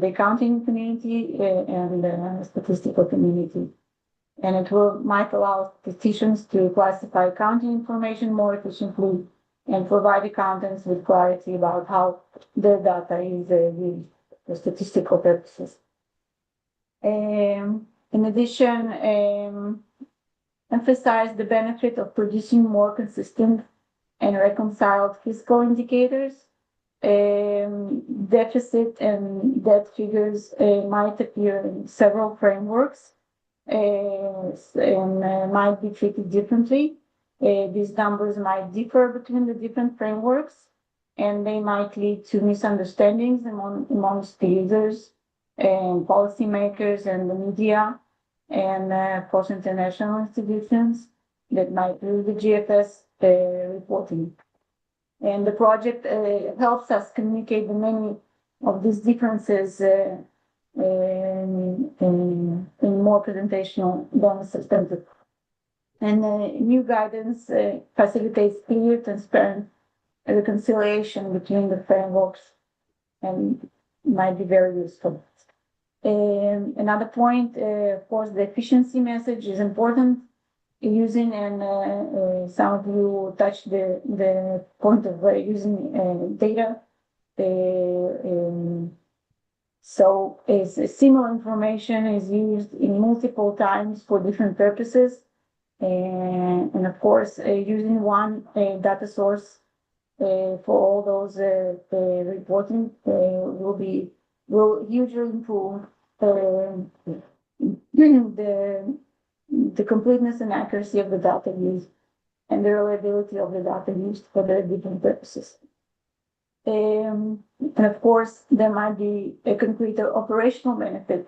accounting community and the statistical community. And it might allow statisticians to classify accounting information more efficiently and provide accountants with clarity about how their data is used for statistical purposes. In addition, emphasize the benefit of producing more consistent and reconciled fiscal indicators. Deficit and debt figures might appear in several frameworks and might be treated differently. These numbers might differ between the different frameworks, and they might lead to misunderstandings amongst the users and policymakers and the media and, of course, international institutions that might do the GFS reporting. And the project helps us communicate the many of these differences in more presentational than substantive. And new guidance facilitates clear, transparent reconciliation between the frameworks and might be very useful. Another point, of course, the efficiency message is important. using, and some of you touched the point of using data. So similar information is used in multiple times for different purposes. And of course, using one data source for all those reporting will hugely improve the completeness and accuracy of the data used and the reliability of the data used for the different purposes. And of course, there might be a concrete operational benefit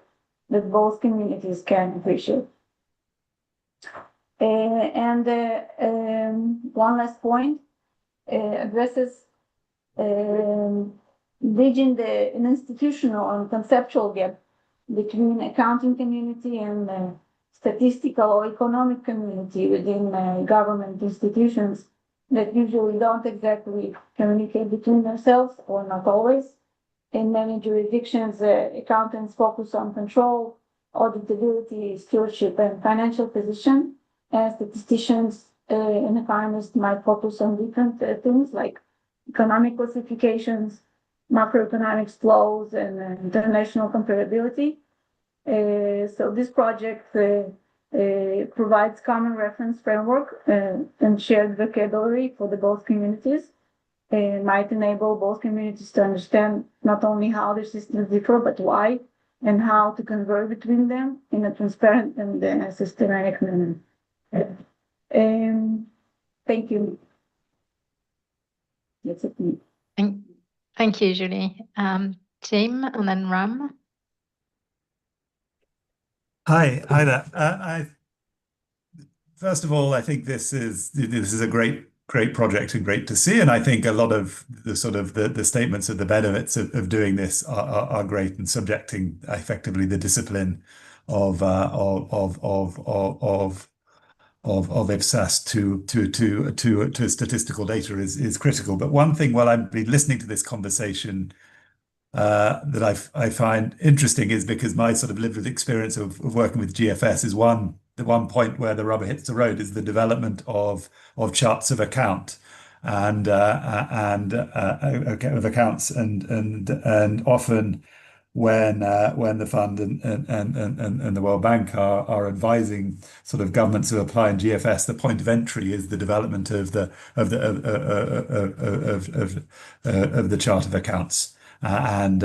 that both communities can appreciate. And one last point addresses bridging an institutional and conceptual gap between accounting community and statistical or economic community within government institutions that usually don't exactly communicate between themselves, or not always. In many jurisdictions, accountants focus on control, auditability, stewardship, and financial position, and statisticians and economists might focus on different things like economic classifications, macroeconomic flows, and international comparability. So this project provides common reference framework and shared vocabulary for the both communities. It might enable both communities to understand not only how their systems differ, but why, and how to converge between them in a transparent and systematic manner. Thank you. That's it. Thank you, Julie. Tim, and then Ram. Hi there. First of all, I think this is a great project and great to see, and I think a lot of the the statements of the benefits of doing this are great, and subjecting effectively the discipline of IPSAS to statistical data is critical. But one thing, while I've been listening to this conversation, that I find interesting is because my lived experience of working with GFS is the one point where the rubber hits the road is the development of charts of account and of accounts, and often when the fund and the World Bank are advising governments who apply in GFS, the point of entry is the development of the chart of accounts. And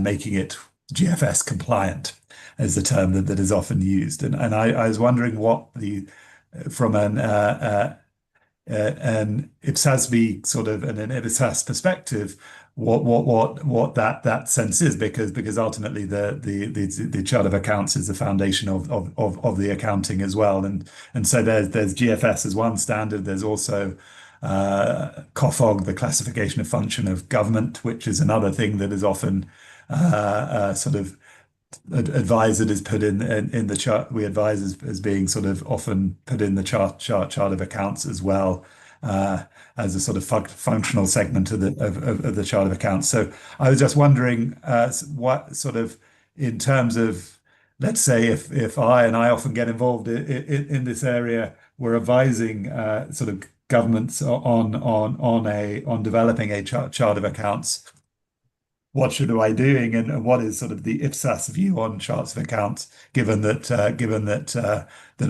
making it GFS compliant is the term that is often used. And I was wondering what from an IPSASB and an IPSAS perspective, what that sense is, because ultimately the chart of accounts is the foundation of the accounting as well. And so there's GFS as one standard. There's also COFOG, the classification of function of government, which is another thing that is often advised is put in the chart. We advise as being often put in the chart of accounts as well, as a functional segment of the chart of accounts. So I was just wondering what in terms of, let's say if I often get involved in this area, we're advising governments on developing a chart of accounts. What should I be doing, and what is the IPSAS view on charts of accounts, given that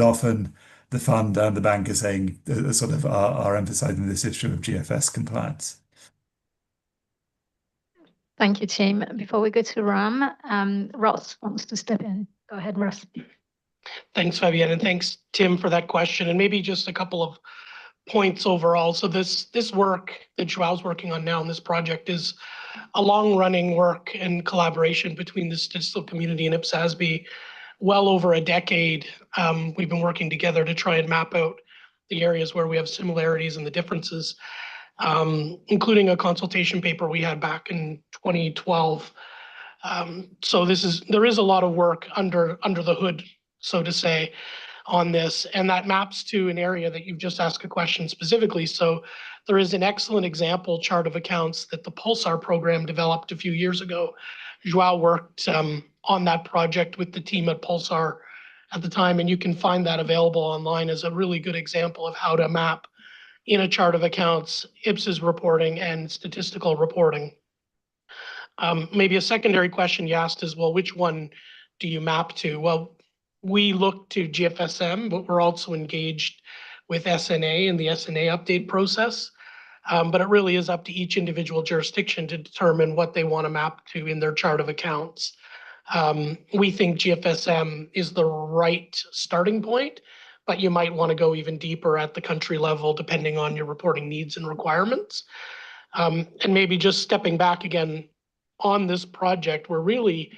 often the fund and the bank are saying are emphasizing this issue of GFS compliance. Thank you, Tim. Before we go to Ram, Ross wants to step in. Go ahead, Ross. Thanks, Fabienne, and thanks, Tim, for that question. And maybe just a couple of points overall. So this work that Joao's working on now in this project is a long-running work and collaboration between the statistical community and IPSASB. Well over a decade, we've been working together to try and map out the areas where we have similarities and the differences, including a consultation paper we had back in 2012. So there is a lot of work under the hood, so to say, on this, and that maps to an area that you've just asked a question specifically. So there is an excellent example chart of accounts that the Pulsar program developed a few years ago. Joao worked on that project with the team at Pulsar at the time, and you can find that available online as a really good example of how to map in a chart of accounts, IPSAS reporting and statistical reporting. Maybe a secondary question you asked is, well, which one do you map to? Well, we look to GFSM, but we're also engaged with SNA and the SNA update process. But it really is up to each individual jurisdiction to determine what they want to map to in their chart of accounts. We think GFSM is the right starting point, but you might want to go even deeper at the country level depending on your reporting needs and requirements. And maybe just stepping back again on this project, we're really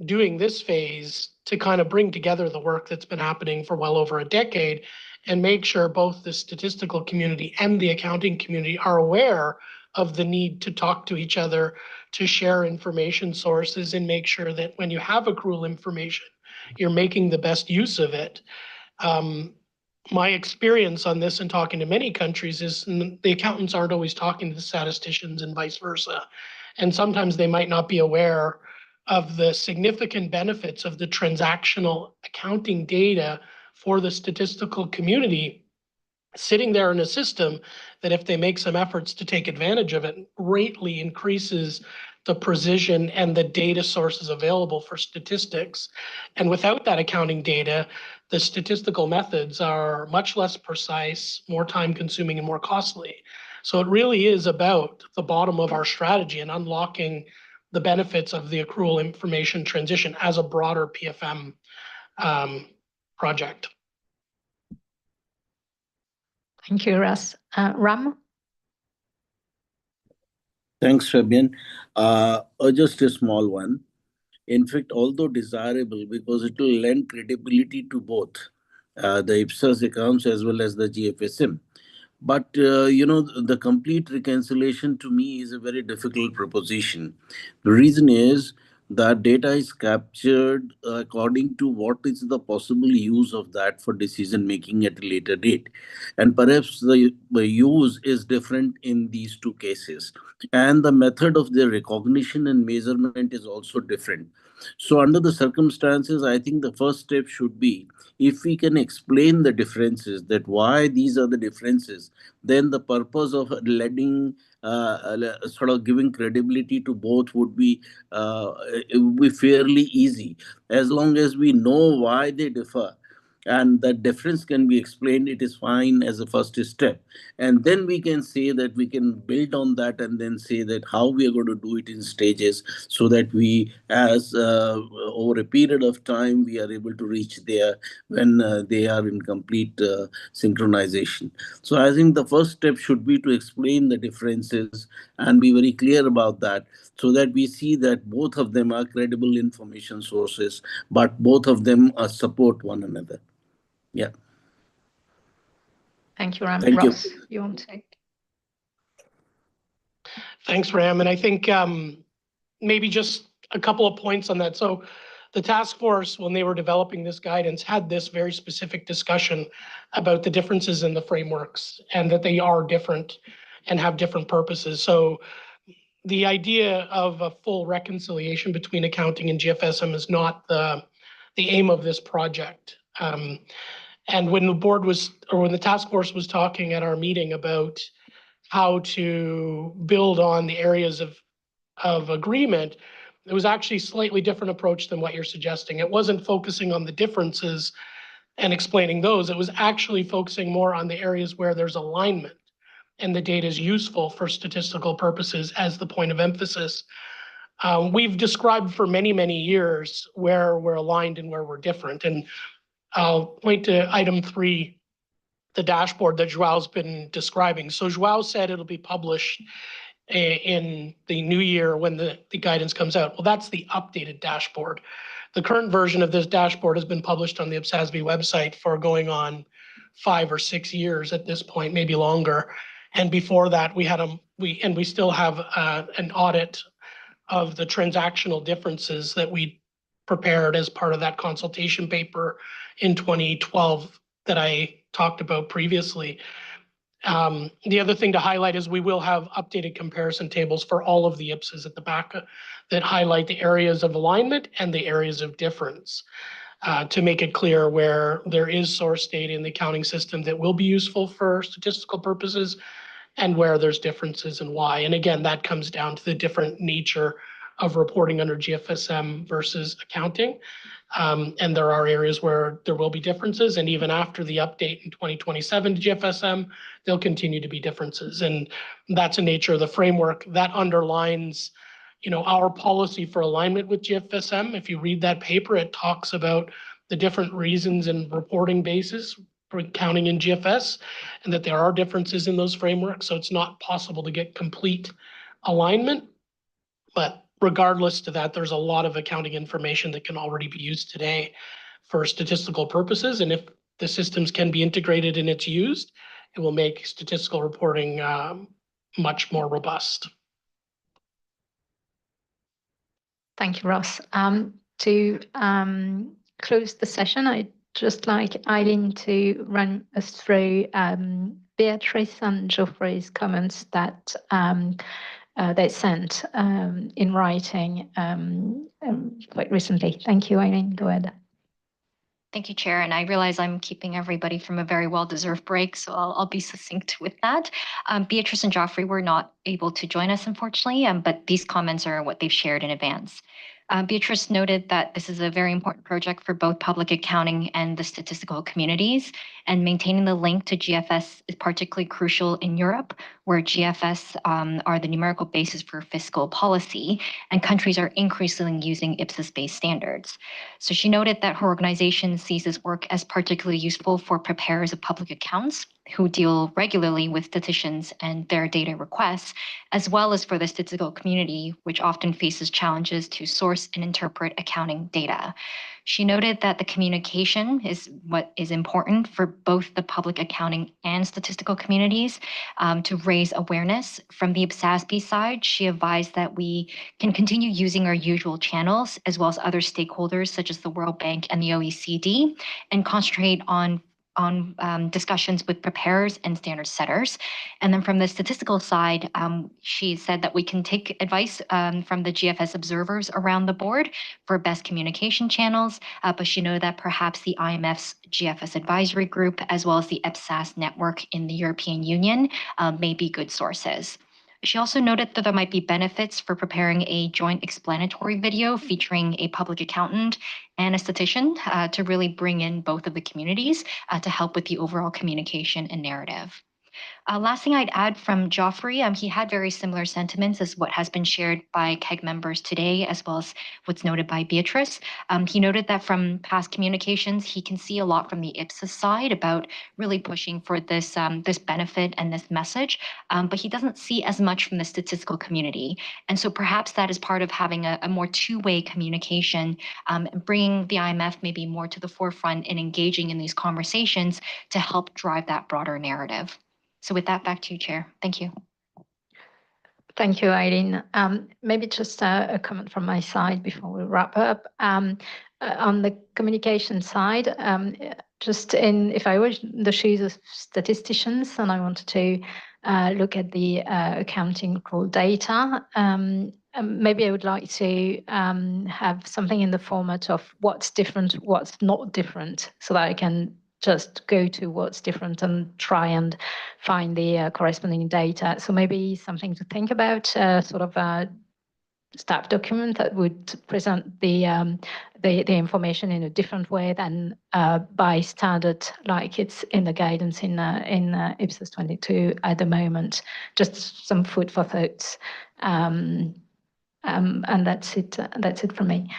doing this phase to kind of bring together the work that's been happening for well over a decade and make sure both the statistical community and the accounting community are aware of the need to talk to each other, to share information sources, and make sure that when you have accrual information, you're making the best use of it. My experience on this and talking to many countries is the accountants aren't always talking to the statisticians and vice versa. And sometimes they might not be aware of the significant benefits of the transactional accounting data for the statistical community sitting there in a system that, if they make some efforts to take advantage of it, greatly increases the precision and the data sources available for statistics. And without that accounting data, the statistical methods are much less precise, more time consuming, and more costly. So it really is about the bottom of our strategy and unlocking the benefits of the accrual information transition as a broader PFM project. Thank you, Russ. Ram? Thanks, Fabian. Just a small one. In fact, although desirable, because it will lend credibility to both the IPSAS accounts as well as the GFSM. But, the complete reconciliation to me is a very difficult proposition. The reason is that data is captured according to what is the possible use of that for decision making at a later date. And perhaps the use is different in these two cases. And the method of their recognition and measurement is also different. So under the circumstances, I think the first step should be, if we can explain the differences, that why these are the differences, then the purpose of letting sort of giving credibility to both would be it would be fairly easy, as long as we know why they differ and that difference can be explained. It is fine as a first step, and then we can say that we can build on that and then say that how we are going to do it in stages, so that we, as over a period of time, we are able to reach there when they are in complete synchronization. So I think the first step should be to explain the differences and be very clear about that, so that we see that both of them are credible information sources, but both of them support one another. Yeah. Thank you, Ram. Thank you. Ross, you want to take? Thanks, Ram. And I think maybe just a couple of points on that. So the task force, when they were developing this guidance, had this very specific discussion about the differences in the frameworks and that they are different and have different purposes. So the idea of a full reconciliation between accounting and GFSM is not the aim of this project. And when the board was, or when the task force was talking at our meeting about how to build on the areas of agreement, it was actually a slightly different approach than what you're suggesting. It wasn't focusing on the differences and explaining those. It was actually focusing more on the areas where there's alignment and the data is useful for statistical purposes as the point of emphasis. We've described for many, many years where we're aligned and where we're different. And I'll point to item 3, the dashboard that Joao's been describing. So Joao said it'll be published in the new year when the guidance comes out. Well, that's the updated dashboard. The current version of this dashboard has been published on the IPSASB website for going on 5 or 6 years at this point, maybe longer. And before that, we still have an audit of the transactional differences that we prepared as part of that consultation paper in 2012 that I talked about previously. The other thing to highlight is we will have updated comparison tables for all of the IPSAs at the back that highlight the areas of alignment and the areas of difference. to make it clear where there is source data in the accounting system that will be useful for statistical purposes and where there's differences and why. And again, that comes down to the different nature of reporting under GFSM versus accounting. And there are areas where there will be differences. And even after the update in 2027 to GFSM, there'll continue to be differences. And that's the nature of the framework that underlines our policy for alignment with GFSM. If you read that paper, it talks about the different reasons and reporting basis for accounting in GFS, and that there are differences in those frameworks. So it's not possible to get complete alignment. But regardless to that, there's a lot of accounting information that can already be used today for statistical purposes. And if the systems can be integrated and it's used, it will make statistical reporting much more robust. Thank you, Ross. To close the session, I'd just like Eileen to run us through Beatrice and Geoffrey's comments that they sent in writing quite recently. Thank you, Eileen. Go ahead. Thank you, Chair. And I realize I'm keeping everybody from a very well-deserved break, so I'll be succinct with that. Beatrice and Geoffrey were not able to join us, unfortunately, but these comments are what they've shared in advance. Beatrice noted that this is a very important project for both public accounting and the statistical communities, and maintaining the link to GFS is particularly crucial in Europe, where GFS are the numerical basis for fiscal policy, and countries are increasingly using IPSAS-based standards. So she noted that her organization sees this work as particularly useful for preparers of public accounts who deal regularly with statisticians and their data requests, as well as for the statistical community, which often faces challenges to source and interpret accounting data. She noted that the communication is what is important for both the public accounting and statistical communities to raise awareness. From the IPSASB side, she advised that we can continue using our usual channels, as well as other stakeholders such as the World Bank and the OECD, and concentrate on discussions with preparers and standard setters. And then from the statistical side, she said that we can take advice from the GFS observers around the board for best communication channels, but she noted that perhaps the IMF's GFS advisory group, as well as the IPSAS network in the European Union, may be good sources. She also noted that there might be benefits for preparing a joint explanatory video featuring a public accountant and a statistician to really bring in both of the communities to help with the overall communication and narrative. Last thing I'd add from Geoffrey, he had very similar sentiments as what has been shared by CAG members today, as well as what's noted by Beatrice. He noted that from past communications, he can see a lot from the IPSAS side about really pushing for this, this benefit and this message, but he doesn't see as much from the statistical community. And so perhaps that is part of having a more two-way communication, bringing the IMF maybe more to the forefront and engaging in these conversations to help drive that broader narrative. So with that, back to you, Chair. Thank you. Thank you, Eileen. Maybe just a comment from my side before we wrap up. On the communication side, if I were the shoes of statisticians and I wanted to look at the accounting accrual data, maybe I would like to have something in the format of what's different, what's not different, so that I can just go to what's different and try and find the corresponding data. So maybe something to think about, sort of a staff document that would present the information in a different way than by standard, like it's in the guidance in IPSAS 22 at the moment. Just some food for thoughts, and that's it. That's it from me.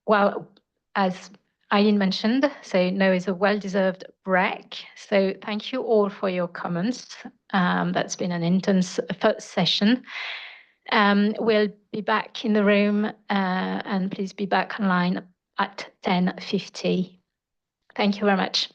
Well, as Eileen mentioned, so now is a well-deserved break. So thank you all for your comments. That's been an intense first session. We'll be back in the room, and please be back online at 10:50. Thank you very much.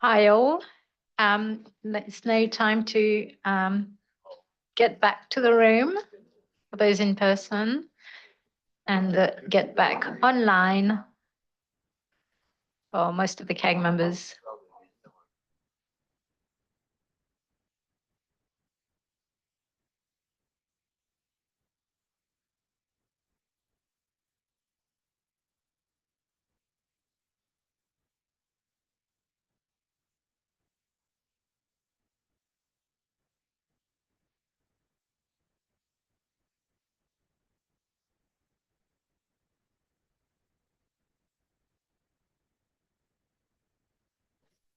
Hi all. It's now time to get back to the room for those in person and get back online for most of the CAG members.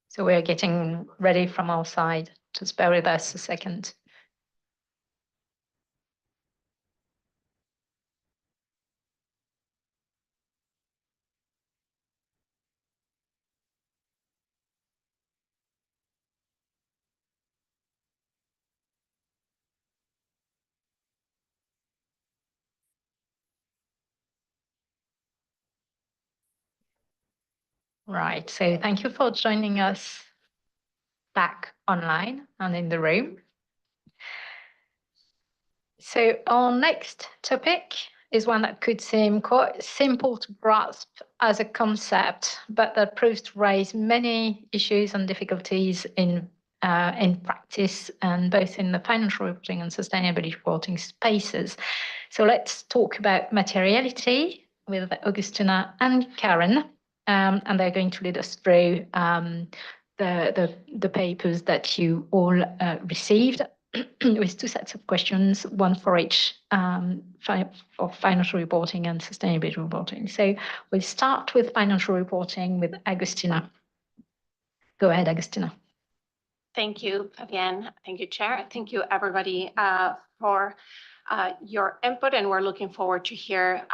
So we're getting ready from our side. Just bear with us a second. Right, so thank you for joining us back online and in the room. So our next topic is one that could seem quite simple to grasp as a concept, but that proves to raise many issues and difficulties in practice, and both in the financial reporting and sustainability reporting spaces. So let's talk about materiality with Augustina and Karen, and they're going to lead us through the papers that you all received with two sets of questions, one for each for financial reporting and sustainability reporting. So we'll start with financial reporting with Agustina. Go ahead, Agustina. Thank you, Fabienne. Thank you, Chair. Thank you, everybody, for your input, and we're looking forward to hear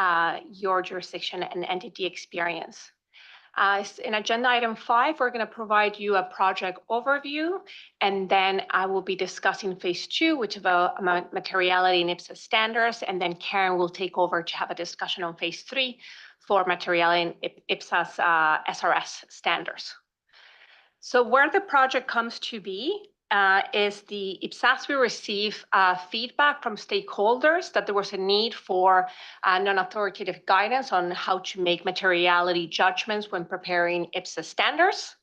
your jurisdiction and entity experience. In agenda item 5, we're going to provide you a project overview, and then I will be discussing phase 2, which is about materiality and IPSAS standards, and then Karen will take over to have a discussion on phase 3 for materiality and IPSAS SRS standards. So where the project comes to be is the IPSASB received feedback from stakeholders that there was a need for non-authoritative guidance on how to make materiality judgments when preparing IPSAS standards.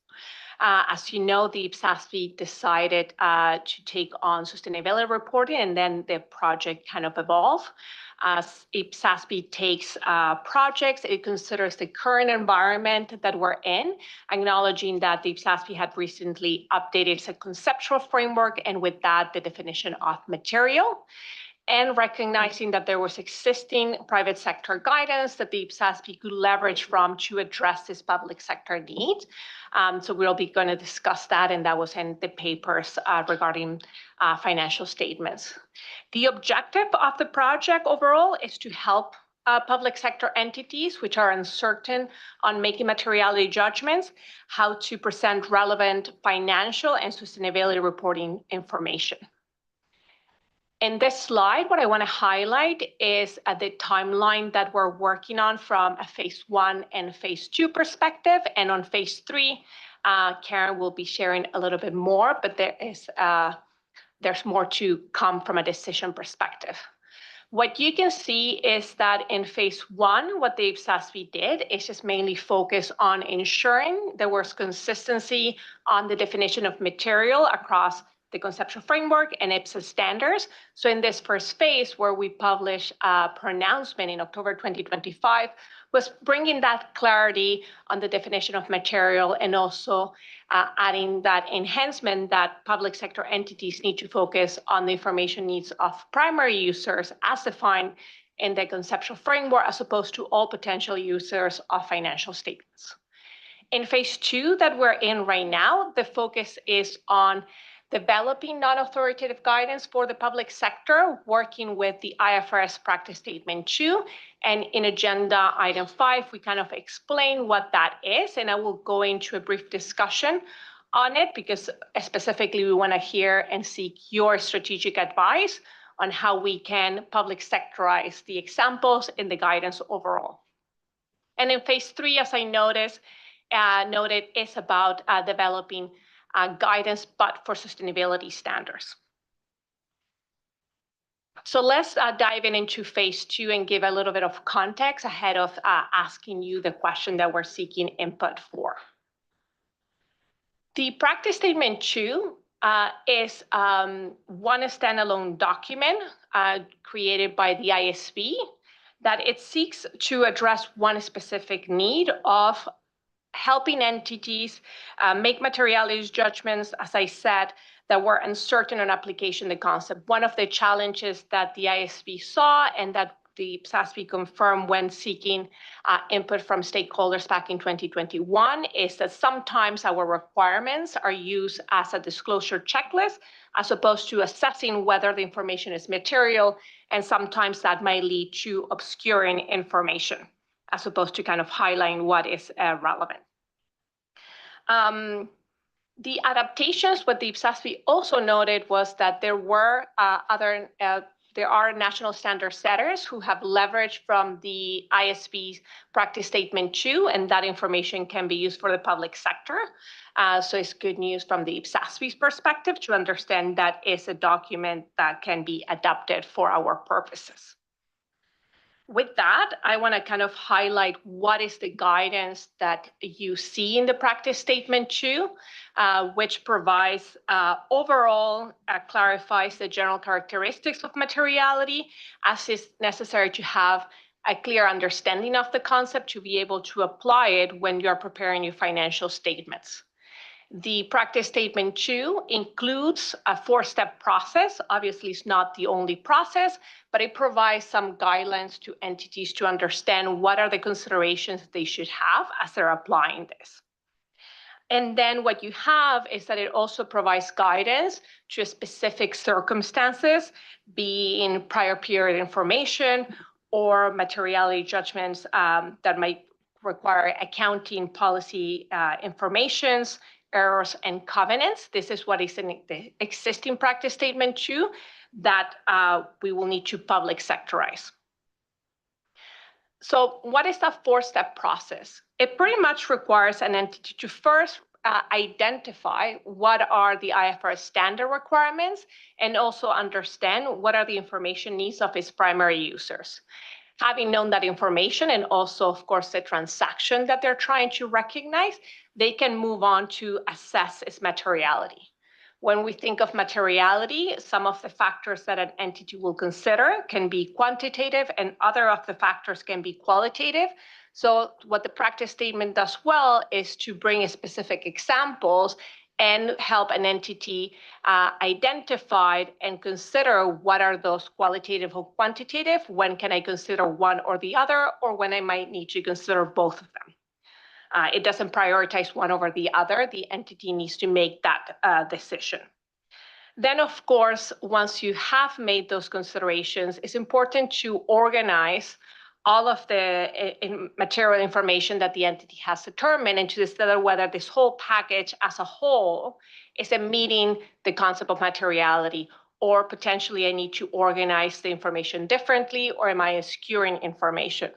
As you know, the IPSASB decided to take on sustainability reporting, and then the project kind of evolved. As IPSASB takes projects, it considers the current environment that we're in, acknowledging that the IPSASB had recently updated its conceptual framework, and with that, the definition of material, and recognizing that there was existing private sector guidance that the IPSASB could leverage from to address this public sector need. So we'll be going to discuss that, and that was in the papers regarding financial statements. The objective of the project overall is to help public sector entities which are uncertain on making materiality judgments, how to present relevant financial and sustainability reporting information. In this slide, what I want to highlight is the timeline that we're working on from a phase 1 and phase 2 perspective. And on phase 3, Karen will be sharing a little bit more, but there's more to come from a decision perspective. What you can see is that in phase 1, what the IPSASB did is just mainly focus on ensuring there was consistency on the definition of material across the conceptual framework and IPSAS standards. So in this first phase, where we published a pronouncement in October 2025, was bringing that clarity on the definition of material, and also adding that enhancement that public sector entities need to focus on the information needs of primary users as defined in the conceptual framework, as opposed to all potential users of financial statements. In phase 2 that we're in right now, the focus is on developing non-authoritative guidance for the public sector, working with the IFRS Practice Statement 2. And in agenda item 5, we kind of explain what that is, and I will go into a brief discussion on it, because specifically we want to hear and seek your strategic advice on how we can public sectorize the examples in the guidance overall. And in phase 3, as I noticed, noted is about developing guidance, but for sustainability standards. So let's dive into phase 2 and give a little bit of context ahead of asking you the question that we're seeking input for. The practice statement 2 is one standalone document created by the ISB that it seeks to address one specific need of helping entities make materiality judgments, as I said, that were uncertain on application of the concept. One of the challenges that the ISB saw and that the IPSASB confirmed when seeking input from stakeholders back in 2021 is that sometimes our requirements are used as a disclosure checklist as opposed to assessing whether the information is material, and sometimes that might lead to obscuring information as opposed to kind of highlighting what is relevant. The adaptations, what the IPSASB also noted was that there were there are national standard setters who have leveraged from the ISB's practice statement 2, and that information can be used for the public sector. So it's good news from the IPSASB's perspective to understand that is a document that can be adapted for our purposes. With that, I want to kind of highlight what is the guidance that you see in the practice statement 2, which provides overall clarifies the general characteristics of materiality as is necessary to have a clear understanding of the concept to be able to apply it when you're preparing your financial statements. The practice statement 2 includes a 4-step process. Obviously, it's not the only process, but it provides some guidelines to entities to understand what are the considerations they should have as they're applying this. And then what you have is that it also provides guidance to specific circumstances, being prior period information or materiality judgments that might require accounting policy informations, errors, and covenants. This is what is in the existing practice statement 2 that we will need to public sectorize. So what is that 4-step process? It pretty much requires an entity to first identify what are the IFRS standard requirements and also understand what are the information needs of its primary users. Having known that information and also, of course, the transaction that they're trying to recognize, they can move on to assess its materiality. When we think of materiality, some of the factors that an entity will consider can be quantitative and other of the factors can be qualitative. So what the practice statement does well is to bring specific examples and help an entity identify and consider what are those qualitative or quantitative, when can I consider one or the other, or when I might need to consider both of them. It doesn't prioritize one over the other. The entity needs to make that decision. Then, of course, once you have made those considerations, it's important to organize all of the material information that the entity has determined and to consider whether this whole package as a whole is meeting the concept of materiality, or potentially I need to organize the information differently, or am I skewing information?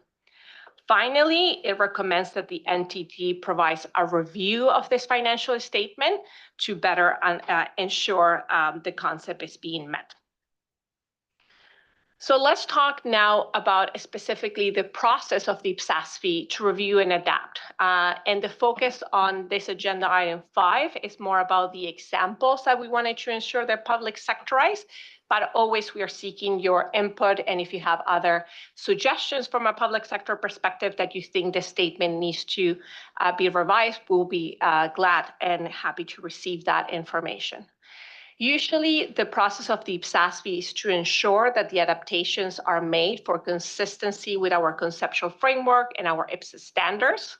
Finally, it recommends that the entity provides a review of this financial statement to better ensure the concept is being met. So let's talk now about specifically the process of the IPSASB to review and adapt. And the focus on this agenda item 5 is more about the examples that we wanted to ensure they're public sectorized, but always we are seeking your input. And if you have other suggestions from a public sector perspective that you think the statement needs to be revised, we'll be glad and happy to receive that information. Usually, the process of the IPSASB is to ensure that the adaptations are made for consistency with our conceptual framework and our IPSAS standards.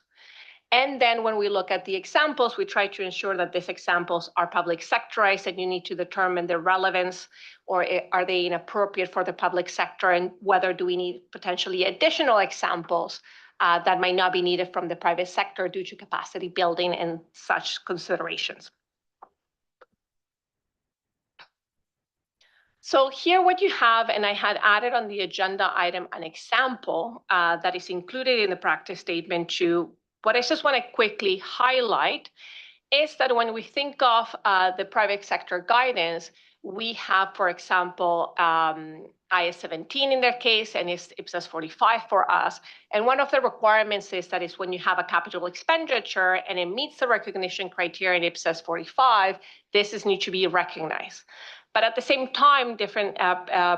And then when we look at the examples, we try to ensure that these examples are public sectorized, and you need to determine the relevance, or are they inappropriate for the public sector, and whether do we need potentially additional examples that might not be needed from the private sector due to capacity building and such considerations. So here what you have, and I had added on the agenda item an example that is included in the practice statement 2, What I just want to quickly highlight is that when we think of the private sector guidance, we have, for example, IS 17 in their case, and it's IPSAS 45 for us. And one of the requirements is that is when you have a capital expenditure and it meets the recognition criteria in IPSAS 45, this is need to be recognized. But at the same time, different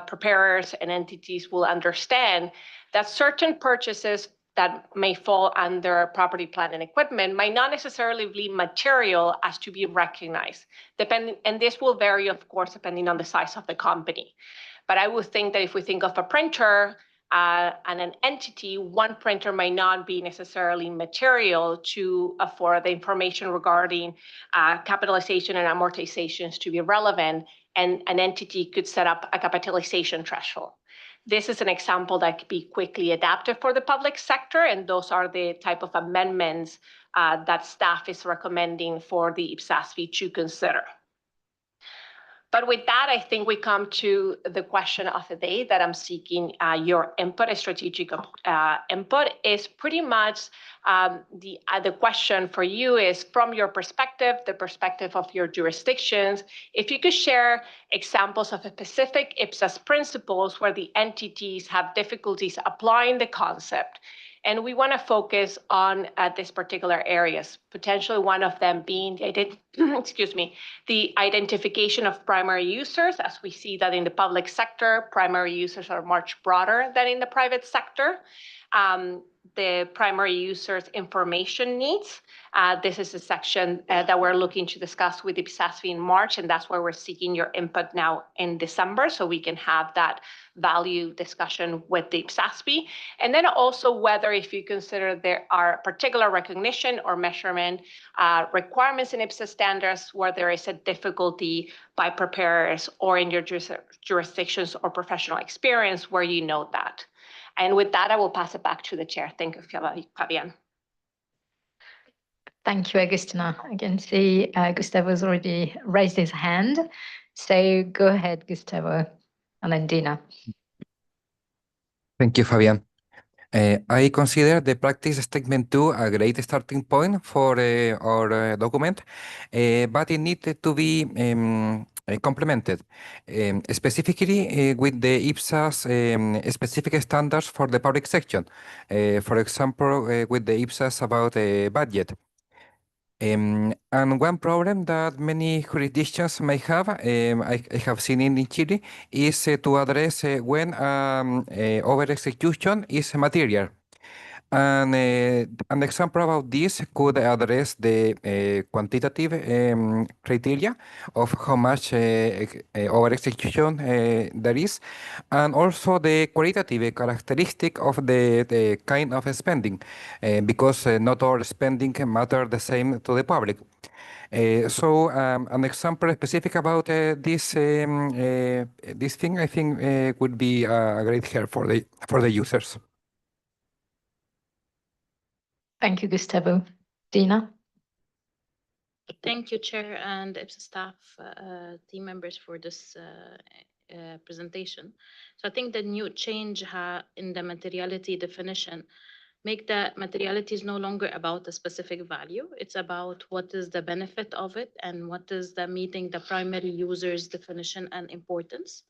preparers and entities will understand that certain purchases that may fall under property, plant, and equipment might not necessarily be material as to be recognized. And this will vary, of course, depending on the size of the company. But I would think that if we think of a printer and an entity, one printer might not be necessarily material to for the information regarding capitalization and amortizations to be relevant, and an entity could set up a capitalization threshold. This is an example that could be quickly adapted for the public sector, and those are the type of amendments that staff is recommending for the IPSASB to consider. But with that, I think we come to the question of the day that I'm seeking your input. A strategic input is pretty much the question for you is from your perspective, the perspective of your jurisdictions. If you could share examples of specific IPSAS principles where the entities have difficulties applying the concept. And we want to focus on these particular areas, potentially one of them being the identification of primary users, as we see that in the public sector, primary users are much broader than in the private sector. The primary users information needs. This is a section that we're looking to discuss with IPSASB in March, and that's where we're seeking your input now in December, so we can have that value discussion with the IPSASB. And then also whether if you consider there are particular recognition or measurement requirements in IPSAS standards where there is a difficulty by preparers or in your jurisdictions or professional experience where you know that. And with that, I will pass it back to the chair. Thank you, Fabian. Thank you, Agustina. I can see Gustavo's already raised his hand. So go ahead, Gustavo, and then Dina. Thank you, Fabian. I consider the practice statement 2 a great starting point for our document, but it needed to be complemented, specifically with the IPSAS specific standards for the public section. For example, with the IPSAS about budget. And one problem that many jurisdictions may have, I have seen in Chile, is to address when over-execution is material. And an example about this could address the quantitative criteria of how much over-execution there is, and also the qualitative characteristic of the kind of spending, because not all spending matter the same to the public. So an example specific about this thing, I think, would be a great help for the users. Thank you, Gustavo. Dina? Thank you, Chair and IPSAS staff, team members for this presentation. So I think the new change in the materiality definition make the materiality is no longer about a specific value. It's about what is the benefit of it and what is the meeting the primary user's definition and importance.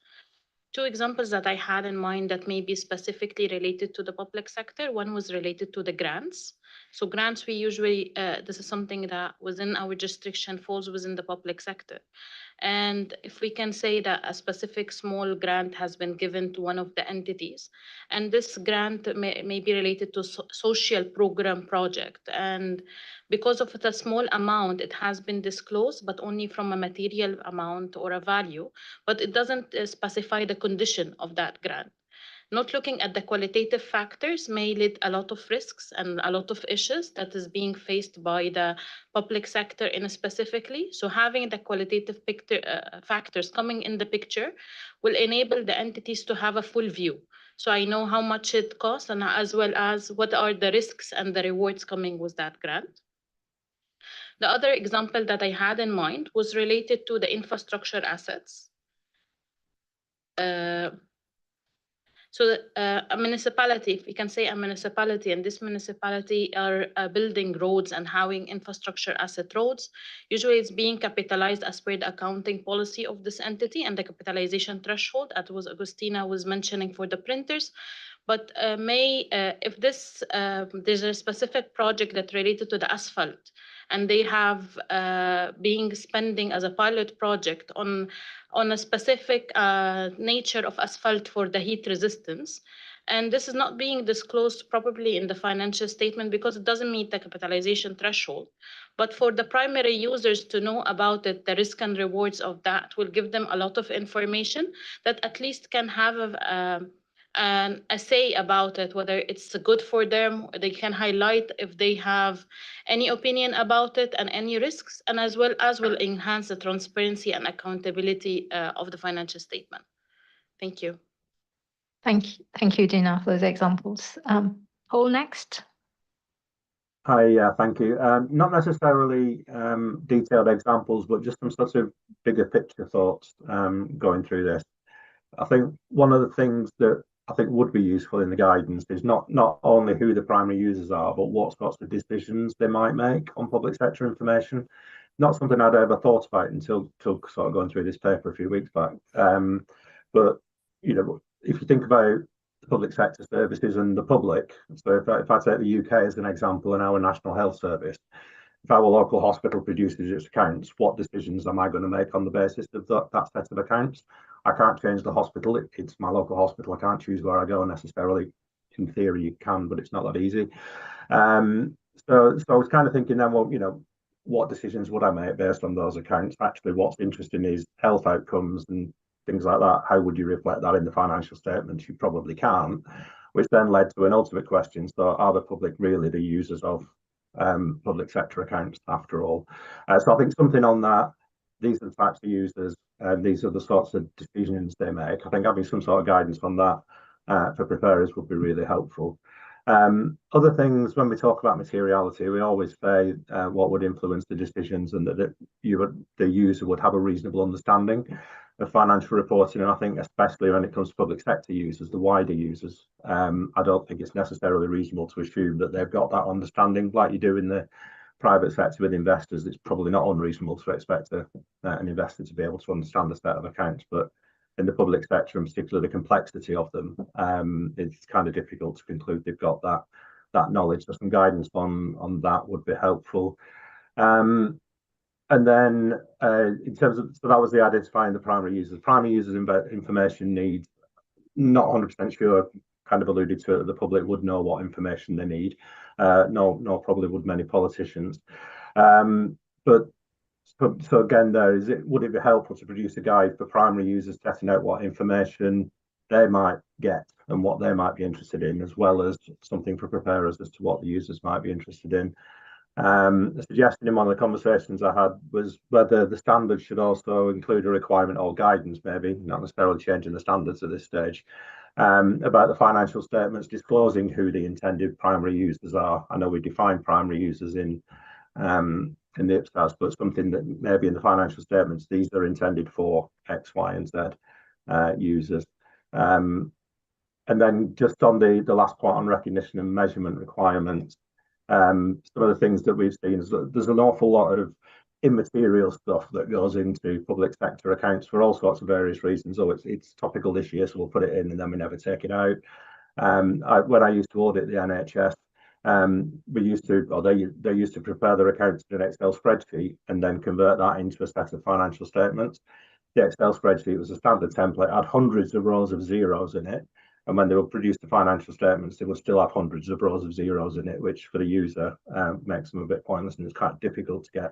Two examples that I had in mind that may be specifically related to the public sector. One was related to the grants. So grants, we usually, this is something that within our jurisdiction falls within the public sector. And if we can say that a specific small grant has been given to one of the entities, and this grant may be related to social program project, and because of the small amount, it has been disclosed, but only from a material amount or a value, but it doesn't specify the condition of that grant. Not looking at the qualitative factors may lead a lot of risks and a lot of issues that is being faced by the public sector in specifically. So having the qualitative factors coming in the picture will enable the entities to have a full view. So I know how much it costs and as well as what are the risks and the rewards coming with that grant. The other example that I had in mind was related to the infrastructure assets. So a municipality, if we can say a municipality, and this municipality are building roads and having infrastructure asset roads, usually it's being capitalized as per the accounting policy of this entity and the capitalization threshold, as was Agustina was mentioning for the printers. But if there's a specific project that related to the asphalt, and they have being spending as a pilot project on a specific nature of asphalt for the heat resistance, and this is not being disclosed probably in the financial statement because it doesn't meet the capitalization threshold. But for the primary users to know about it, the risk and rewards of that will give them a lot of information that at least can have a say about it, whether it's good for them. They can highlight if they have any opinion about it and any risks, and as well as will enhance the transparency and accountability of the financial statement. Thank you. Thank you, Dina, for those examples. Paul, next. Hi, thank you. Not necessarily detailed examples, but just some sort of bigger picture thoughts going through this. I think one of the things that I think would be useful in the guidance is not only who the primary users are, but what sorts of decisions they might make on public sector information. Not something I'd ever thought about until sort of going through this paper a few weeks back. But you know, if you think about the public sector services and the public, so if I take the UK as an example and our National Health Service, if our local hospital produces its accounts, what decisions am I going to make on the basis of that set of accounts? I can't change the hospital. It's my local hospital. I can't choose where I go necessarily. In theory, you can, but it's not that easy. So I was kind of thinking then, well, you know, what decisions would I make based on those accounts? Actually, what's interesting is health outcomes and things like that. How would you reflect that in the financial statements? You probably can't, which then led to an ultimate question. So are the public really the users of public sector accounts after all? So I think something on that, these are the types of users, and these are the sorts of decisions they make. I think having some sort of guidance on that for preparers would be really helpful. Other things, when we talk about materiality, we always say what would influence the decisions, and that the user would have a reasonable understanding of financial reporting. And I think especially when it comes to public sector users, the wider users, I don't think it's necessarily reasonable to assume that they've got that understanding like you do in the private sector with investors. It's probably not unreasonable to expect an investor to be able to understand a set of accounts, but in the public sector, in particular, the complexity of them, it's kind of difficult to conclude they've got that knowledge. So some guidance on that would be helpful. And then in terms of, so that was the identifying the primary users. Primary users information needs, not 100% sure, kind of alluded to it, the public would know what information they need. Nor probably would many politicians. But so again, would it be helpful to produce a guide for primary users setting out what information they might get and what they might be interested in, as well as something for preparers as to what the users might be interested in? The suggestion in one of the conversations I had was whether the standards should also include a requirement or guidance, maybe not necessarily changing the standards at this stage, about the financial statements disclosing who the intended primary users are. I know we define primary users in the IPSASB, but something that maybe in the financial statements, these are intended for X, Y, and Z users. And then just on the last point on recognition and measurement requirements, some of the things that we've seen is that there's an awful lot of immaterial stuff that goes into public sector accounts for all sorts of various reasons. Oh, it's topical this year, so we'll put it in and then we never take it out. When I used to audit the NHS, they used to prepare their accounts in an Excel spreadsheet and then convert that into a set of financial statements. The Excel spreadsheet was a standard template, had hundreds of rows of zeros in it. And when they would produce the financial statements, they would still have hundreds of rows of zeros in it, which for the user makes them a bit pointless, and it's quite difficult to get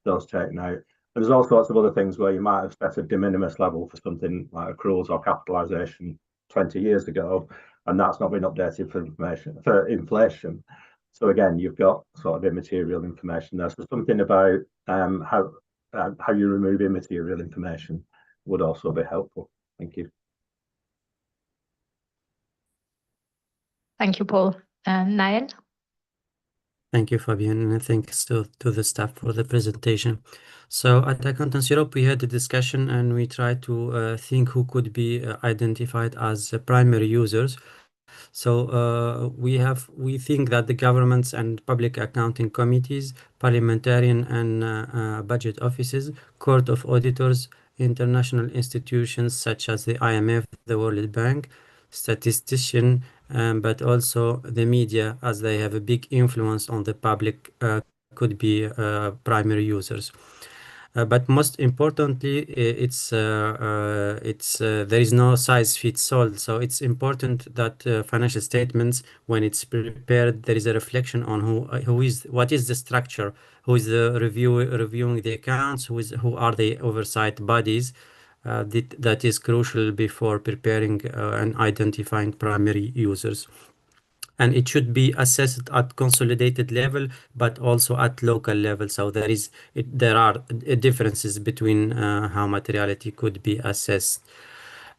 those taken out. And there's all sorts of other things where you might have set a de minimis level for something like accruals or capitalisation 20 years ago, and that's not been updated for inflation. So again, you've got sort of immaterial information there. So something about how you remove immaterial information would also be helpful. Thank you. Thank you, Paul. Nael? Thank you, Fabian, and thanks to the staff for the presentation. So at Accountants Europe, we had a discussion and we tried to think who could be identified as primary users. So we think that the governments and public accounting committees, parliamentarian and budget offices, court of auditors, international institutions such as the IMF, the World Bank, statistician, but also the media, as they have a big influence on the public, could be primary users. But most importantly, there is no size fits all. So it's important that financial statements, when it's prepared, there is a reflection on what is the structure, who is the reviewing the accounts, who are the oversight bodies. That is crucial before preparing and identifying primary users. And it should be assessed at consolidated level, but also at local level. So there are differences between how materiality could be assessed.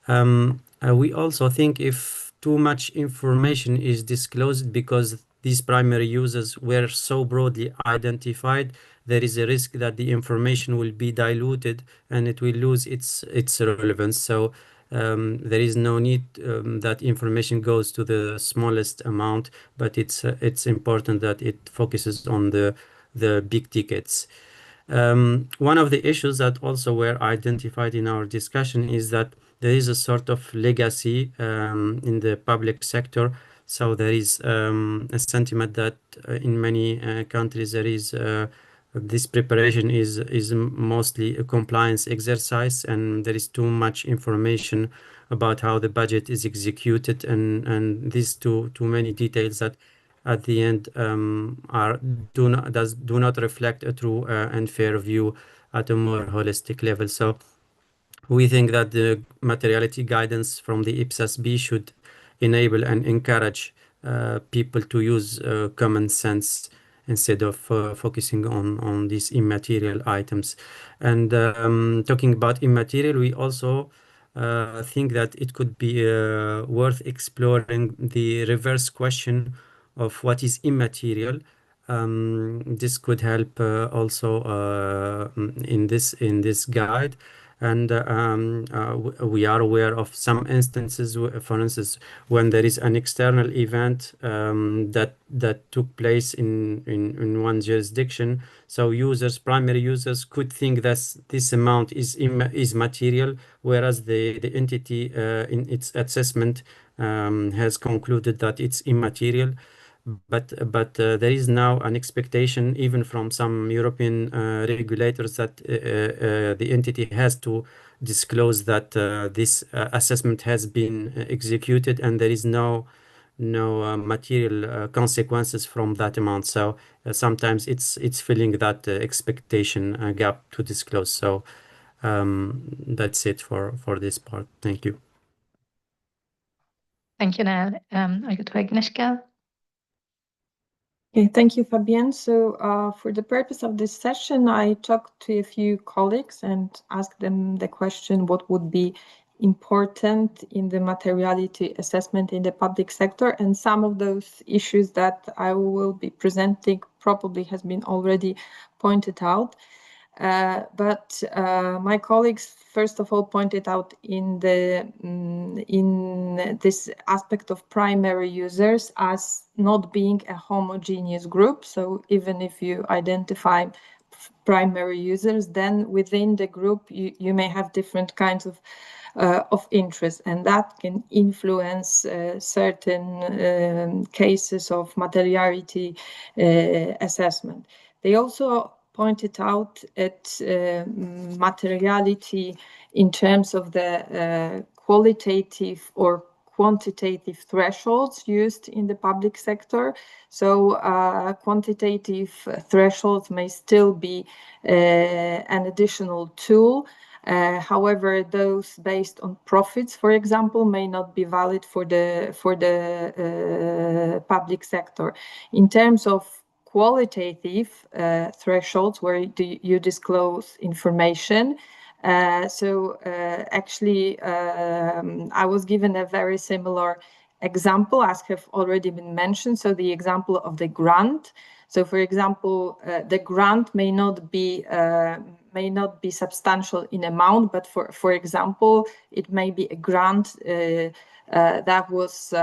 We also think if too much information is disclosed because these primary users were so broadly identified, there is a risk that the information will be diluted and it will lose its relevance. So there is no need that information goes to the smallest amount, but it's important that it focuses on the big tickets. One of the issues that also were identified in our discussion is that there is a sort of legacy in the public sector. So there is a sentiment that in many countries there is this preparation is mostly a compliance exercise, and there is too much information about how the budget is executed, and these too many details that at the end do not reflect a true and fair view at a more holistic level. So we think that the materiality guidance from the IPSASB should enable and encourage people to use common sense instead of focusing on these immaterial items. And talking about immaterial, we also think that it could be worth exploring the reverse question of what is immaterial. This could help also in this guide. And we are aware of some instances, for instance, when there is an external event that took place in one jurisdiction. So primary users could think that this amount is material, whereas the entity in its assessment has concluded that it's immaterial. But there is now an expectation, even from some European regulators, that the entity has to disclose that this assessment has been executed, and there is no material consequences from that amount. So sometimes it's filling that expectation gap to disclose. So that's it for this part. Thank you. Thank you, Nel. I go to Agnieszka. Okay, thank you, Fabienne. So for the purpose of this session, I talked to a few colleagues and asked them the question, what would be important in the materiality assessment in the public sector? And some of those issues that I will be presenting probably has been already pointed out. But my colleagues, first of all, pointed out in this aspect of primary users as not being a homogeneous group. So even if you identify primary users, then within the group you may have different kinds of interest, and that can influence certain cases of materiality assessment. They also pointed out at materiality in terms of the qualitative or quantitative thresholds used in the public sector. So quantitative thresholds may still be an additional tool. However, those based on profits, for example, may not be valid for the public sector. In terms of qualitative thresholds where you disclose information. Actually, I was given a very similar example as have already been mentioned. So the example of the grant. So, for example, the grant may not be substantial in amount, but for example, it may be a grant that was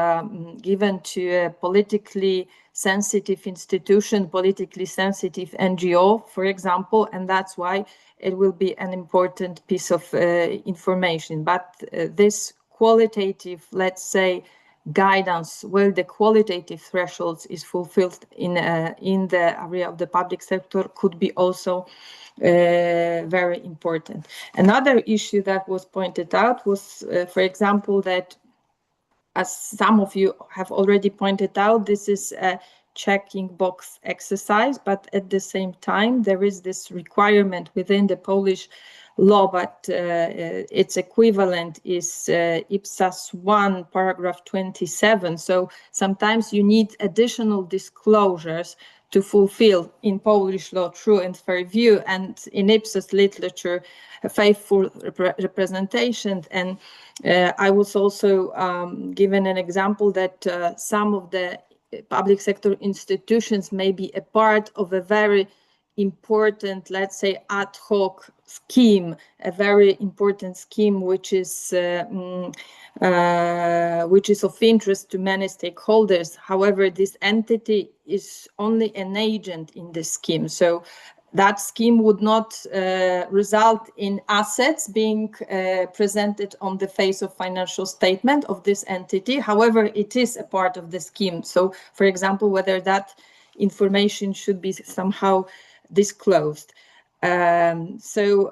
given to a politically sensitive institution, politically sensitive NGO, for example, and that's why it will be an important piece of information. But this qualitative, let's say, guidance where the qualitative thresholds is fulfilled in the area of the public sector could be also very important. Another issue that was pointed out was, for example, that, as some of you have already pointed out, this is a checking box exercise, but at the same time, there is this requirement within the Polish law, but its equivalent is IPSAS 1, paragraph 27. So sometimes you need additional disclosures to fulfill in Polish law true and fair view, and in IPSAS literature, a faithful representation. And I was also given an example that some of the public sector institutions may be a part of a very important, let's say, ad hoc scheme, a very important scheme which is of interest to many stakeholders. However, this entity is only an agent in this scheme. So that scheme would not result in assets being presented on the face of financial statement of this entity. However, it is a part of the scheme. So, for example, whether that information should be somehow disclosed. So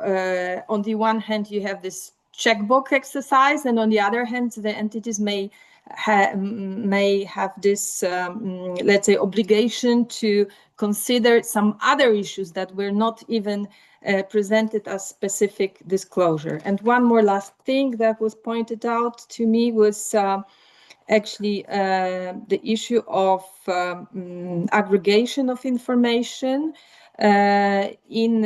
on the one hand, you have this checkbox exercise, and on the other hand, the entities may have this, let's say, obligation to consider some other issues that were not even presented as specific disclosure. And one more last thing that was pointed out to me was actually the issue of aggregation of information in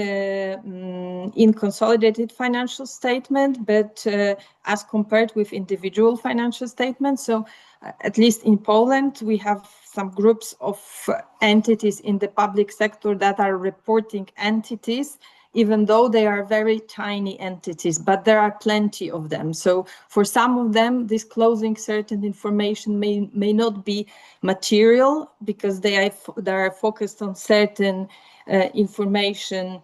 consolidated financial statement, but as compared with individual financial statements. So at least in Poland, we have some groups of entities in the public sector that are reporting entities, even though they are very tiny entities, but there are plenty of them. So for some of them, disclosing certain information may not be material because they are focused on certain information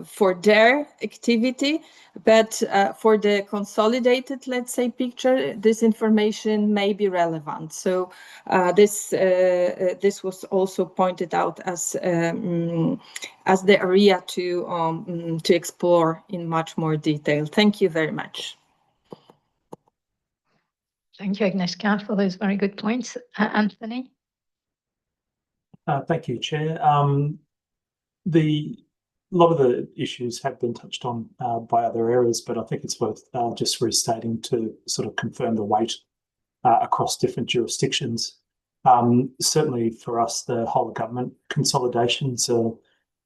for their activity, but for the consolidated, let's say, picture, this information may be relevant. So this was also pointed out as the area to explore in much more detail. Thank you very much. Thank you, Agnieszka, for those very good points. Anthony? Thank you, Chair. A lot of the issues have been touched on by other areas, but I think it's worth just restating to sort of confirm the weight across different jurisdictions. Certainly for us, the whole of government consolidations are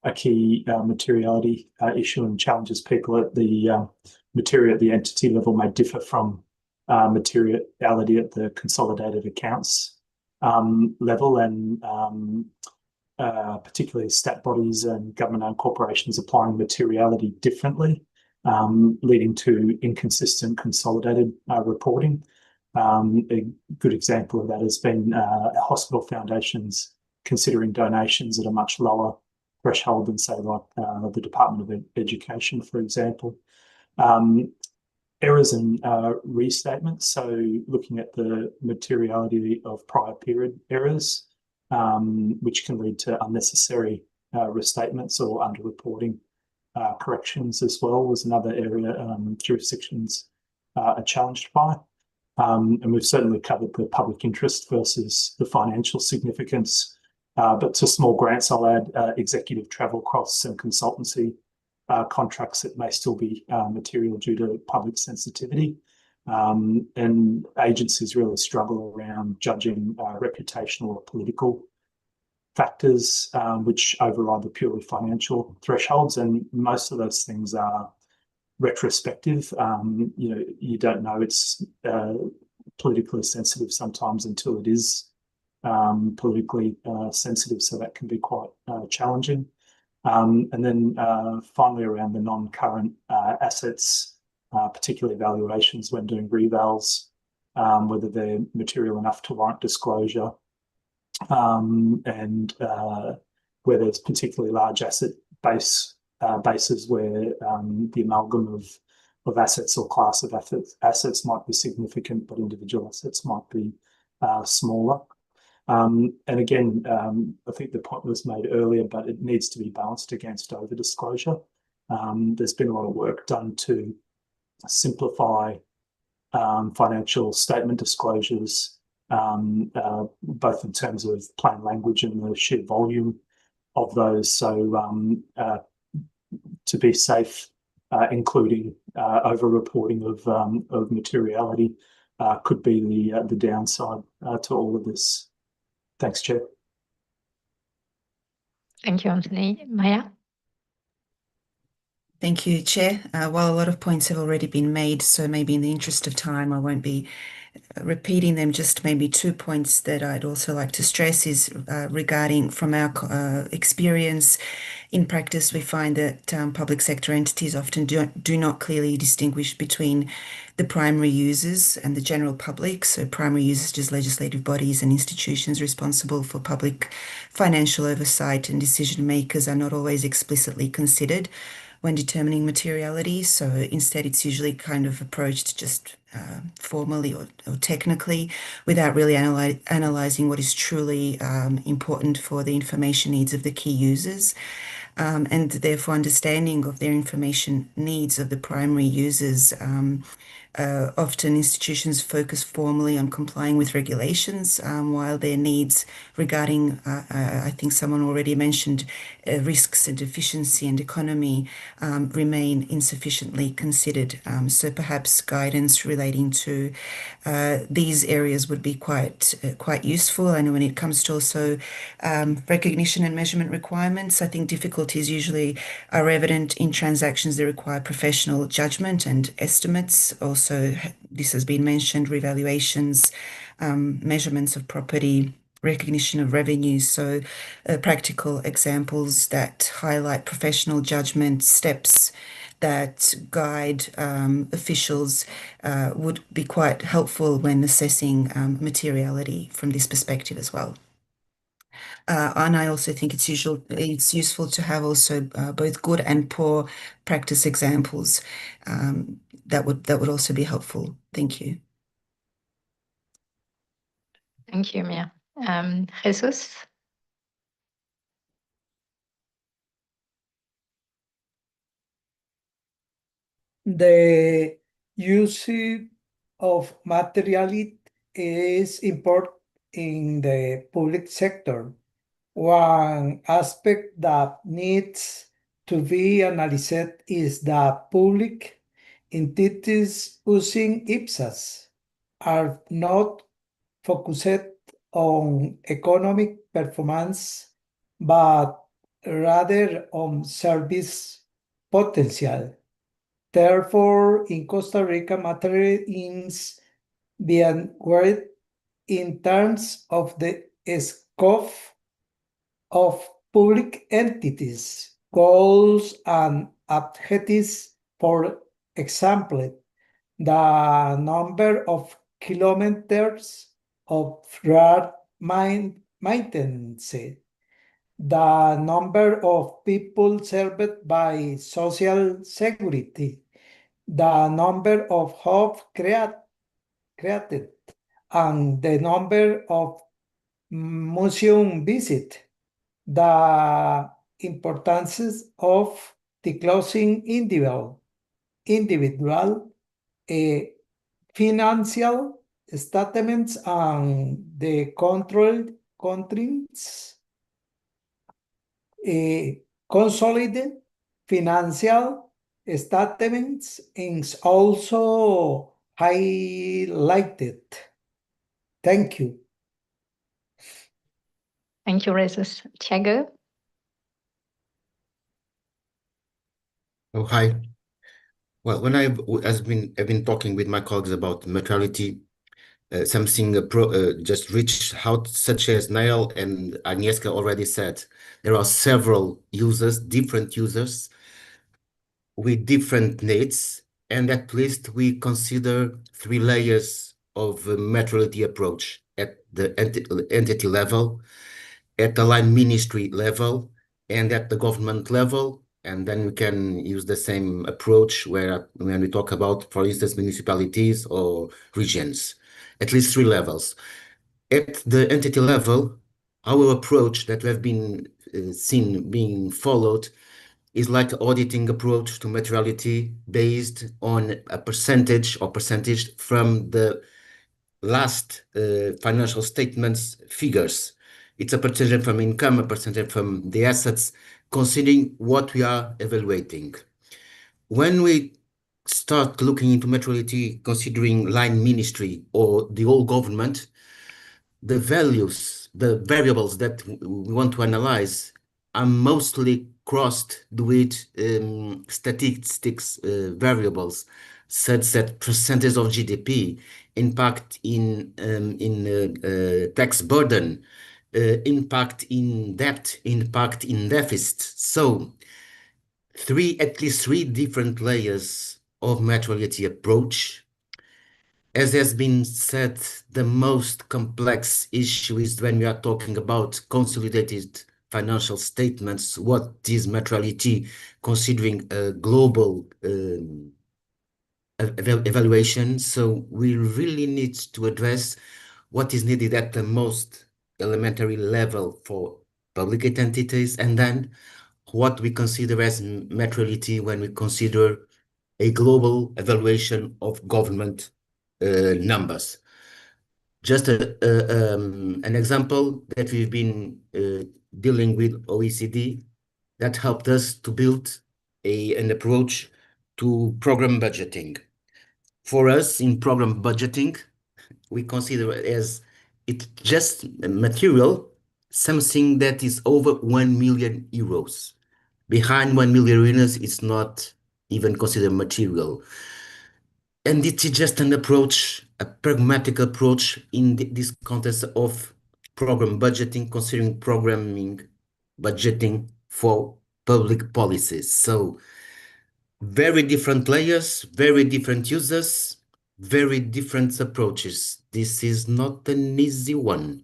a key materiality issue and challenges people at the the entity level may differ from materiality at the consolidated accounts level, and particularly stat bodies and government-owned corporations applying materiality differently, leading to inconsistent consolidated reporting. A good example of that has been hospital foundations considering donations at a much lower threshold than, say, like the Department of Education, for example. Errors and restatements, so looking at the materiality of prior period errors, which can lead to unnecessary restatements or underreporting corrections as well, was another area jurisdictions are challenged by. And we've certainly covered the public interest versus the financial significance. But to small grants, I'll add executive travel costs and consultancy contracts that may still be material due to public sensitivity. And agencies really struggle around judging reputational or political factors, which override the purely financial thresholds. And most of those things are retrospective. You don't know it's politically sensitive sometimes until it is politically sensitive, so that can be quite challenging. And then finally, around the non-current assets, particularly valuations when doing revals, whether they're material enough to warrant disclosure, and where there's particularly large asset bases where the amalgam of assets or class of assets might be significant, but individual assets might be smaller. And again, I think the point was made earlier, but it needs to be balanced against over disclosure. There's been a lot of work done to simplify financial statement disclosures, both in terms of plain language and the sheer volume of those. So to be safe, including over-reporting of materiality could be the downside to all of this. Thanks, Chair. Thank you, Anthony. Maya? Thank you, Chair. While a lot of points have already been made, so maybe in the interest of time, I won't be repeating them. Just maybe 2 points that I'd also like to stress is regarding from our experience in practice, we find that public sector entities often do not clearly distinguish between the primary users and the general public. So primary users, just legislative bodies and institutions responsible for public financial oversight, and decision makers are not always explicitly considered when determining materiality. So instead, it's usually kind of approached just formally or technically without really analyzing what is truly important for the information needs of the key users. And therefore understanding of their information needs of the primary users. Often institutions focus formally on complying with regulations, while their needs regarding, I think someone already mentioned, risks and efficiency and economy remain insufficiently considered. So perhaps guidance relating to these areas would be quite useful. And when it comes to also recognition and measurement requirements, I think difficulties usually are evident in transactions that require professional judgment and estimates. Also, this has been mentioned, revaluations, measurements of property, recognition of revenues. So practical examples that highlight professional judgment steps that guide officials would be quite helpful when assessing materiality from this perspective as well. And I also think it's useful to have also both good and poor practice examples. That would also be helpful. Thank you. Thank you, Mia. Jesus? The use of materiality is important in the public sector. One aspect that needs to be analyzed is that public entities using IPSAS are not focused on economic performance, but rather on service potential. Therefore, in Costa Rica, material is being weighed in terms of the scope of public entities, goals, and objectives. For example, the number of kilometers of road maintenance, the number of people served by social security, the number of jobs created, and the number of museum visits. The importance of the closing individual financial statements and the countries consolidated financial statements is also highlighted. Thank you. Thank you, Jesus. Tiago? Oh, hi. Well, when I've been talking with my colleagues about materiality, something just reached out, such as Nail and Agnieszka already said. There are several users, different users with different needs, and at least we consider 3 layers of materiality approach at the entity level, at the line ministry level, and at the government level. And then we can use the same approach when we talk about, for instance, municipalities or regions, at least 3 levels. At the entity level, our approach that we have been seen being followed is like auditing approach to materiality based on a percentage from the last financial statements figures. It's a percentage from income, a percentage from the assets, considering what we are evaluating. When we start looking into materiality, considering line ministry or the whole government, the values, the variables that we want to analyze are mostly crossed with statistics variables, such that percentage of GDP, impact in tax burden, impact in debt, impact in deficit. So at least three different layers of materiality approach. As has been said, the most complex issue is when we are talking about consolidated financial statements, what is materiality, considering a global evaluation. So we really need to address what is needed at the most elementary level for public entities, and then what we consider as materiality when we consider a global evaluation of government numbers. Just an example that we've been dealing with OECD that helped us to build an approach to program budgeting. For us, in program budgeting, we consider it as it's just material, something that is over 1 million euros. Behind 1 million euros, it's not even considered material. And it's just an approach, a pragmatic approach in this context of program budgeting, considering programming budgeting for public policies. So very different layers, very different users, very different approaches. This is not an easy one.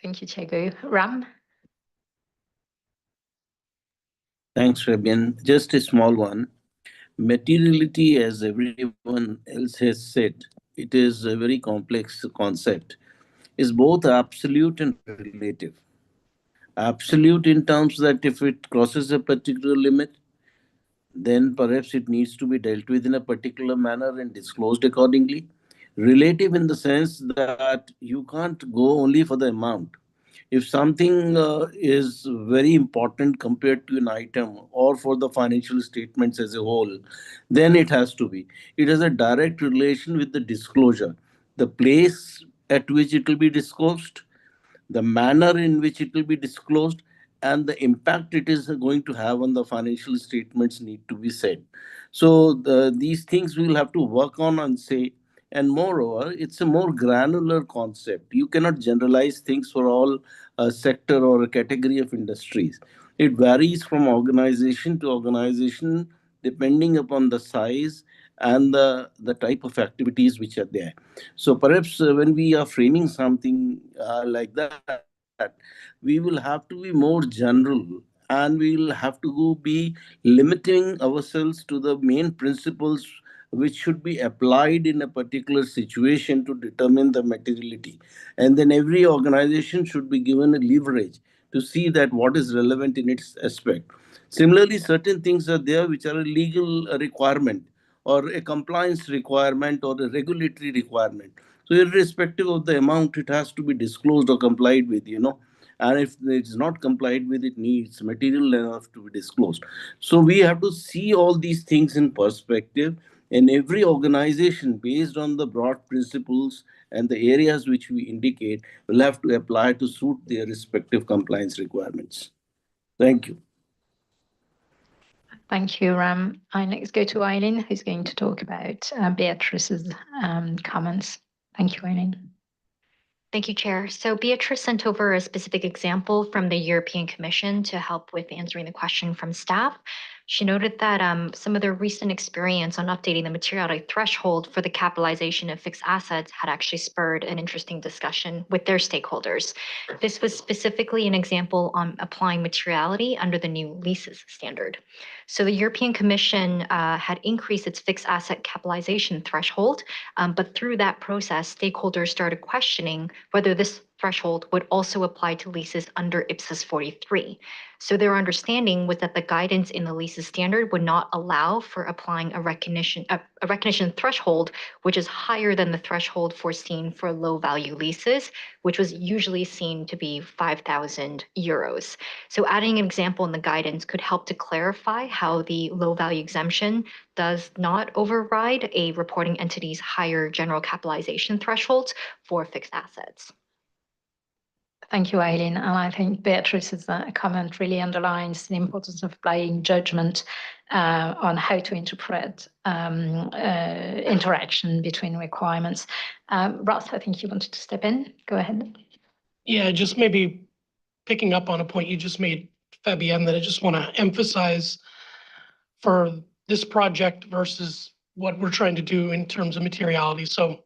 Thank you, Chegu. Ram? Thanks, Fabian. Just a small one. Materiality, as everyone else has said, it is a very complex concept, is both absolute and relative. Absolute in terms that if it crosses a particular limit, then perhaps it needs to be dealt with in a particular manner and disclosed accordingly. Relative in the sense that you can't go only for the amount. If something is very important compared to an item or for the financial statements as a whole, then it has to be. It has a direct relation with the disclosure, the place at which it will be disclosed, the manner in which it will be disclosed, and the impact it is going to have on the financial statements need to be said. So these things we will have to work on and say. And moreover, it's a more granular concept. You cannot generalize things for all sector or a category of industries. It varies from organization to organization depending upon the size and the type of activities which are there. So perhaps when we are framing something like that, we will have to be more general, and we will have to be limiting ourselves to the main principles which should be applied in a particular situation to determine the materiality. And then every organization should be given a leverage to see that what is relevant in its aspect. Similarly, certain things are there which are a legal requirement or a compliance requirement or a regulatory requirement. So irrespective of the amount, it has to be disclosed or complied with, and if it's not complied with, it needs material enough to be disclosed. So we have to see all these things in perspective, and every organization, based on the broad principles and the areas which we indicate, will have to apply to suit their respective compliance requirements. Thank you. Thank you, Ram. I next go to Eileen, who's going to talk about Beatrice's comments. Thank you, Eileen. Thank you, Chair. So Beatrice sent over a specific example from the European Commission to help with answering the question from staff. She noted that some of their recent experience on updating the materiality threshold for the capitalization of fixed assets had actually spurred an interesting discussion with their stakeholders. This was specifically an example on applying materiality under the new leases standard. So the European Commission had increased its fixed asset capitalization threshold, but through that process, stakeholders started questioning whether this threshold would also apply to leases under IPSAS 43. So their understanding was that the guidance in the leases standard would not allow for applying a recognition threshold, which is higher than the threshold foreseen for low value leases, which was usually seen to be 5,000 euros. So adding an example in the guidance could help to clarify how the low value exemption does not override a reporting entity's higher general capitalization thresholds for fixed assets. Thank you, Eileen. And I think Beatrice's comment really underlines the importance of applying judgment on how to interpret interaction between requirements. Ross, I think you wanted to step in. Go ahead. Yeah, just maybe picking up on a point you just made, Fabienne, that I just want to emphasize for this project versus what we're trying to do in terms of materiality. So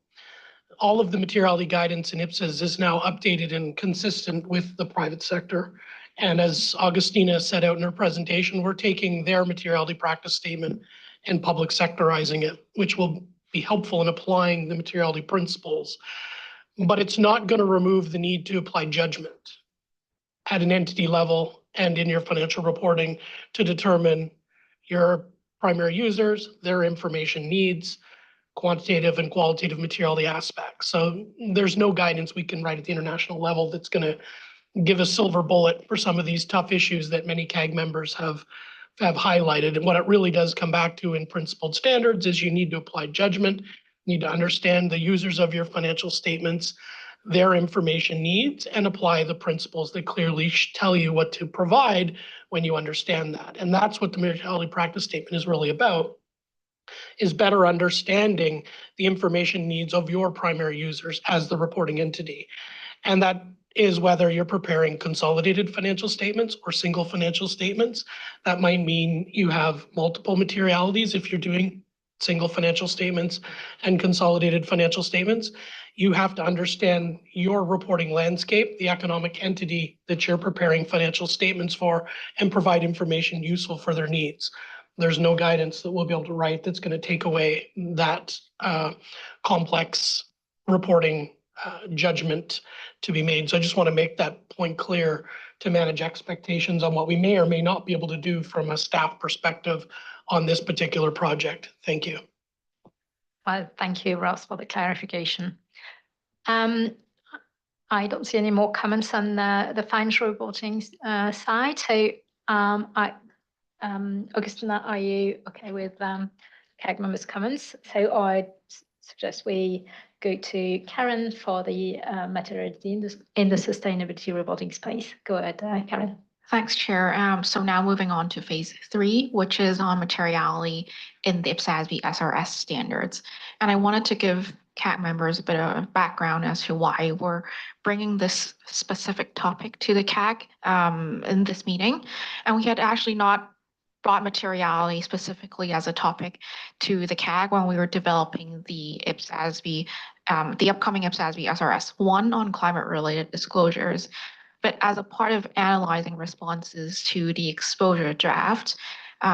all of the materiality guidance in IPSAS is now updated and consistent with the private sector. And as Augustina set out in her presentation, we're taking their materiality practice statement and public sectorizing it, which will be helpful in applying the materiality principles. But it's not going to remove the need to apply judgment at an entity level and in your financial reporting to determine your primary users, their information needs, quantitative and qualitative materiality aspects. So there's no guidance we can write at the international level that's going to give a silver bullet for some of these tough issues that many CAG members have highlighted. And what it really does come back to in principled standards is you need to apply judgment, you need to understand the users of your financial statements, their information needs, and apply the principles that clearly tell you what to provide when you understand that. And that's what the materiality practice statement is really about, is better understanding the information needs of your primary users as the reporting entity. And that is whether you're preparing consolidated financial statements or single financial statements. That might mean you have multiple materialities if you're doing single financial statements and consolidated financial statements. You have to understand your reporting landscape, the economic entity that you're preparing financial statements for, and provide information useful for their needs. There's no guidance that we'll be able to write that's going to take away that complex reporting judgment to be made. So I just want to make that point clear to manage expectations on what we may or may not be able to do from a staff perspective on this particular project. Thank you. Well, thank you, Ross, for the clarification. I don't see any more comments on the financial reporting side. So Augustina, are you okay with CAG members' comments? So I suggest we go to Karen for the materiality in the sustainability reporting space. Go ahead, Karen. Thanks, Chair. So now moving on to phase 3, which is on materiality in the IPSASB SRS standards. And I wanted to give CAG members a bit of background as to why we're bringing this specific topic to the CAG in this meeting. And we had actually not brought materiality specifically as a topic to the CAG when we were developing the IPSASB, the upcoming IPSASB SRS 1 on climate-related disclosures. But as a part of analyzing responses to the exposure draft,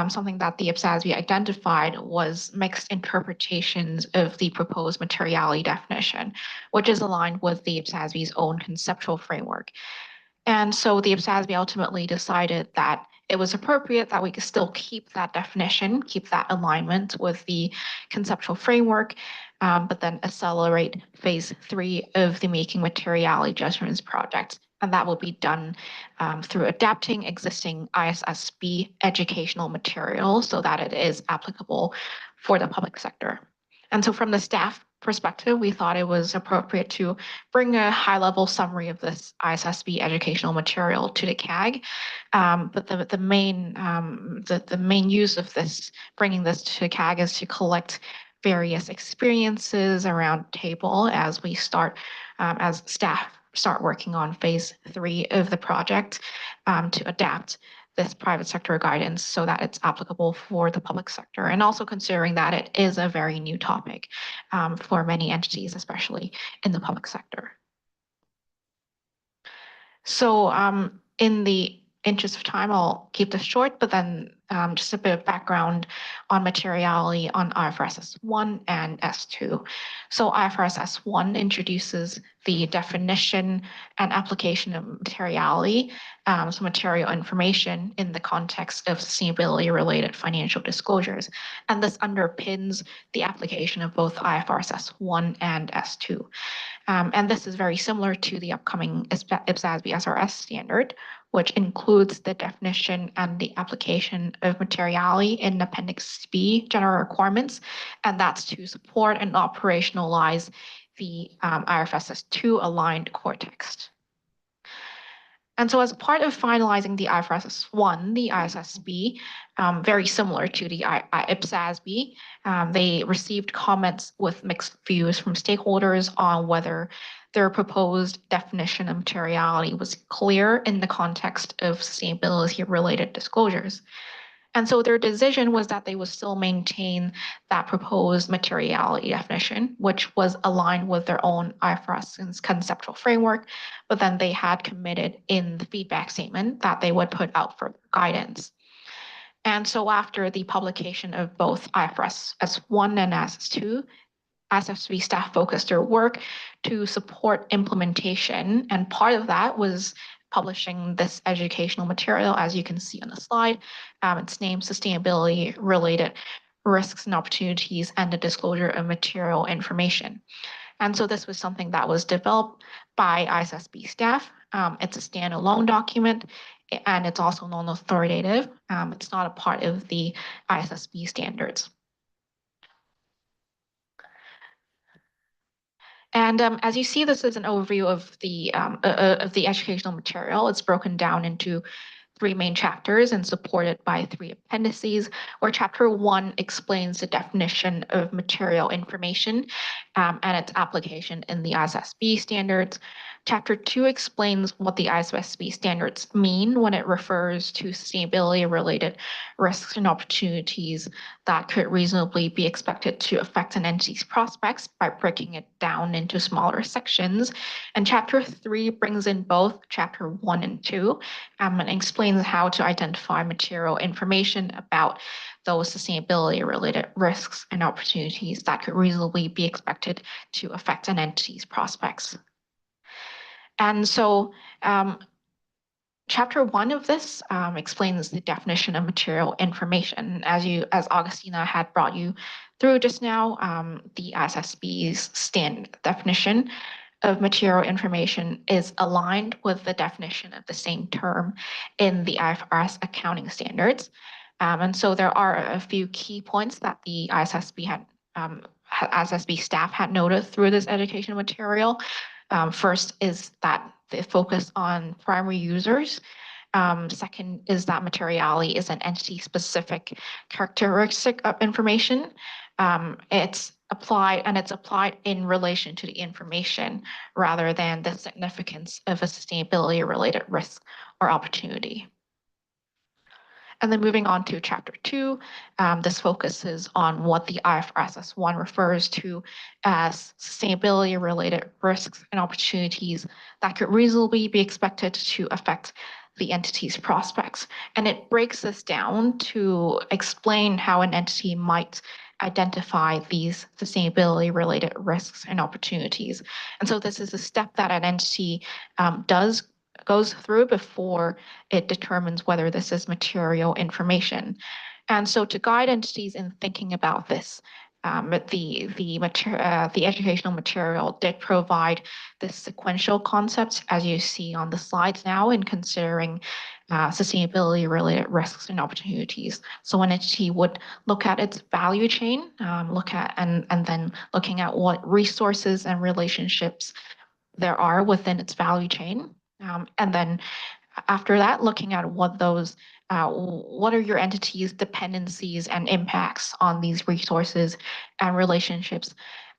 something that the IPSASB identified was mixed interpretations of the proposed materiality definition, which is aligned with the IPSASB's own conceptual framework. And so the IPSASB ultimately decided that it was appropriate that we could still keep that definition, keep that alignment with the conceptual framework, but then accelerate phase 3 of the Making Materiality Judgments project. And that will be done through adapting existing IPSASB educational material so that it is applicable for the public sector. And so from the staff perspective, we thought it was appropriate to bring a high-level summary of this IPSASB educational material to the CAG. But the main use of this, bringing this to CAG, is to collect various experiences around table as we start, as staff start working on phase 3 of the project, to adapt this private sector guidance so that it's applicable for the public sector, and also considering that it is a very new topic for many entities, especially in the public sector. So in the interest of time, I'll keep this short, but then just a bit of background on materiality on IFRS S1 and S2. So IFRS S1 introduces the definition and application of materiality, so material information in the context of sustainability-related financial disclosures. And this underpins the application of both IFRS S1 and S2. And this is very similar to the upcoming IPSASB SRS standard, which includes the definition and the application of materiality in Appendix B general requirements, and that's to support and operationalize the IFRS S2 aligned core text. And so as part of finalizing the IFRS S1, the IPSASB, very similar to the IPSASB, they received comments with mixed views from stakeholders on whether their proposed definition of materiality was clear in the context of sustainability-related disclosures. And so their decision was that they would still maintain that proposed materiality definition, which was aligned with their own IFRS conceptual framework, but then they had committed in the feedback statement that they would put out further guidance. And so after the publication of both IFRS S1 and S2, IPSASB staff focused their work to support implementation, and part of that was publishing this educational material, as you can see on the slide. It's named Sustainability-Related Risks and Opportunities and the Disclosure of Material Information. And so this was something that was developed by IPSASB staff. It's a standalone document, and it's also non-authoritative. It's not a part of the IPSASB standards. And as you see, this is an overview of the educational material. It's broken down into 3 main chapters and supported by 3 appendices, where chapter 1 explains the definition of material information and its application in the IPSASB standards. Chapter 2 explains what the IPSASB standards mean when it refers to sustainability-related risks and opportunities that could reasonably be expected to affect an entity's prospects by breaking it down into smaller sections. And chapter 3 brings in both chapter 1 and 2 and explains how to identify material information about those sustainability-related risks and opportunities that could reasonably be expected to affect an entity's prospects. And so chapter 1 of this explains the definition of material information. As Augustina had brought you through just now, the IPSASB's standard definition of material information is aligned with the definition of the same term in the IFRS accounting standards. And so there are a few key points that the IPSASB staff had noted through this educational material. First is that the focus on primary users. Second is that materiality is an entity-specific characteristic of information. It's applied in relation to the information rather than the significance of a sustainability-related risk or opportunity. And then moving on to chapter 2, this focuses on what the IFRS S1 refers to as sustainability-related risks and opportunities that could reasonably be expected to affect the entity's prospects. And it breaks this down to explain how an entity might identify these sustainability-related risks and opportunities. And so this is a step that an entity goes through before it determines whether this is material information. And so to guide entities in thinking about this, the educational material did provide this sequential concept, as you see on the slides now, in considering sustainability-related risks and opportunities. So an entity would look at its value chain, and then looking at what resources and relationships there are within its value chain, and then after that, looking at what are your entity's dependencies and impacts on these resources and relationships.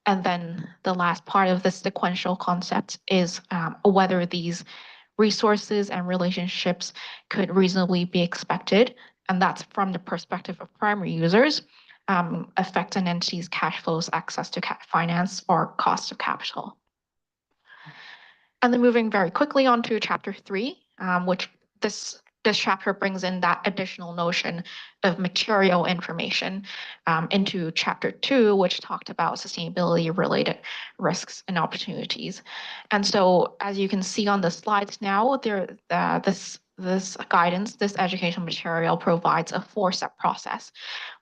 And then the last part of the sequential concept is whether these resources and relationships could reasonably be expected, and that's from the perspective of primary users, affect an entity's cash flows, access to finance, or cost of capital. And then moving very quickly on to chapter 3, which this chapter brings in that additional notion of material information into chapter 2, which talked about sustainability-related risks and opportunities. And so, as you can see on the slides now, this guidance, this educational material provides a 4-step process,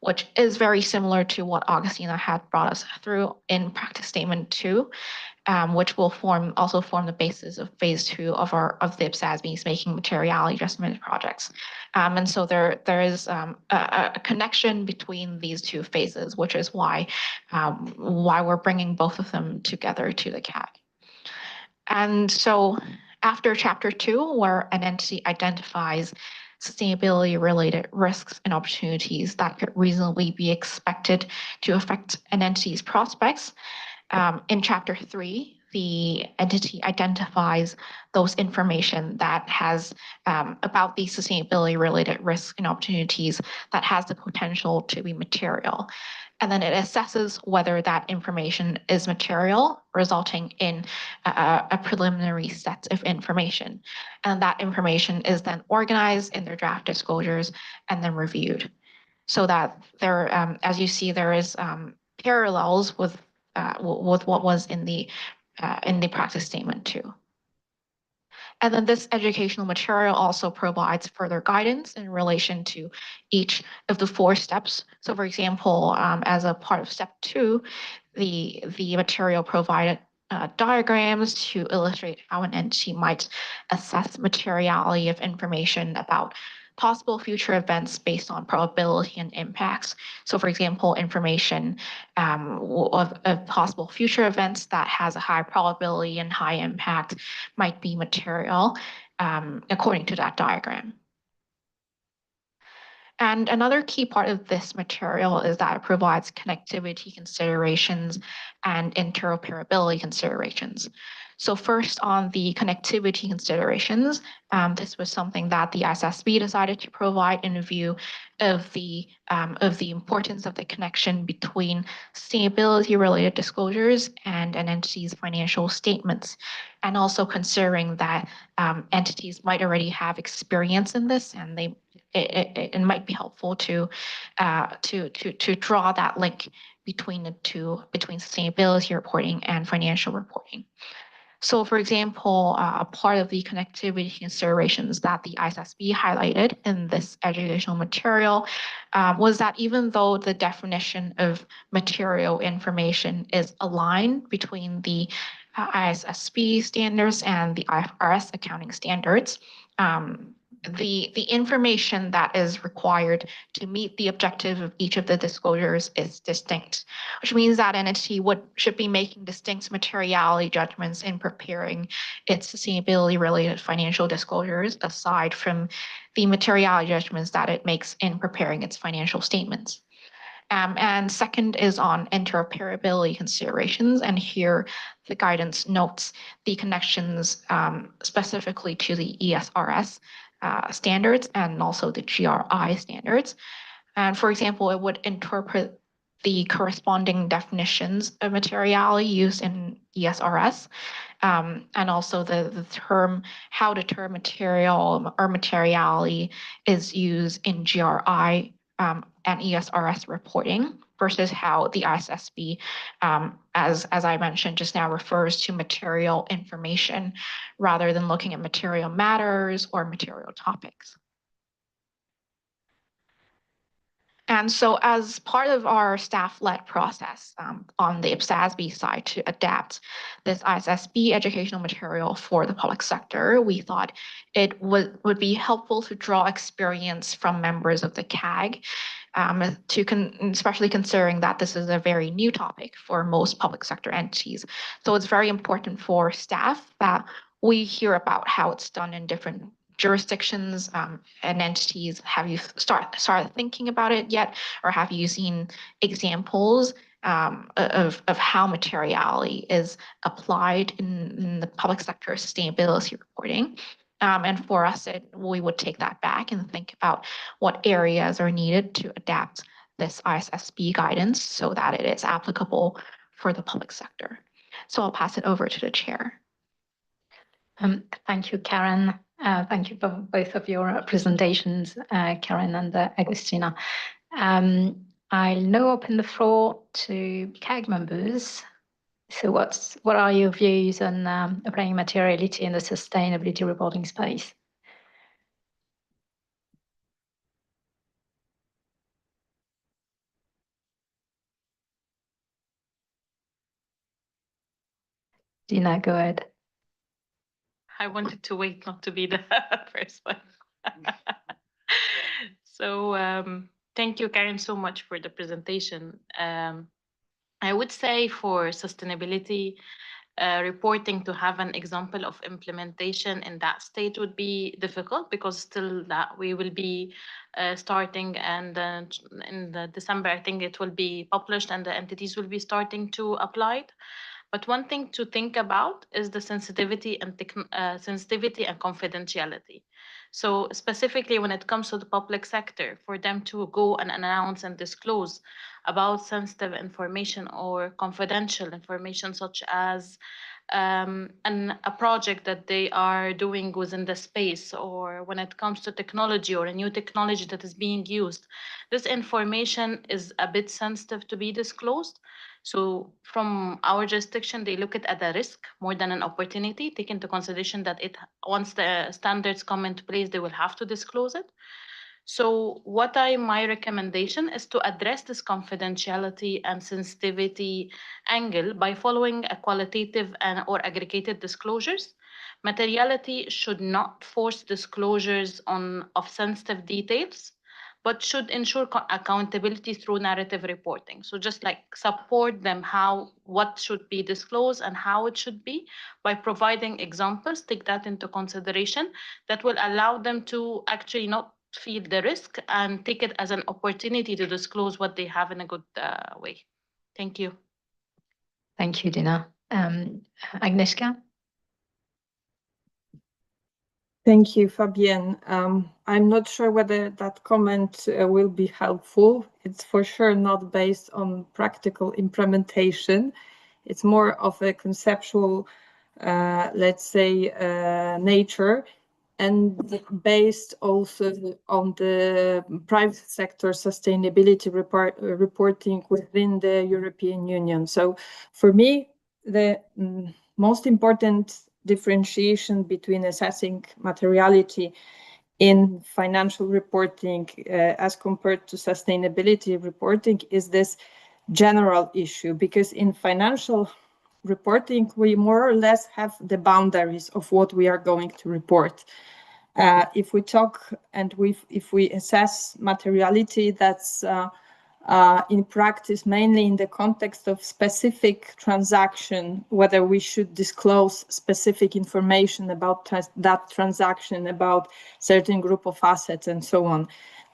which is very similar to what Augustina had brought us through in practice statement 2. Which will also form the basis of phase 2 of the IPSASB's making materiality adjustment projects. And so there is a connection between these 2 phases, which is why we're bringing both of them together to the CAG. And so after chapter 2, where an entity identifies sustainability-related risks and opportunities that could reasonably be expected to affect an entity's prospects, in chapter 3, the entity identifies those information that has about these sustainability-related risks and opportunities that has the potential to be material. And then it assesses whether that information is material, resulting in a preliminary set of information. And that information is then organized in their draft disclosures and then reviewed. So that there, as you see, there is parallels with what was in the practice statement 2. And then this educational material also provides further guidance in relation to each of the 4 steps. So for example, as a part of step 2, the material provided diagrams to illustrate how an entity might assess materiality of information about possible future events based on probability and impacts. So for example, information of possible future events that has a high probability and high impact might be material according to that diagram. And another key part of this material is that it provides connectivity considerations and interoperability considerations. So first on the connectivity considerations, this was something that the IPSASB decided to provide in view of the importance of the connection between sustainability-related disclosures and an entity's financial statements, and also considering that entities might already have experience in this, and it might be helpful to draw that link between the 2, between sustainability reporting and financial reporting. So for example, a part of the connectivity considerations that the IPSASB highlighted in this educational material was that even though the definition of material information is aligned between the IPSASB standards and the IFRS accounting standards, the information that is required to meet the objective of each of the disclosures is distinct, which means that an entity should be making distinct materiality judgments in preparing its sustainability-related financial disclosures, aside from the materiality judgments that it makes in preparing its financial statements. And second is on interoperability considerations, and here the guidance notes the connections specifically to the ESRS standards and also the GRI standards. And for example, it would interpret the corresponding definitions of materiality used in ESRS, and also the term, how the term material or materiality is used in GRI and ESRS reporting, versus how the IPSASB, as I mentioned just now, refers to material information rather than looking at material matters or material topics. And so as part of our staff-led process on the IPSASB side to adapt this IPSASB educational material for the public sector, we thought it would be helpful to draw experience from members of the CAG, especially considering that this is a very new topic for most public sector entities. So it's very important for staff that we hear about how it's done in different jurisdictions and entities. Have you started thinking about it yet, or have you seen examples of how materiality is applied in the public sector sustainability reporting? And for us, we would take that back and think about what areas are needed to adapt this IPSASB guidance so that it is applicable for the public sector. So I'll pass it over to the chair. Thank you, Karen. Thank you for both of your presentations, Karen and Agustina. I'll now open the floor to CAG members. So what are your views on applying materiality in the sustainability reporting space? Dina, go ahead. I wanted to wait not to be the first one. So thank you, Karen, so much for the presentation. I would say for sustainability reporting, to have an example of implementation in that state would be difficult, because still that we will be starting, and in the December, I think it will be published and the entities will be starting to apply it. But one thing to think about is the sensitivity and confidentiality. So specifically when it comes to the public sector, for them to go and announce and disclose about sensitive information or confidential information, such as a project that they are doing within the space, or when it comes to technology or a new technology that is being used, this information is a bit sensitive to be disclosed. So from our jurisdiction, they look at a risk more than an opportunity, take into consideration that once the standards come into place, they will have to disclose it. So my recommendation is to address this confidentiality and sensitivity angle by following a qualitative or aggregated disclosures. Materiality should not force disclosures of sensitive details, but should ensure accountability through narrative reporting. So just like support them what should be disclosed and how it should be, by providing examples, take that into consideration, that will allow them to actually not feel the risk and take it as an opportunity to disclose what they have in a good way. Thank you. Thank you, Dina. Agnieszka? Thank you, Fabienne. I'm not sure whether that comment will be helpful. It's for sure not based on practical implementation. It's more of a conceptual, let's say, nature, and based also on the private sector sustainability reporting within the European Union. So for me, the most important differentiation between assessing materiality in financial reporting as compared to sustainability reporting is this general issue, because in financial reporting, we more or less have the boundaries of what we are going to report. If we talk and if we assess materiality, that's in practice, mainly in the context of specific transaction, whether we should disclose specific information about that transaction, about certain group of assets and so on.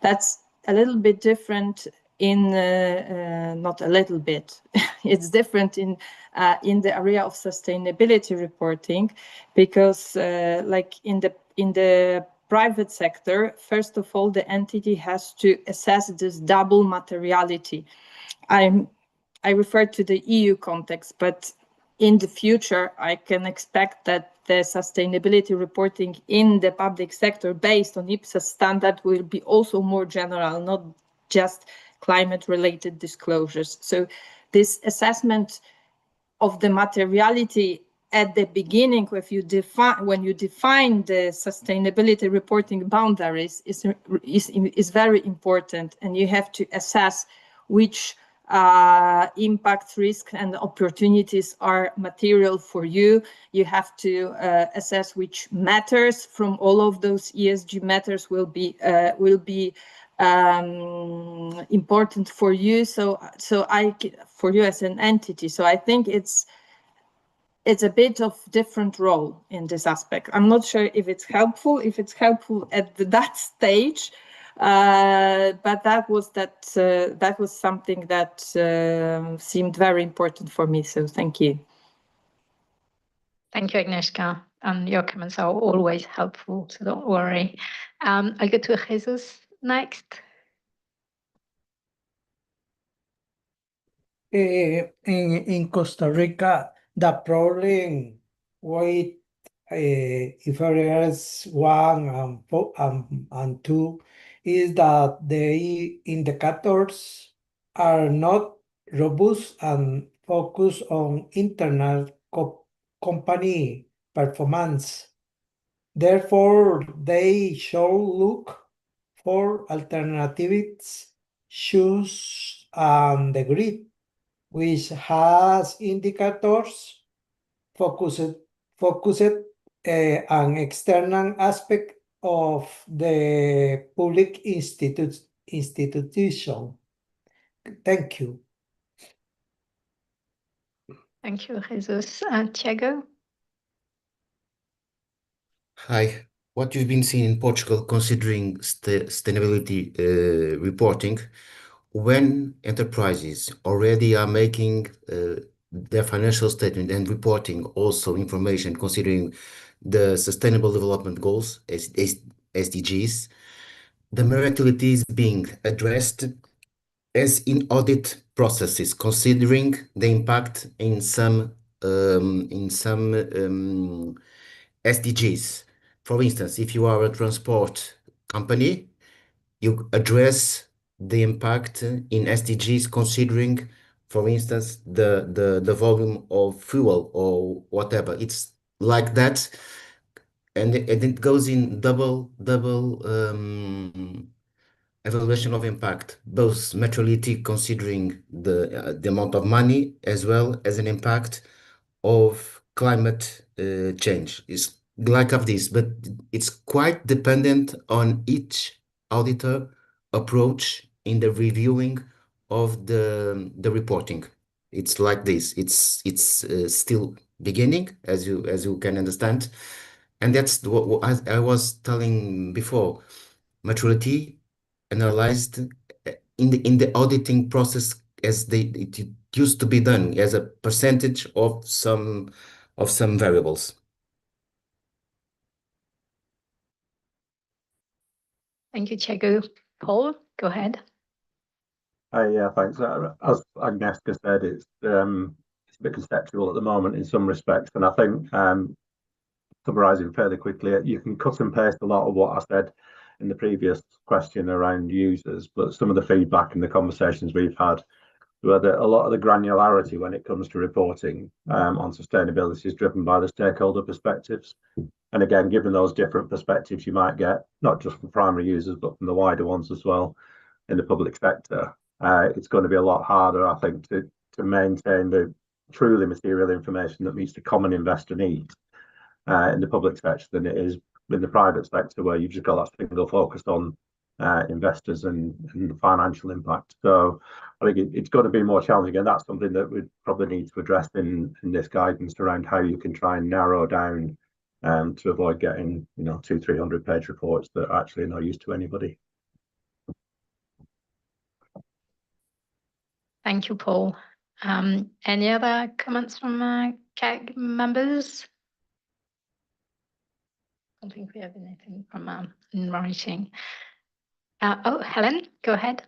That's a little bit different not a little bit, it's different in the area of sustainability reporting, because like in the private sector, first of all, the entity has to assess this double materiality. I refer to the EU context, but in the future, I can expect that the sustainability reporting in the public sector based on IPSAS standard will be also more general, not just climate-related disclosures. So this assessment of the materiality at the beginning, when you define the sustainability reporting boundaries, is very important, and you have to assess which impact, risk, and opportunities are material for you. You have to assess which matters from all of those ESG matters will be important for you. For you as an entity. So I think it's a bit of different role in this aspect. I'm not sure if it's helpful. If it's helpful at that stage. But that was something that seemed very important for me. So thank you. Thank you, Agnieszka. And your comments are always helpful, so don't worry. I'll go to Jesus next. In Costa Rica, the problem with IFRS 1 and 2 is that the indicators are not robust and focus on internal company performance. Therefore, they should look for alternatives, choose the grid, which has indicators focused on external aspect of the public institution. Thank you. Thank you, Jesus. Tiago? Hi. What you've been seeing in Portugal, considering sustainability reporting, when enterprises already are making their financial statement and reporting also information considering the Sustainable Development Goals, SDGs, the materiality is being addressed as in audit processes, considering the impact in some SDGs. For instance, if you are a transport company, you address the impact in SDGs considering, for instance, the volume of fuel or whatever. It's like that, and it goes in double evaluation of impact, both materiality considering the amount of money as well as an impact of climate change. It's like of this, but it's quite dependent on each auditor approach in the reviewing of the reporting. It's like this. It's still beginning, as you can understand, and that's what I was telling before. Maturity analyzed in the auditing process as it used to be done as a percentage of some variables. Thank you, Tiago. Paul, go ahead. Yeah, thanks. As Agnieszka said, it's a bit conceptual at the moment in some respects, and I think summarising fairly quickly, you can cut and paste a lot of what I said in the previous question around users, but some of the feedback and the conversations we've had were that a lot of the granularity when it comes to reporting on sustainability is driven by the stakeholder perspectives. And again, given those different perspectives you might get, not just from primary users, but from the wider ones as well in the public sector, it's going to be a lot harder, I think, to maintain the truly material information that meets the common investor needs in the public sector than it is in the private sector, where you've just got that single focus on investors and the financial impact. So I think it's going to be more challenging, and that's something that we probably need to address in this guidance around how you can try and narrow down to avoid getting 200-300 page reports that are actually no use to anybody. Thank you, Paul. Any other comments from CAG members? I don't think we have anything from in writing. Oh, Helen, go ahead.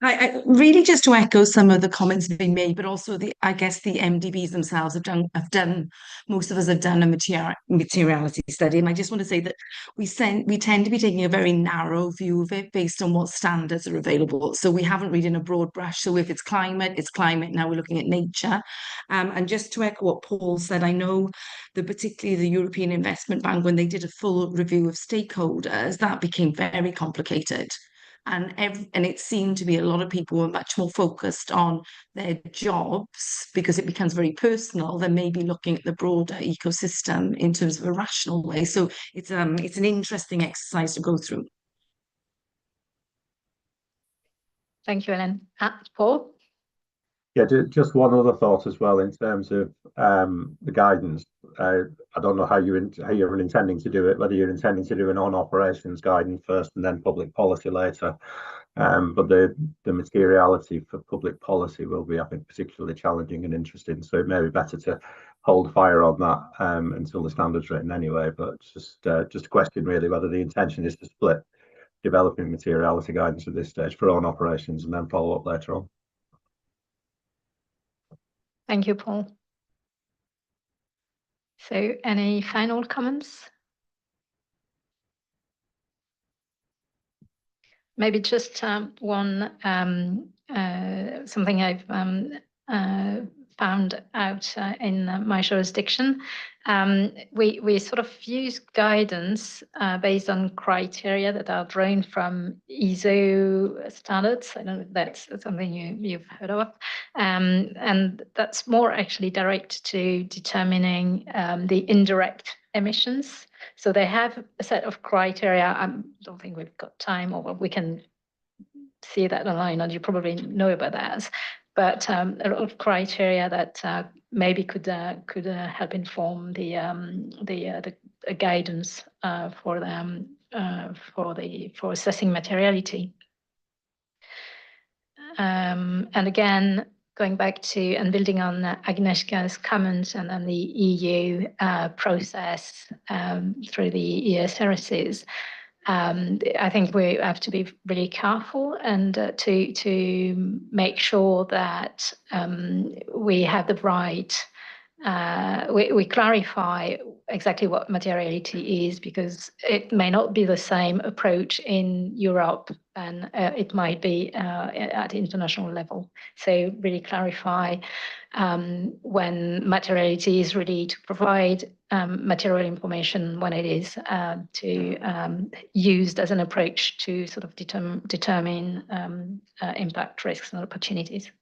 I really just to echo some of the comments that have been made, but also I guess the MDBs themselves have done most of us have done a materiality study, and I just want to say that we tend to be taking a very narrow view of it based on what standards are available. So we haven't read in a broad brush. So if it's climate, it's climate. Now we're looking at nature, and just to echo what Paul said, I know that particularly the European Investment Bank, when they did a full review of stakeholders, that became very complicated. And it seemed to be a lot of people were much more focused on their jobs because it becomes very personal than maybe looking at the broader ecosystem in terms of a rational way. So it's an interesting exercise to go through. Thank you, Ellen. Paul? Yeah, just one other thought as well in terms of the guidance. I don't know how you're intending to do it, whether you're intending to do an on-operations guidance first and then public policy later. But the materiality for public policy will be, I think, particularly challenging and interesting. So it may be better to hold fire on that until the standard's written anyway. But just a question really whether the intention is to split developing materiality guidance at this stage for on-operations and then follow up later on. Thank you, Paul. So any final comments? Maybe just one something I've found out in my jurisdiction. We sort of use guidance based on criteria that are drawn from ISO standards. I don't know if that's something you've heard of. And that's more actually direct to determining the indirect emissions. So they have a set of criteria. I don't think we've got time, or we can see that online, and you probably know about that. But a lot of criteria that maybe could help inform the guidance for assessing materiality. And again, going back to and building on Agnieszka's comments and then the EU process through the ESRSs, I think we have to be really careful and to make sure that we have the right, we clarify exactly what materiality is, because it may not be the same approach in Europe and it might be at international level. So really clarify when materiality is really to provide material information, when it is used as an approach to sort of determine impact, risks and opportunities.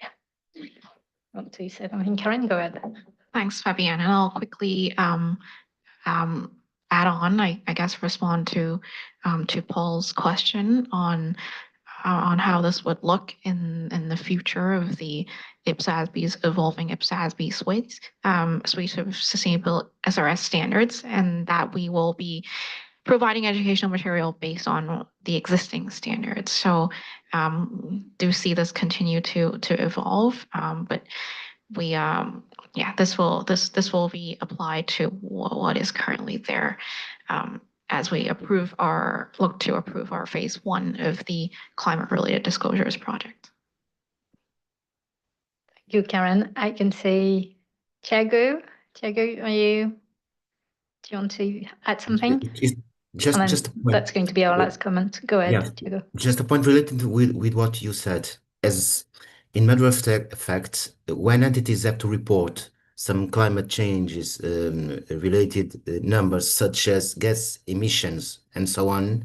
Yeah. Want to say something, Karen? Go ahead. Thanks, Fabienne. And I'll quickly add on, I guess, respond to Paul's question on how this would look in the future of the IPSASB's evolving IPSASB suite of sustainable SRS standards, and that we will be providing educational material based on the existing standards. So do see this continue to evolve, but we this will be applied to what is currently there as we look to approve our phase 1 of the climate-related disclosures project. Thank you, Karen. I can see Thiago. Thiago, do you want to add something? That's going to be our last comment. Go ahead, Thiago. Just a point related with what you said. As in matter of fact, when entities have to report some climate changes related numbers such as gas emissions and so on,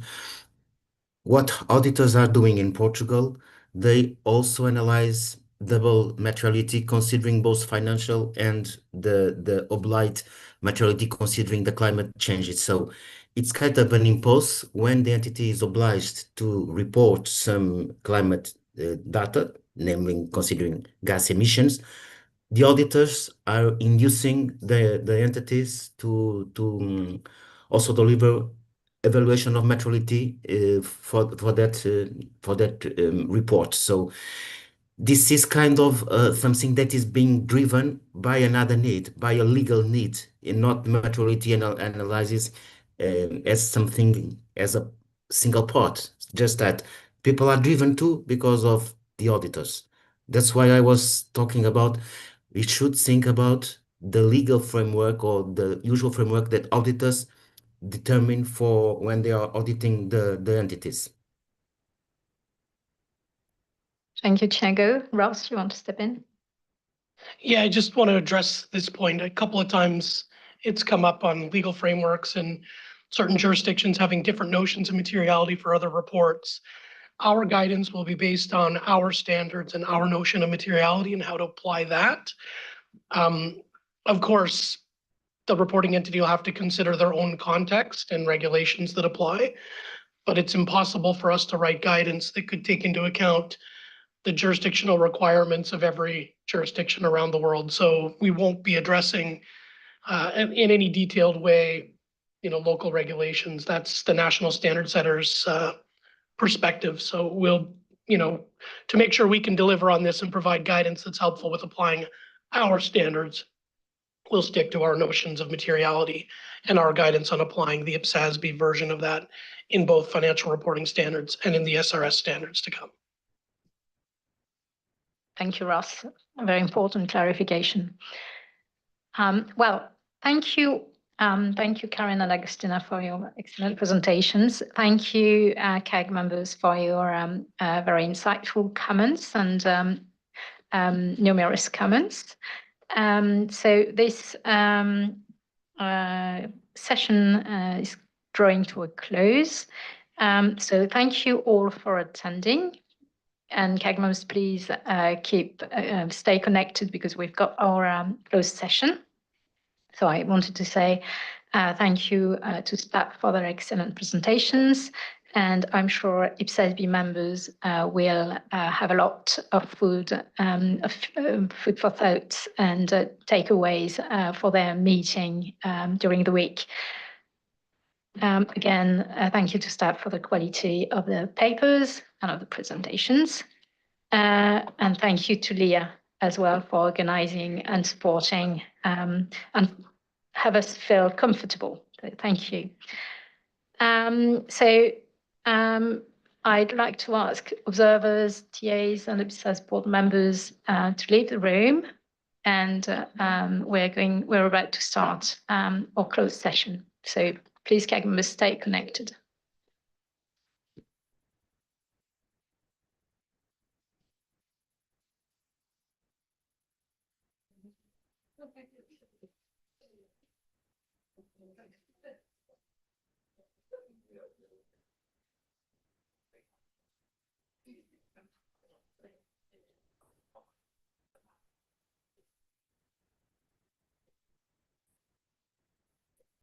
what auditors are doing in Portugal, they also analyze double materiality, considering both financial and the obliged materiality, considering the climate changes. So it's kind of an impulse when the entity is obliged to report some climate data, namely considering gas emissions. The auditors are inducing the entities to also deliver evaluation of materiality for that report. So this is kind of something that is being driven by another need, by a legal need, and not materiality analysis as something, as a single part. Just that People are driven to because of the auditors. That's why I was talking about we should think about the legal framework or the usual framework that auditors determine for when they are auditing the entities. Thank you, Thiago. Ross, you want to step in? Yeah, I just want to address this point. A couple of times it's come up on legal frameworks and certain jurisdictions having different notions of materiality for other reports. Our guidance will be based on our standards and our notion of materiality and how to apply that. Of course, the reporting entity will have to consider their own context and regulations that apply, but it's impossible for us to write guidance that could take into account the jurisdictional requirements of every jurisdiction around the world. So we won't be addressing in any detailed way, local regulations. That's the national standard setters perspective. So we'll, to make sure we can deliver on this and provide guidance that's helpful with applying our standards, we'll stick to our notions of materiality and our guidance on applying the IPSASB version of that in both financial reporting standards and in the SRS standards to come. Thank you, Ross. A very important clarification. Well, thank you. Thank you, Karen and Agustina, for your excellent presentations. Thank you, CAG members, for your very insightful comments and numerous comments. So this session is drawing to a close. So thank you all for attending. And CAG members, please stay connected because we've got our closed session. So I wanted to say thank you to staff for their excellent presentations. And I'm sure IPSASB members will have a lot of food for thought and takeaways for their meeting during the week. Again, thank you to staff for the quality of the papers and of the presentations. And thank you to Leah as well for organizing and supporting and have us feel comfortable. So thank you. I'd like to ask observers, TAs, and IPSASB board members to leave the room, and we're about to start our closed session. So please, CAG members, stay connected.